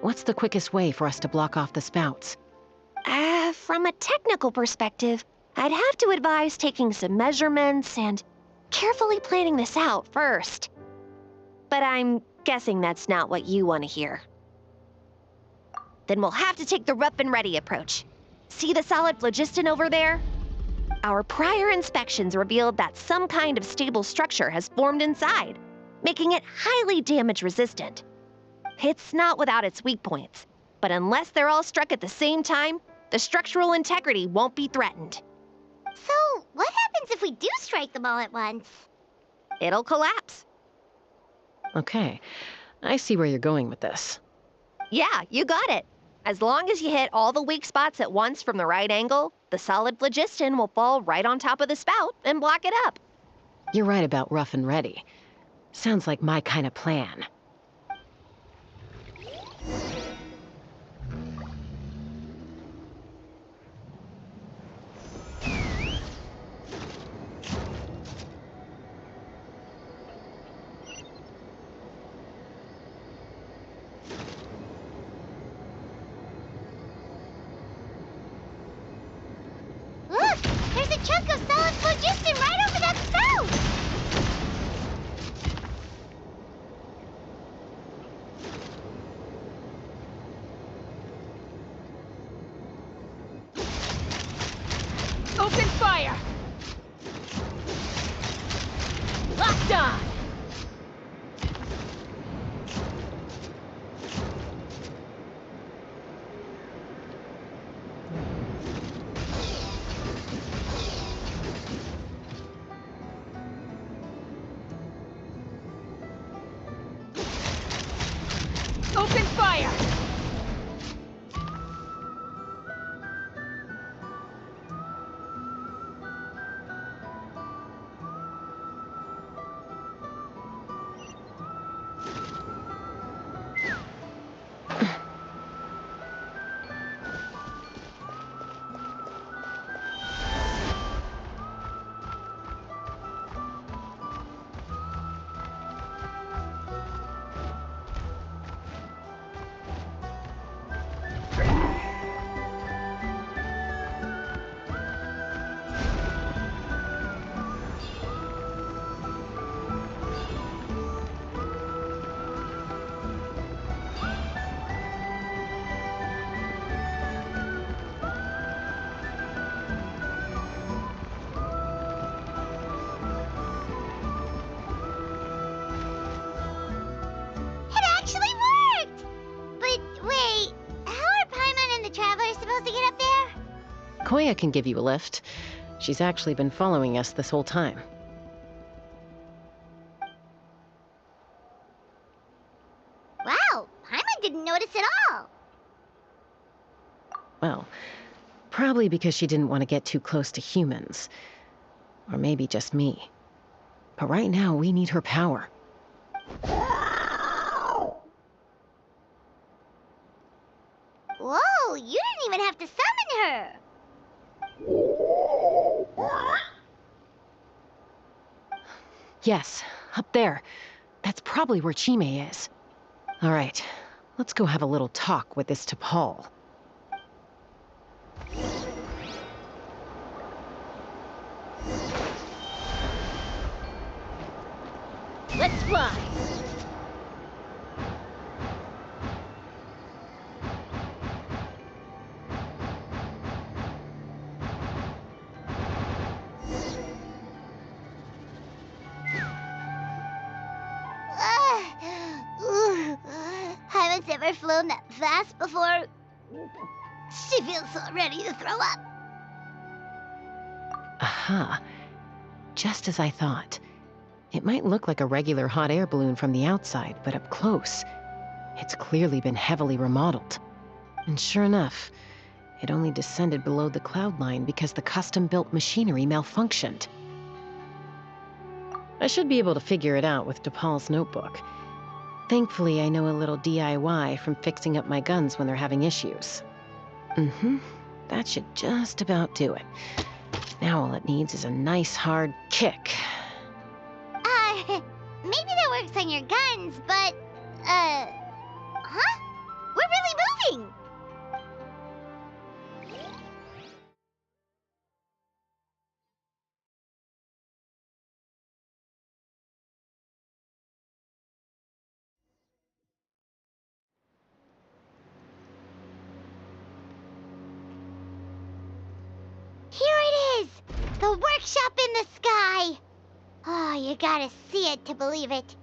What's the quickest way for us to block off the spouts?
From a technical perspective, I'd have to advise taking some measurements and carefully planning this out first. But I'm guessing that's not what you want to hear. Then we'll have to take the rough and ready approach. See the solid phlogiston over there? Our prior inspections revealed that some kind of stable structure has formed inside, making it highly damage resistant. It's not without its weak points, but unless they're all struck at the same time, the structural integrity won't be threatened.
So, what happens if we do strike them all at once?
It'll collapse.
Okay, I see where you're going with this.
Yeah, you got it. As long as you hit all the weak spots at once from the right angle, the solid phlogiston will fall right on top of the spout and block it up.
You're right about rough and ready. Sounds like my kind of plan.
Look! There's a chunk of solid phlogiston right over that spout!
Open fire! Locked on!
Koya can give you a lift. She's actually been following us this whole time.
Wow, Paimon didn't notice at all.
Well, probably because she didn't want to get too close to humans. Or maybe just me. But right now, we need her power.
Whoa, you didn't even have to summon her.
Yes, up there. That's probably where Chime is. All right, let's go have a little talk with this T'Pol.
Let's fly.
Haven't ever flown that fast before. She feels so ready to throw up.
Aha. Just as I thought. It might look like a regular hot air balloon from the outside, but up close, it's clearly been heavily remodeled. And sure enough, it only descended below the cloud line because the custom-built machinery malfunctioned. I should be able to figure it out with T'Pol's notebook. Thankfully, I know a little DIY from fixing up my guns when they're having issues. That should just about do it. Now all it needs is a nice hard kick.
Maybe that works on your guns, but, huh? We're really moving! Here it is! The workshop in the sky! Oh, you gotta see it to believe it.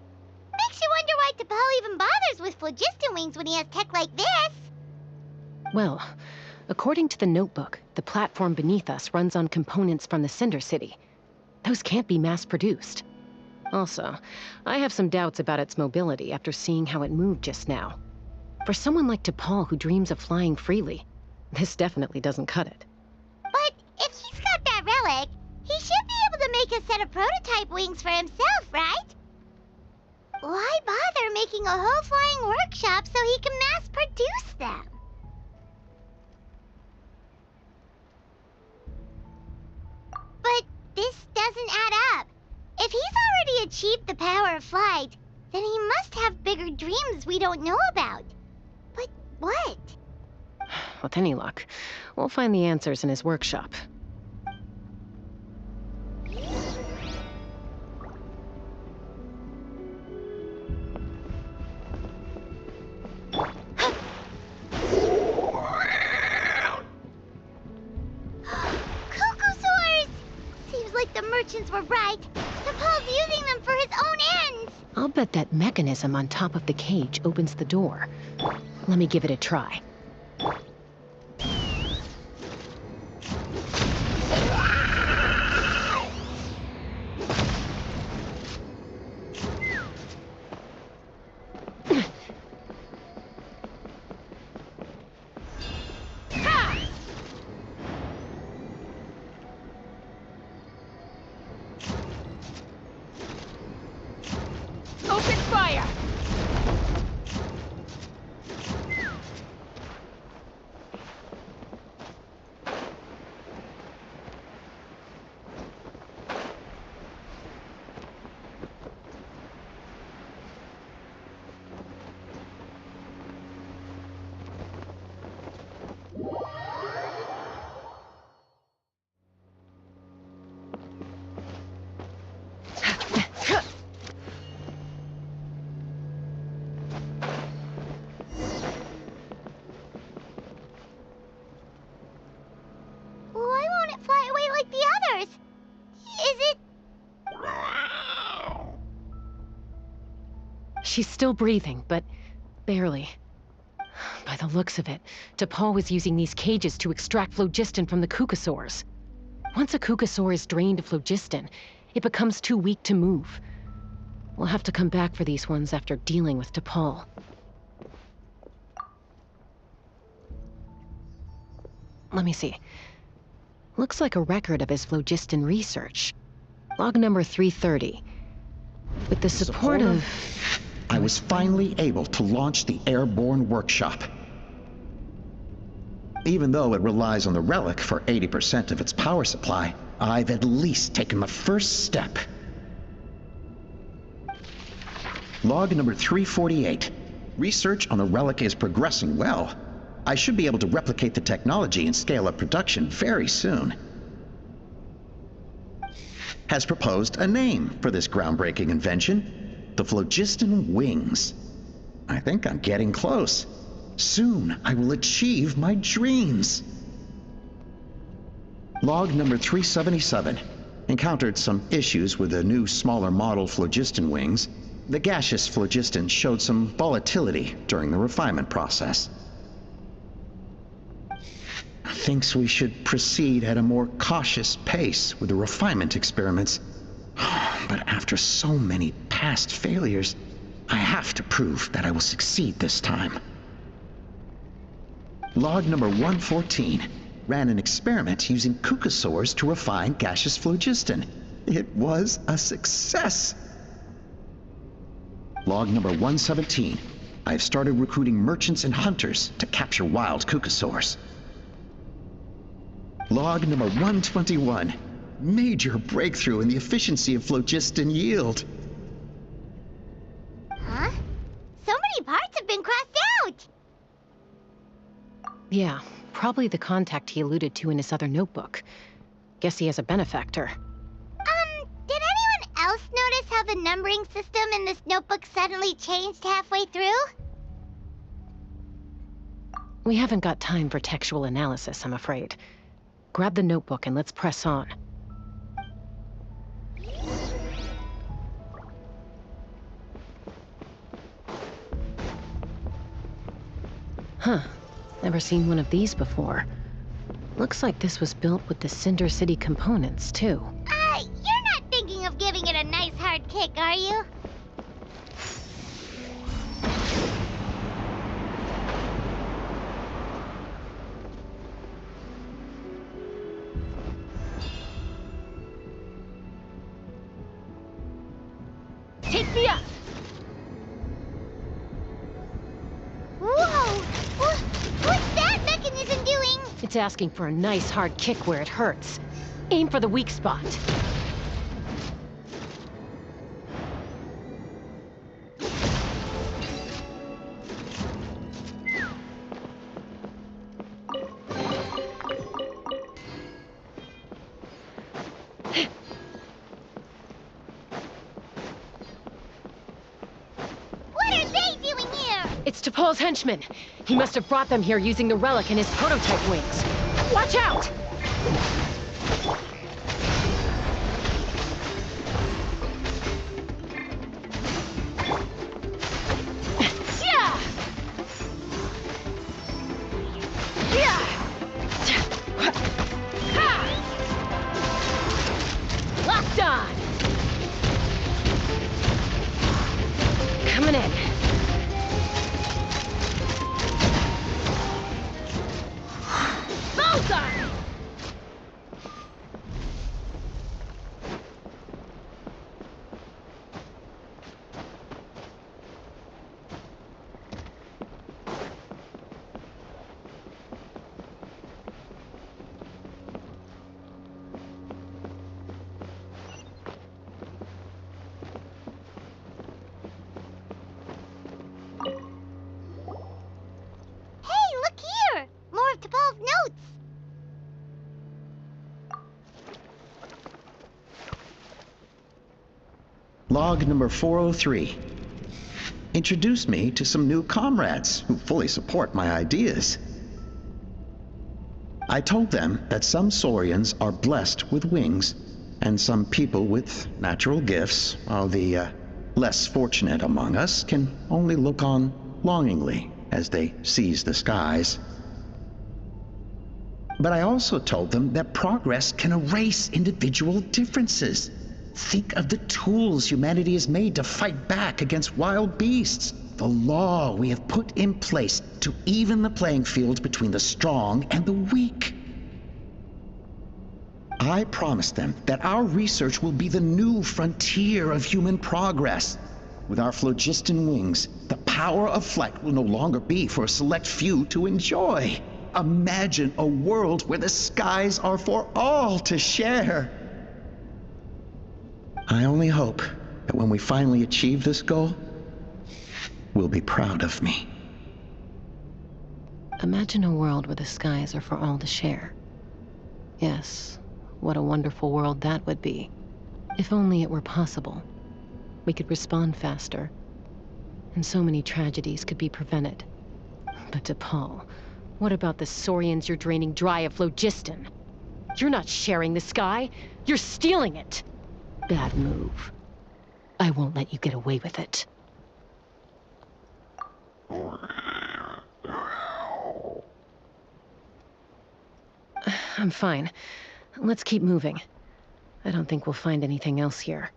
Makes you wonder why T'Pol even bothers with phlogiston wings when he has tech like this.
Well, according to the notebook, the platform beneath us runs on components from the Cinder City. Those can't be mass-produced. Also, I have some doubts about its mobility after seeing how it moved just now. For someone like T'Pol who dreams of flying freely, this definitely doesn't cut it.
But if he's got that relic, he should be able to make a set of prototype wings for himself, right? Why bother making a whole flying workshop so he can mass-produce them? But this doesn't add up. If he's already achieved the power of flight, then he must have bigger dreams we don't know about. But what?
With any luck, we'll find the answers in his workshop.
Cuckoosaurs! Seems like the merchants were right. T'Pol's using them for his own ends.
I'll bet that mechanism on top of the cage opens the door. Let me give it a try.
Open fire!
Why won't it fly away like the others? Is it...
She's still breathing, but barely. By the looks of it, T'Pol was using these cages to extract phlogiston from the Kukasaurs. Once a Kukasaur is drained of phlogiston, it becomes too weak to move. We'll have to come back for these ones after dealing with T'Pol. Let me see. Looks like a record of his phlogiston research. Log number 330. With the support of...
I was finally able to launch the airborne workshop. Even though it relies on the relic for 80% of its power supply, I've at least taken the first step. Log number 348. Research on the relic is progressing well. I should be able to replicate the technology and scale up production very soon. Has proposed a name for this groundbreaking invention: the phlogiston wings. I think I'm getting close. Soon I will achieve my dreams. Log number 377. Encountered some issues with the new smaller model phlogiston wings. The gaseous phlogiston showed some volatility during the refinement process. Thinks we should proceed at a more cautious pace with the refinement experiments. But after so many past failures, I have to prove that I will succeed this time. Log number 114. Ran an experiment using Kukasaurs to refine gaseous phlogiston. It was a success. Log number 117. I have started recruiting merchants and hunters to capture wild Kukasaurs. Log number 121. Major breakthrough in the efficiency of phlogiston yield.
Huh? So many parts have been crossed out!
Yeah, probably the contact he alluded to in his other notebook. Guess he has a benefactor.
Did anyone else notice how the numbering system in this notebook suddenly changed halfway through?
We haven't got time for textual analysis, I'm afraid. Grab the notebook and let's press on. Huh. Never seen one of these before. Looks like this was built with the Cinder City components, too.
You're not thinking of giving it a nice hard kick, are you?
Take me up!
Whoa! What's that mechanism doing?
It's asking for a nice hard kick where it hurts. Aim for the weak spot. It's T'Pol's henchman. He must have brought them here using the relic and his prototype wings. Watch out! Locked on! Coming in.
Log number 403. Introduce me to some new comrades who fully support my ideas. I told them that some Saurians are blessed with wings, and some people with natural gifts, while the less fortunate among us can only look on longingly as they seize the skies. But I also told them that progress can erase individual differences. Think of the tools humanity has made to fight back against wild beasts. The law we have put in place to even the playing field between the strong and the weak. I promised them that our research will be the new frontier of human progress. With our phlogiston wings, the power of flight will no longer be for a select few to enjoy. Imagine a world where the skies are for all to share. I only hope that when we finally achieve this goal, we'll be proud of me.
Imagine a world where the skies are for all to share. Yes, what a wonderful world that would be. If only it were possible. We could respond faster, and so many tragedies could be prevented. But DePaul, what about the Saurians you're draining dry of phlogiston? You're not sharing the sky, you're stealing it! Bad move. I won't let you get away with it. I'm fine. Let's keep moving. I don't think we'll find anything else here.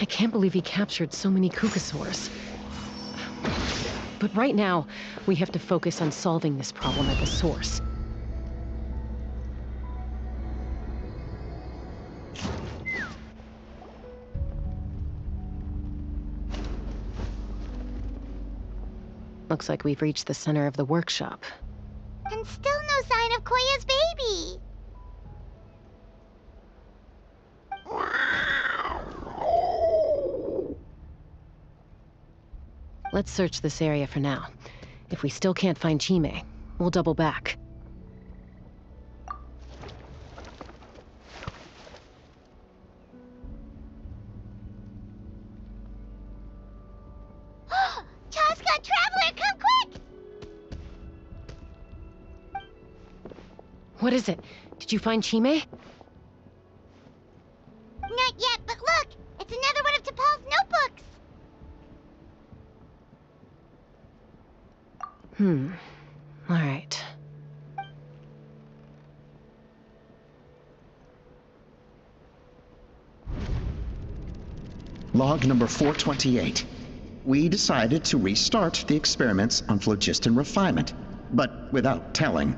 I can't believe he captured so many Kukasaurs. But right now, we have to focus on solving this problem at the source. Looks like we've reached the center of the workshop.
And still no sign of Koya's baby.
Let's search this area for now. If we still can't find Chime, we'll double back.
Chasca, Traveler, come quick!
What is it? Did you find Chime?
Not yet, but look! It's another one of T'Pol's notebooks!
All right.
Log number 428. We decided to restart the experiments on phlogiston refinement, but without telling.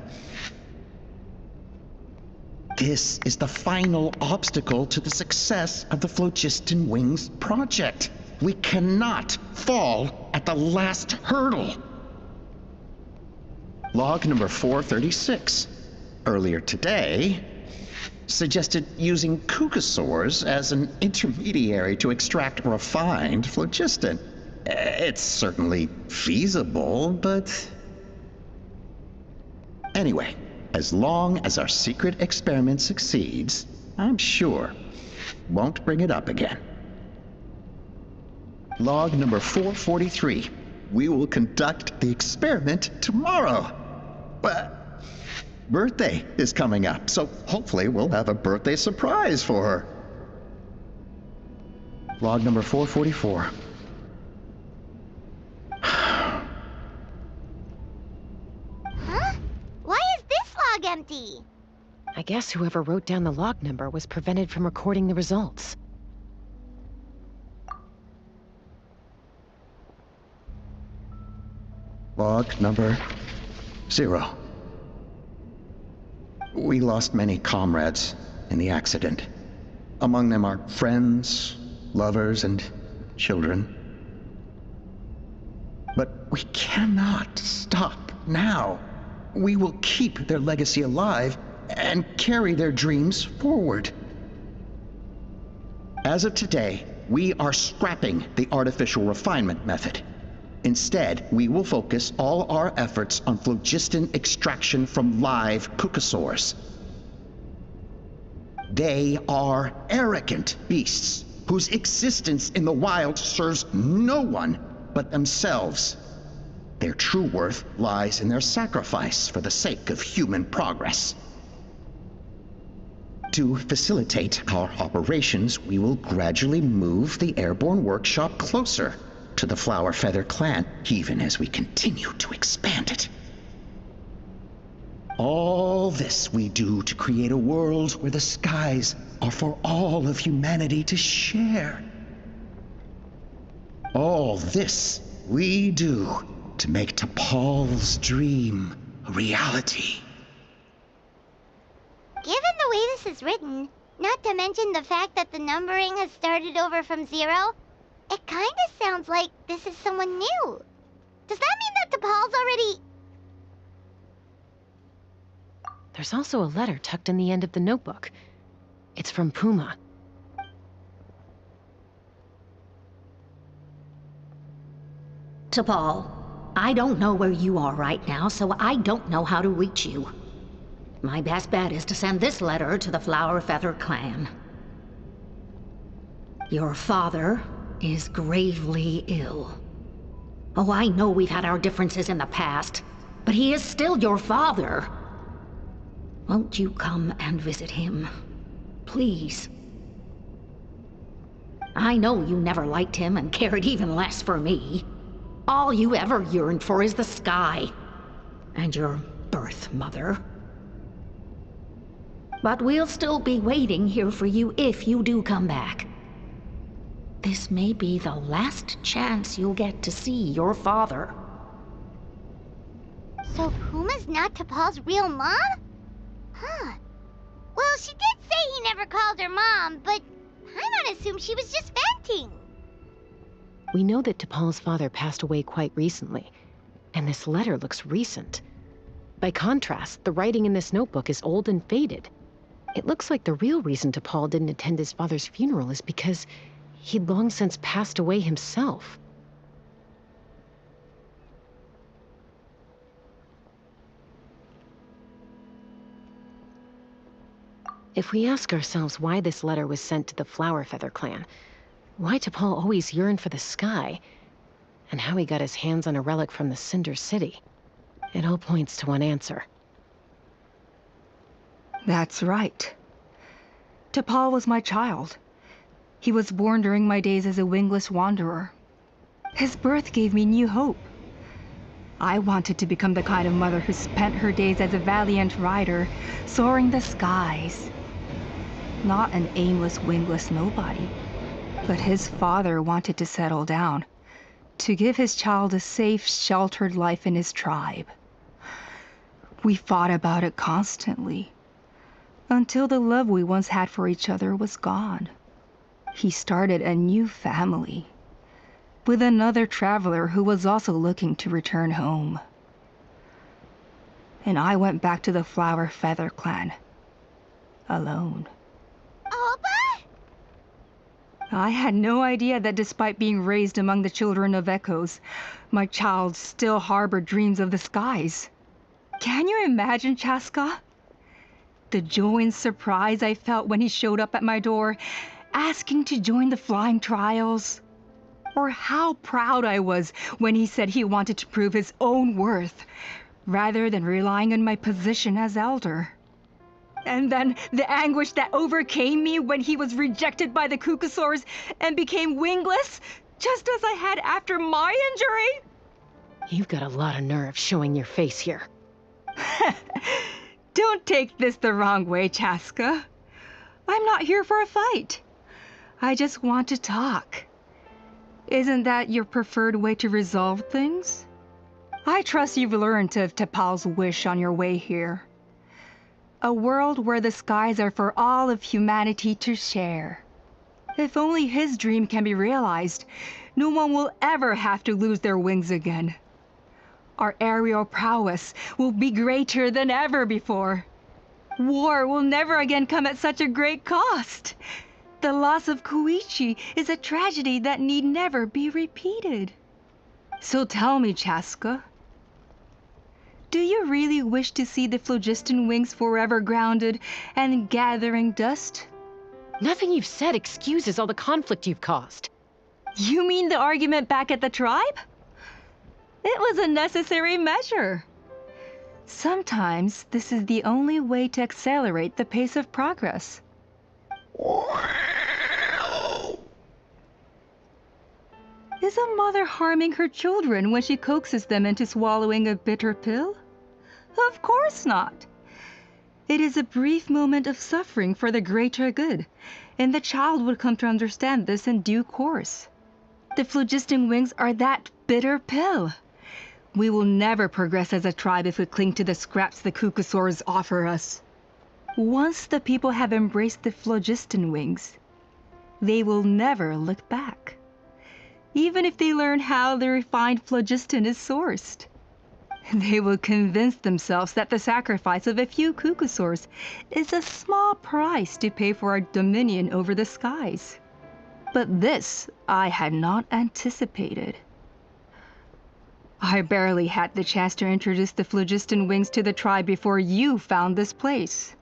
This is the final obstacle to the success of the Phlogiston Wings project. We cannot fall at the last hurdle. Log number 436. Earlier today, suggested using Kukasaurs as an intermediary to extract refined phlogiston. It's certainly feasible, but... Anyway, as long as our secret experiment succeeds, I'm sure won't bring it up again. Log number 443. We will conduct the experiment tomorrow. But birthday is coming up, so hopefully we'll have a birthday surprise for her. Log number 444.
Huh? Why is this log empty?
I guess whoever wrote down the log number was prevented from recording the results.
Log number 0. We lost many comrades in the accident. Among them are friends, lovers, and children. But we cannot stop now. We will keep their legacy alive and carry their dreams forward. As of today, we are scrapping the artificial refinement method. Instead, we will focus all our efforts on phlogiston extraction from live Kukasaurs. They are arrogant beasts whose existence in the wild serves no one but themselves. Their true worth lies in their sacrifice for the sake of human progress. To facilitate our operations, we will gradually move the airborne workshop closer to the Flower Feather clan, even as we continue to expand it. All this we do to create a world where the skies are for all of humanity to share. All this we do to make T'Pol's dream a reality.
Given the way this is written, not to mention the fact that the numbering has started over from 0, it kind of sounds like this is someone new. Does that mean that T'Pol's already...
There's also a letter tucked in the end of the notebook. It's from Puma.
T'Pol, I don't know where you are right now, so I don't know how to reach you. My best bet is to send this letter to the Flower Feather clan. Your father is gravely ill. Oh, I know we've had our differences in the past, but he is still your father. Won't you come and visit him? Please. I know you never liked him and cared even less for me. All you ever yearned for is the sky and your birth mother. But we'll still be waiting here for you if you do come back. this may be the last chance you'll get to see your father.
So Puma's not T'Pol's real mom? Huh. Well, she did say he never called her mom, but Paimon assumed she was just venting.
We know that T'Pol's father passed away quite recently, and this letter looks recent. By contrast, the writing in this notebook is old and faded. It looks like the real reason T'Pol didn't attend his father's funeral is because he'd long since passed away himself. If we ask ourselves why this letter was sent to the Flower Feather clan, why T'Pol always yearned for the sky, and how he got his hands on a relic from the Cinder City, it all points to one answer.
That's right. T'Pol was my child. He was born during my days as a wingless wanderer. His birth gave me new hope. I wanted to become the kind of mother who spent her days as a valiant rider, soaring the skies. Not an aimless, wingless nobody. But his father wanted to settle down, to give his child a safe, sheltered life in his tribe. We fought about it constantly, until the love we once had for each other was gone. He started a new family, with another traveler who was also looking to return home. And I went back to the Flower Feather clan, alone.
Alba?
I had no idea that despite being raised among the children of echoes, my child still harbored dreams of the skies. Can you imagine, Chasca? The joy and surprise I felt when he showed up at my door, asking to join the flying trials. Or how proud I was when he said he wanted to prove his own worth, rather than relying on my position as elder. And then the anguish that overcame me when he was rejected by the Cucusaurs and became wingless, just as I had after my injury.
You've got a lot of nerve showing your face here.
Don't take this the wrong way, Chasca. I'm not here for a fight. I just want to talk. Isn't that your preferred way to resolve things? I trust you've learned of T'Pol's wish on your way here. A world where the skies are for all of humanity to share. If only his dream can be realized, no one will ever have to lose their wings again. Our aerial prowess will be greater than ever before. War will never again come at such a great cost. The loss of Koichi is a tragedy that need never be repeated. So tell me, Chasca, do you really wish to see the phlogiston wings forever grounded and gathering dust?
Nothing you've said excuses all the conflict you've caused.
You mean the argument back at the tribe? It was a necessary measure. Sometimes this is the only way to accelerate the pace of progress. Is a mother harming her children when she coaxes them into swallowing a bitter pill? Of course not. It is a brief moment of suffering for the greater good, and the child would come to understand this in due course. The phlogiston wings are that bitter pill. We will never progress as a tribe if we cling to the scraps the Cucusaurs offer us. Once the people have embraced the phlogiston wings, they will never look back. Even if they learn how the refined phlogiston is sourced. They will convince themselves that the sacrifice of a few Cucusaurs is a small price to pay for our dominion over the skies. But this I had not anticipated. I barely had the chance to introduce the phlogiston wings to the tribe before you found this place.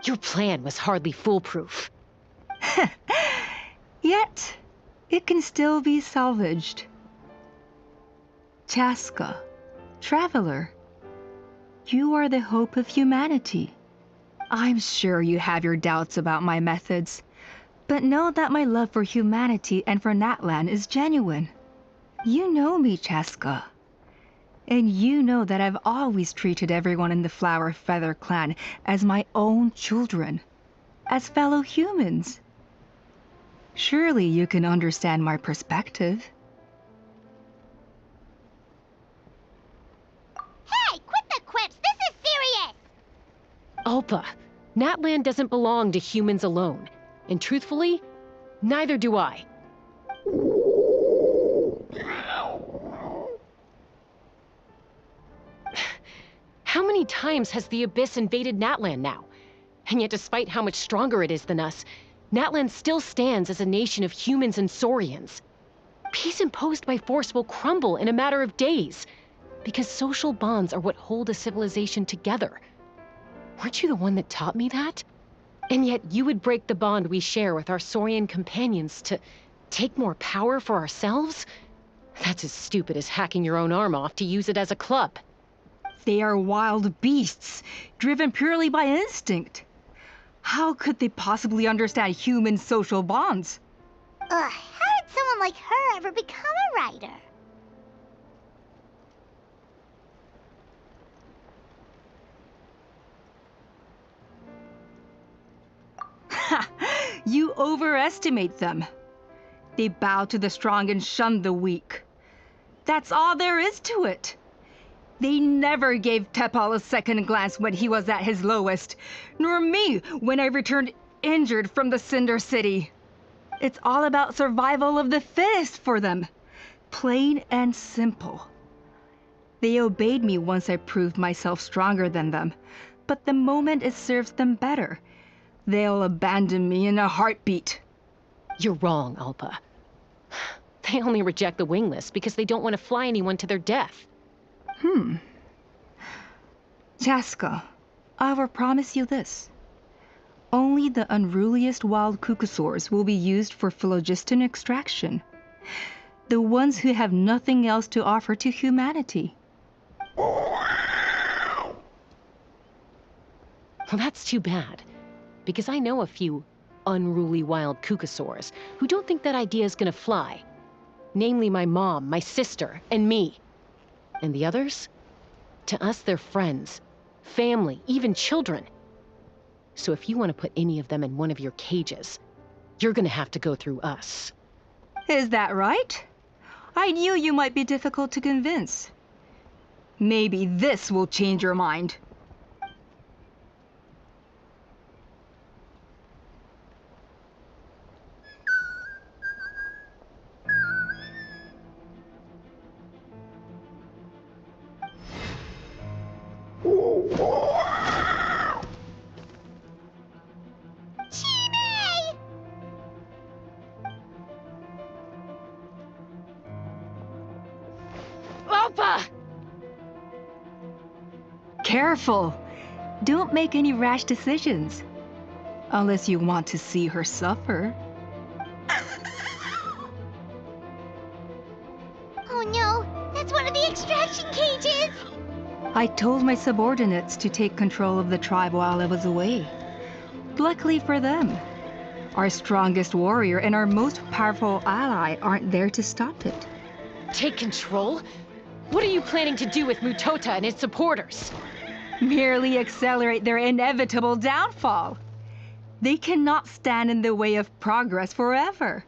Your plan was hardly foolproof.
Yet, it can still be salvaged. Chasca, traveler, you are the hope of humanity. I'm sure you have your doubts about my methods, but know that my love for humanity and for Natlan is genuine. You know me, Chasca. And you know that I've always treated everyone in the Flower Feather clan as my own children, as fellow humans. Surely you can understand my perspective.
Hey, quit the quips! This is serious!
Alpa, Natlan doesn't belong to humans alone. And truthfully, neither do I. How many times has the Abyss invaded Natlan now? And yet despite how much stronger it is than us, Natlan still stands as a nation of humans and Saurians. Peace imposed by force will crumble in a matter of days, because social bonds are what hold a civilization together. Weren't you the one that taught me that? And yet you would break the bond we share with our Saurian companions to take more power for ourselves? That's as stupid as hacking your own arm off to use it as a club.
They are wild beasts, driven purely by instinct. How could they possibly understand human social bonds?
Ugh, how did someone like her ever become a writer?
Ha! You overestimate them. They bow to the strong and shun the weak. That's all there is to it. They never gave Tepal a second glance when he was at his lowest, nor me when I returned injured from the Cinder City. It's all about survival of the fittest for them. Plain and simple. They obeyed me once I proved myself stronger than them, but the moment it serves them better, they'll abandon me in a heartbeat.
You're wrong, Alpa. They only reject the wingless because they don't want to fly anyone to their death.
Chasca, I will promise you this. Only the unruliest wild cucosaurs will be used for phlogiston extraction. The ones who have nothing else to offer to humanity.
Well, that's too bad, because I know a few unruly wild cucosaurs who don't think that idea is gonna fly. Namely my mom, my sister, and me. And the others? To us, they're friends, family, even children. So if you want to put any of them in one of your cages, you're gonna have to go through us.
Is that right? I knew you might be difficult to convince. Maybe this will change your mind.
Alpa!
Careful! Don't make any rash decisions. Unless you want to see her suffer.
Oh no, that's one of the extraction cages!
I told my subordinates to take control of the tribe while I was away. Luckily for them, our strongest warrior and our most powerful ally aren't there to stop it.
Take control? What are you planning to do with Mutota and its supporters?
Merely accelerate their inevitable downfall. They cannot stand in the way of progress forever.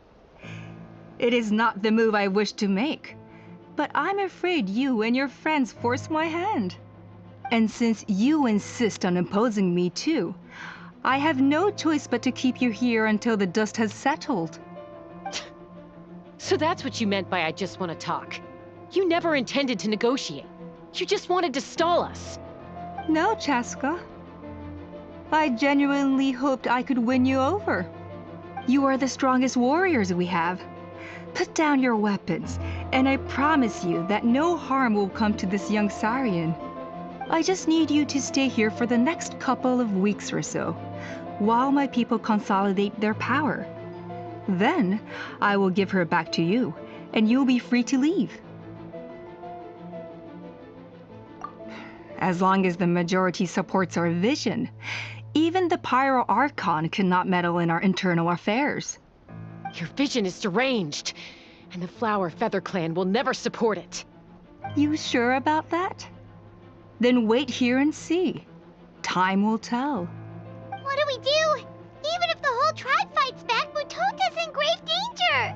It is not the move I wish to make, but I'm afraid you and your friends force my hand. And since you insist on imposing me too, I have no choice but to keep you here until the dust has settled.
So that's what you meant by I just want to talk. You never intended to negotiate. You just wanted to stall us.
No, Chasca. I genuinely hoped I could win you over. You are the strongest warriors we have. Put down your weapons, and I promise you that no harm will come to this young Saurian. I just need you to stay here for the next couple of weeks or so, while my people consolidate their power. Then, I will give her back to you, and you'll be free to leave. As long as the majority supports our vision, even the Pyro Archon cannot meddle in our internal affairs.
Your vision is deranged, and the Flower Feather Clan will never support it.
You sure about that? Then wait here and see. Time will tell.
What do we do? Even if the whole tribe fights back, Tota's in grave danger!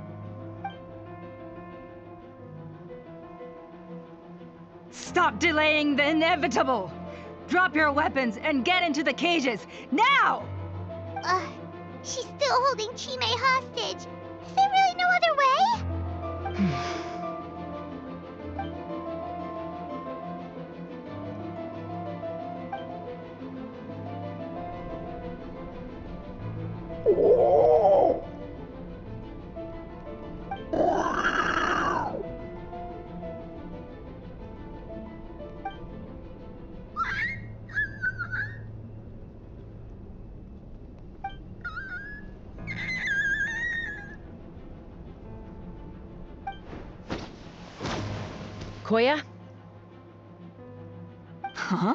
Stop delaying the inevitable! Drop your weapons and get into the cages, now!
She's still holding Chime hostage. Is there really no other way?
Koya?
Huh?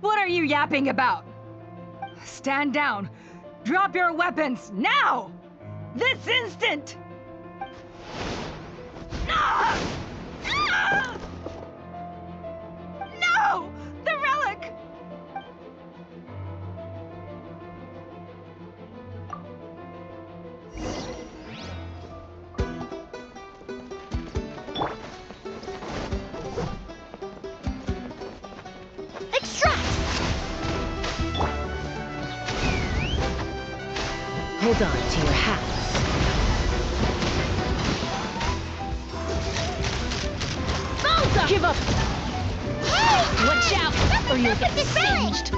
What are you yapping about? Stand down. Drop your weapons, now! This instant! Ah! Ah! No! The relic!
Hold on to your hats.
Balza!
Give up!
Hey!
Watch out, or you'll get singed.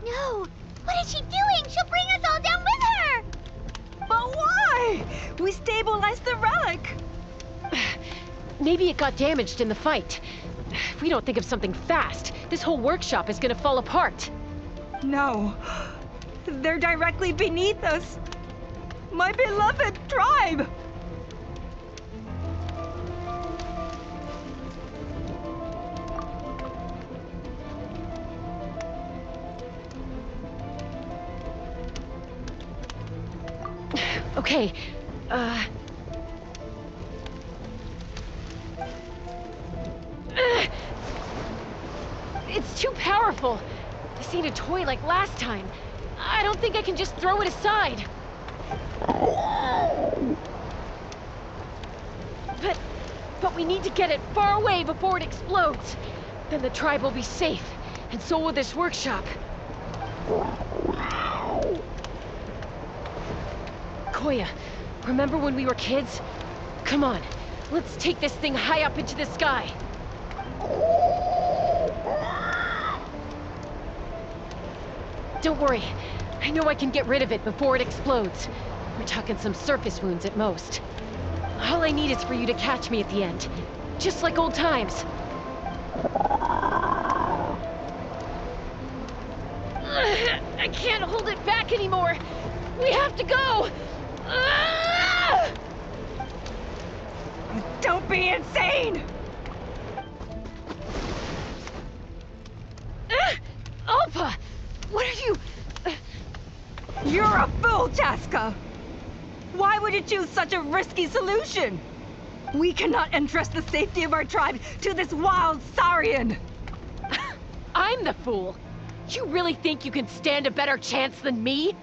No! What is she doing? She'll bring us all down with her!
But why? We stabilized the relic!
Maybe it got damaged in the fight. If we don't think of something fast, this whole workshop is gonna fall apart.
No. They're directly beneath us. My beloved tribe!
Okay, it's too powerful. This ain't a toy like last time. I don't think I can just throw it aside. But we need to get it far away before it explodes. Then the tribe will be safe, and so will this workshop. Koya, remember when we were kids? Come on, let's take this thing high up into the sky. Don't worry, I know I can get rid of it before it explodes. We're talking some surface wounds at most. All I need is for you to catch me at the end, just like old times. I can't hold it back anymore. We have to go!
Don't be insane!
Alpha! What are you...
You're a fool, Chasca! Why would you choose such a risky solution? We cannot entrust the safety of our tribe to this wild Saurian!
I'm the fool! You really think you can stand a better chance than me?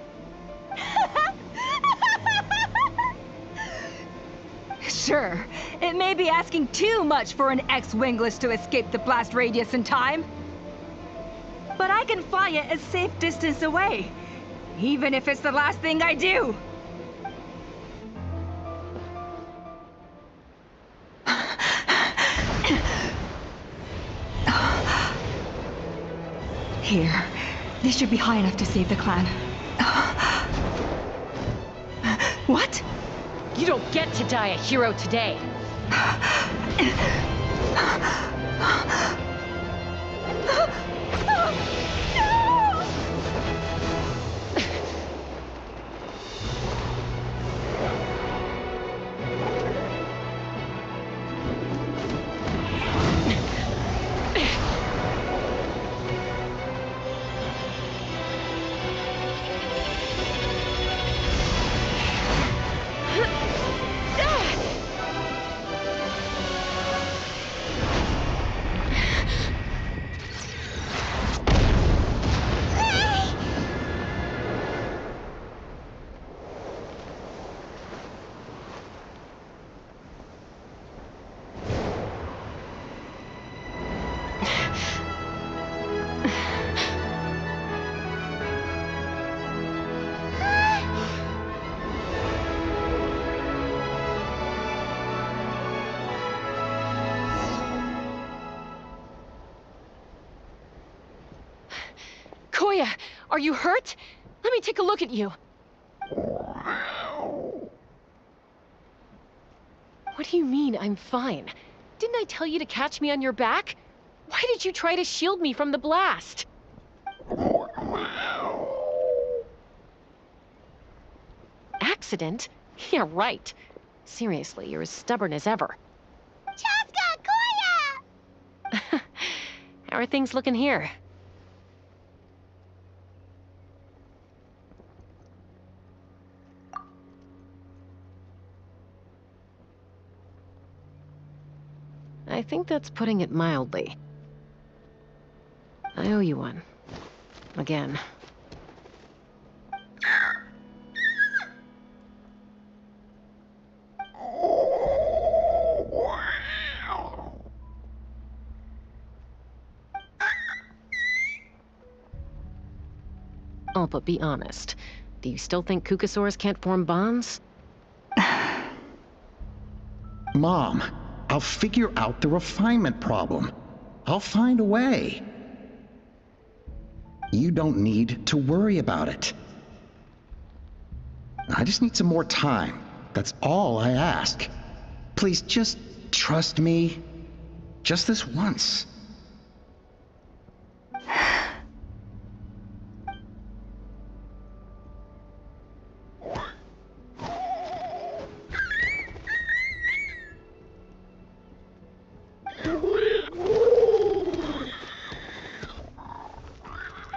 Sure, it may be asking too much for an ex-wingless to escape the blast radius in time. But I can fly it a safe distance away, even if it's the last thing I do. Here, this should be high enough to save the clan. What?
You don't get to die a hero today. Koya, are you hurt? Let me take a look at you. What do you mean, I'm fine? Didn't I tell you to catch me on your back? Why did you try to shield me from the blast? Accident? Yeah, right. Seriously, you're as stubborn as ever.
Chasca! Koya!
How are things looking here? I think that's putting it mildly. I owe you one. Again. Oh, but be honest. Do you still think Kukasaurs can't form bonds?
Mom, I'll figure out the refinement problem. I'll find a way. You don't need to worry about it. I just need some more time. That's all I ask. Please just trust me. Just this once.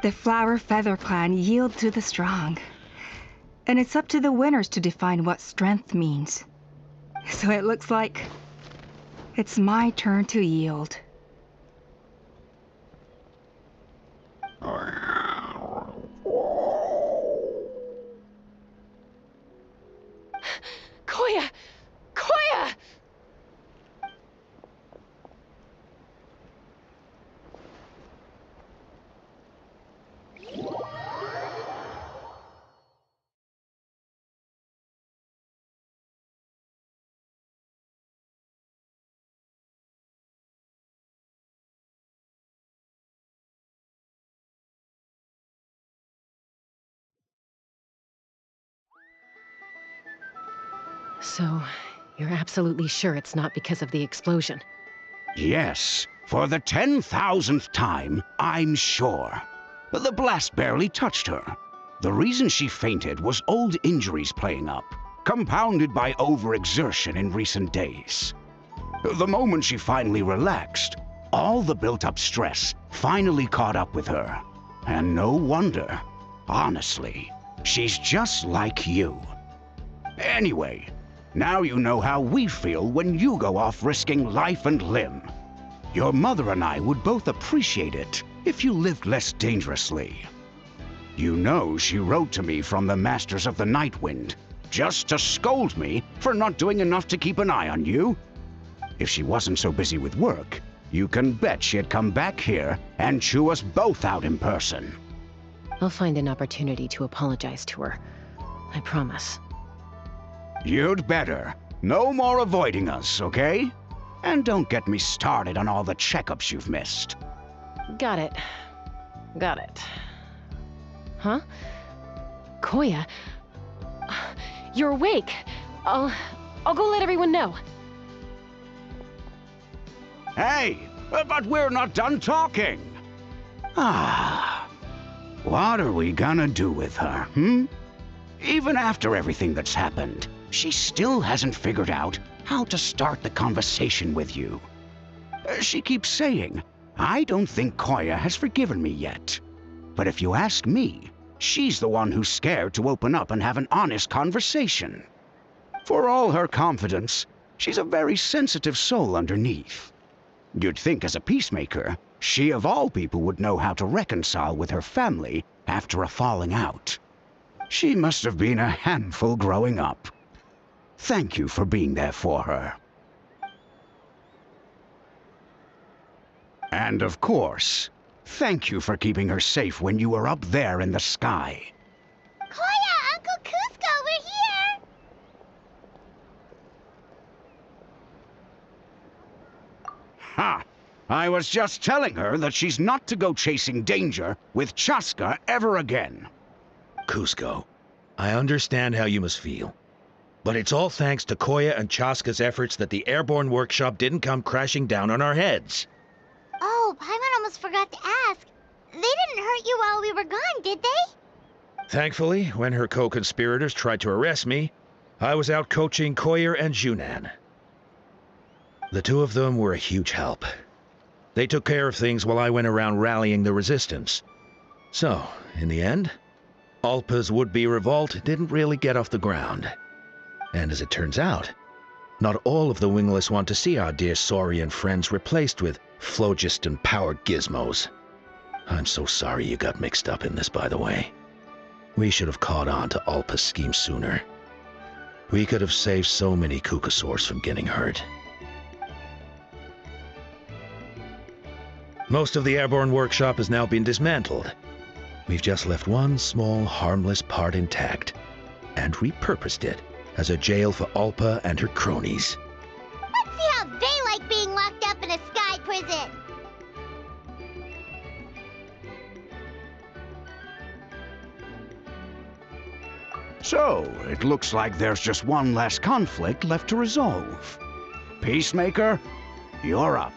The Flower Feather Clan yield to the strong. And it's up to the winners to define what strength means. So it looks like it's my turn to yield.
Koya! Koya! So, you're absolutely sure it's not because of the explosion?
Yes, for the 10,000th time, I'm sure. The blast barely touched her. The reason she fainted was old injuries playing up, compounded by overexertion in recent days. The moment she finally relaxed, all the built-up stress finally caught up with her. And no wonder. Honestly, she's just like you. Anyway, now you know how we feel when you go off risking life and limb. Your mother and I would both appreciate it if you lived less dangerously. You know she wrote to me from the Masters of the Nightwind, just to scold me for not doing enough to keep an eye on you. If she wasn't so busy with work, you can bet she'd come back here and chew us both out in person.
I'll find an opportunity to apologize to her. I promise.
You'd better. No more avoiding us, okay? And don't get me started on all the checkups you've missed.
Got it. Got it. Huh? Koya? You're awake. I'll go let everyone know.
Hey, but we're not done talking. What are we gonna do with her, Even after everything that's happened, she still hasn't figured out how to start the conversation with you. She keeps saying, I don't think Koya has forgiven me yet. But if you ask me, she's the one who's scared to open up and have an honest conversation. For all her confidence, she's a very sensitive soul underneath. You'd think as a peacemaker, she of all people would know how to reconcile with her family after a falling out. She must have been a handful growing up. Thank you for being there for her. And of course, thank you for keeping her safe when you were up there in the sky.
Koya, Uncle Cusco, we're here!
Ha! I was just telling her that she's not to go chasing danger with Chasca ever again.
Cusco, I understand how you must feel. But it's all thanks to Koya and Chasca's efforts that the airborne workshop didn't come crashing down on our heads.
Oh, Paimon almost forgot to ask. They didn't hurt you while we were gone, did they?
Thankfully, when her co-conspirators tried to arrest me, I was out coaching Koyer and Junan. The two of them were a huge help. They took care of things while I went around rallying the resistance. So, in the end, Alpa's would-be revolt didn't really get off the ground. And as it turns out, not all of the wingless want to see our dear Saurian friends replaced with phlogiston power gizmos. I'm so sorry you got mixed up in this, by the way. We should have caught on to Alpa's scheme sooner. We could have saved so many Kukasaurs from getting hurt. Most of the airborne workshop has now been dismantled. We've just left one small, harmless part intact, and repurposed it as a jail for Alpa and her cronies.
Let's see how they like being locked up in a sky prison.
So, it looks like there's just one less conflict left to resolve. Peacemaker, you're up.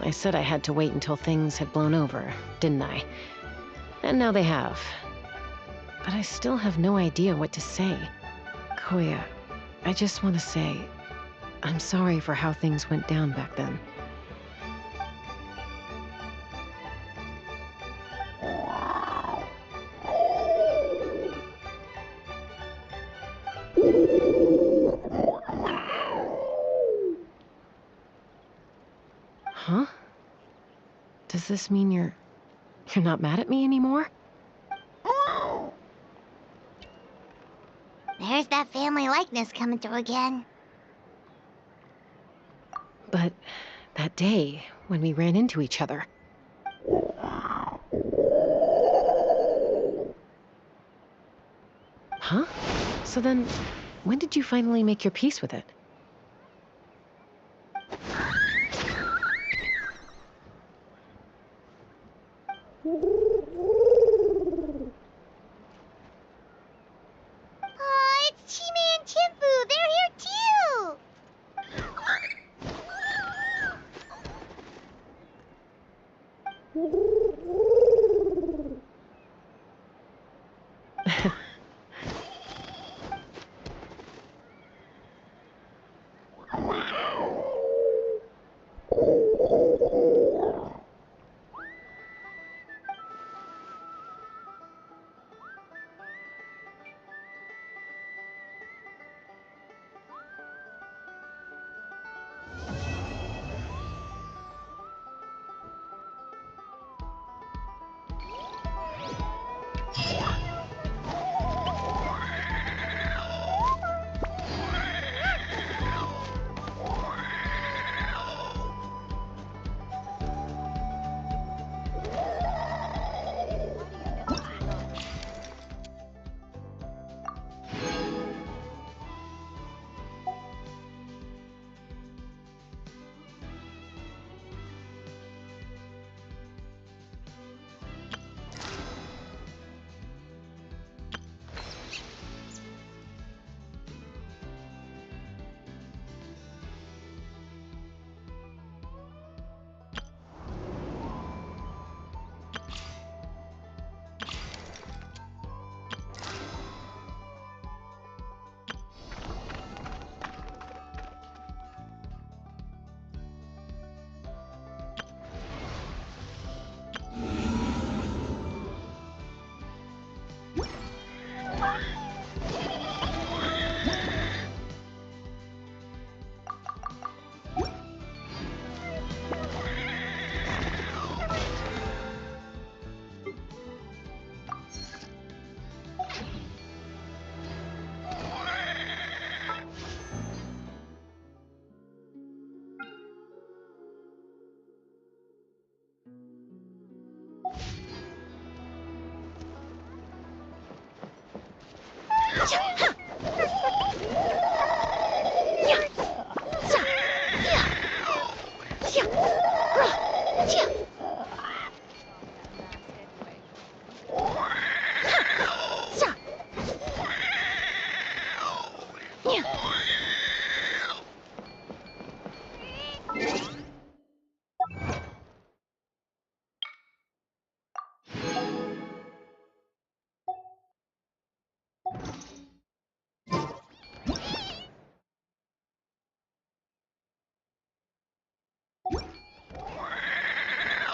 I said I had to wait until things had blown over, didn't I? And now they have. But I still have no idea what to say. Koya, I just want to say, I'm sorry for how things went down back then. Huh? Does this mean you're not mad at me anymore?
There's that family likeness coming through again.
But that day, when we ran into each other... Huh? So then, when did you finally make your peace with it?
It's Chime and Chimpu. They're here too.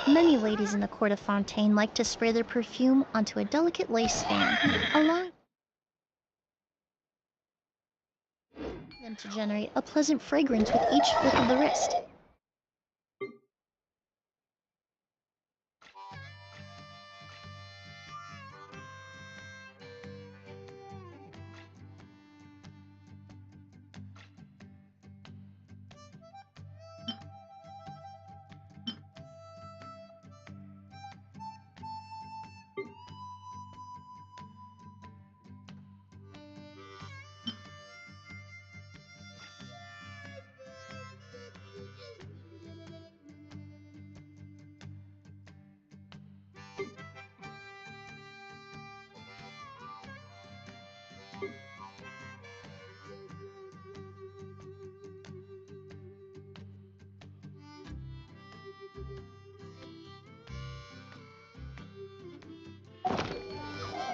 Many ladies in the court of Fontaine like to spray their perfume onto a delicate lace fan, allowing them to generate a pleasant fragrance with each flip of the wrist.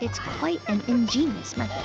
It's quite an ingenious method.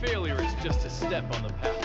Failure is just a step on the path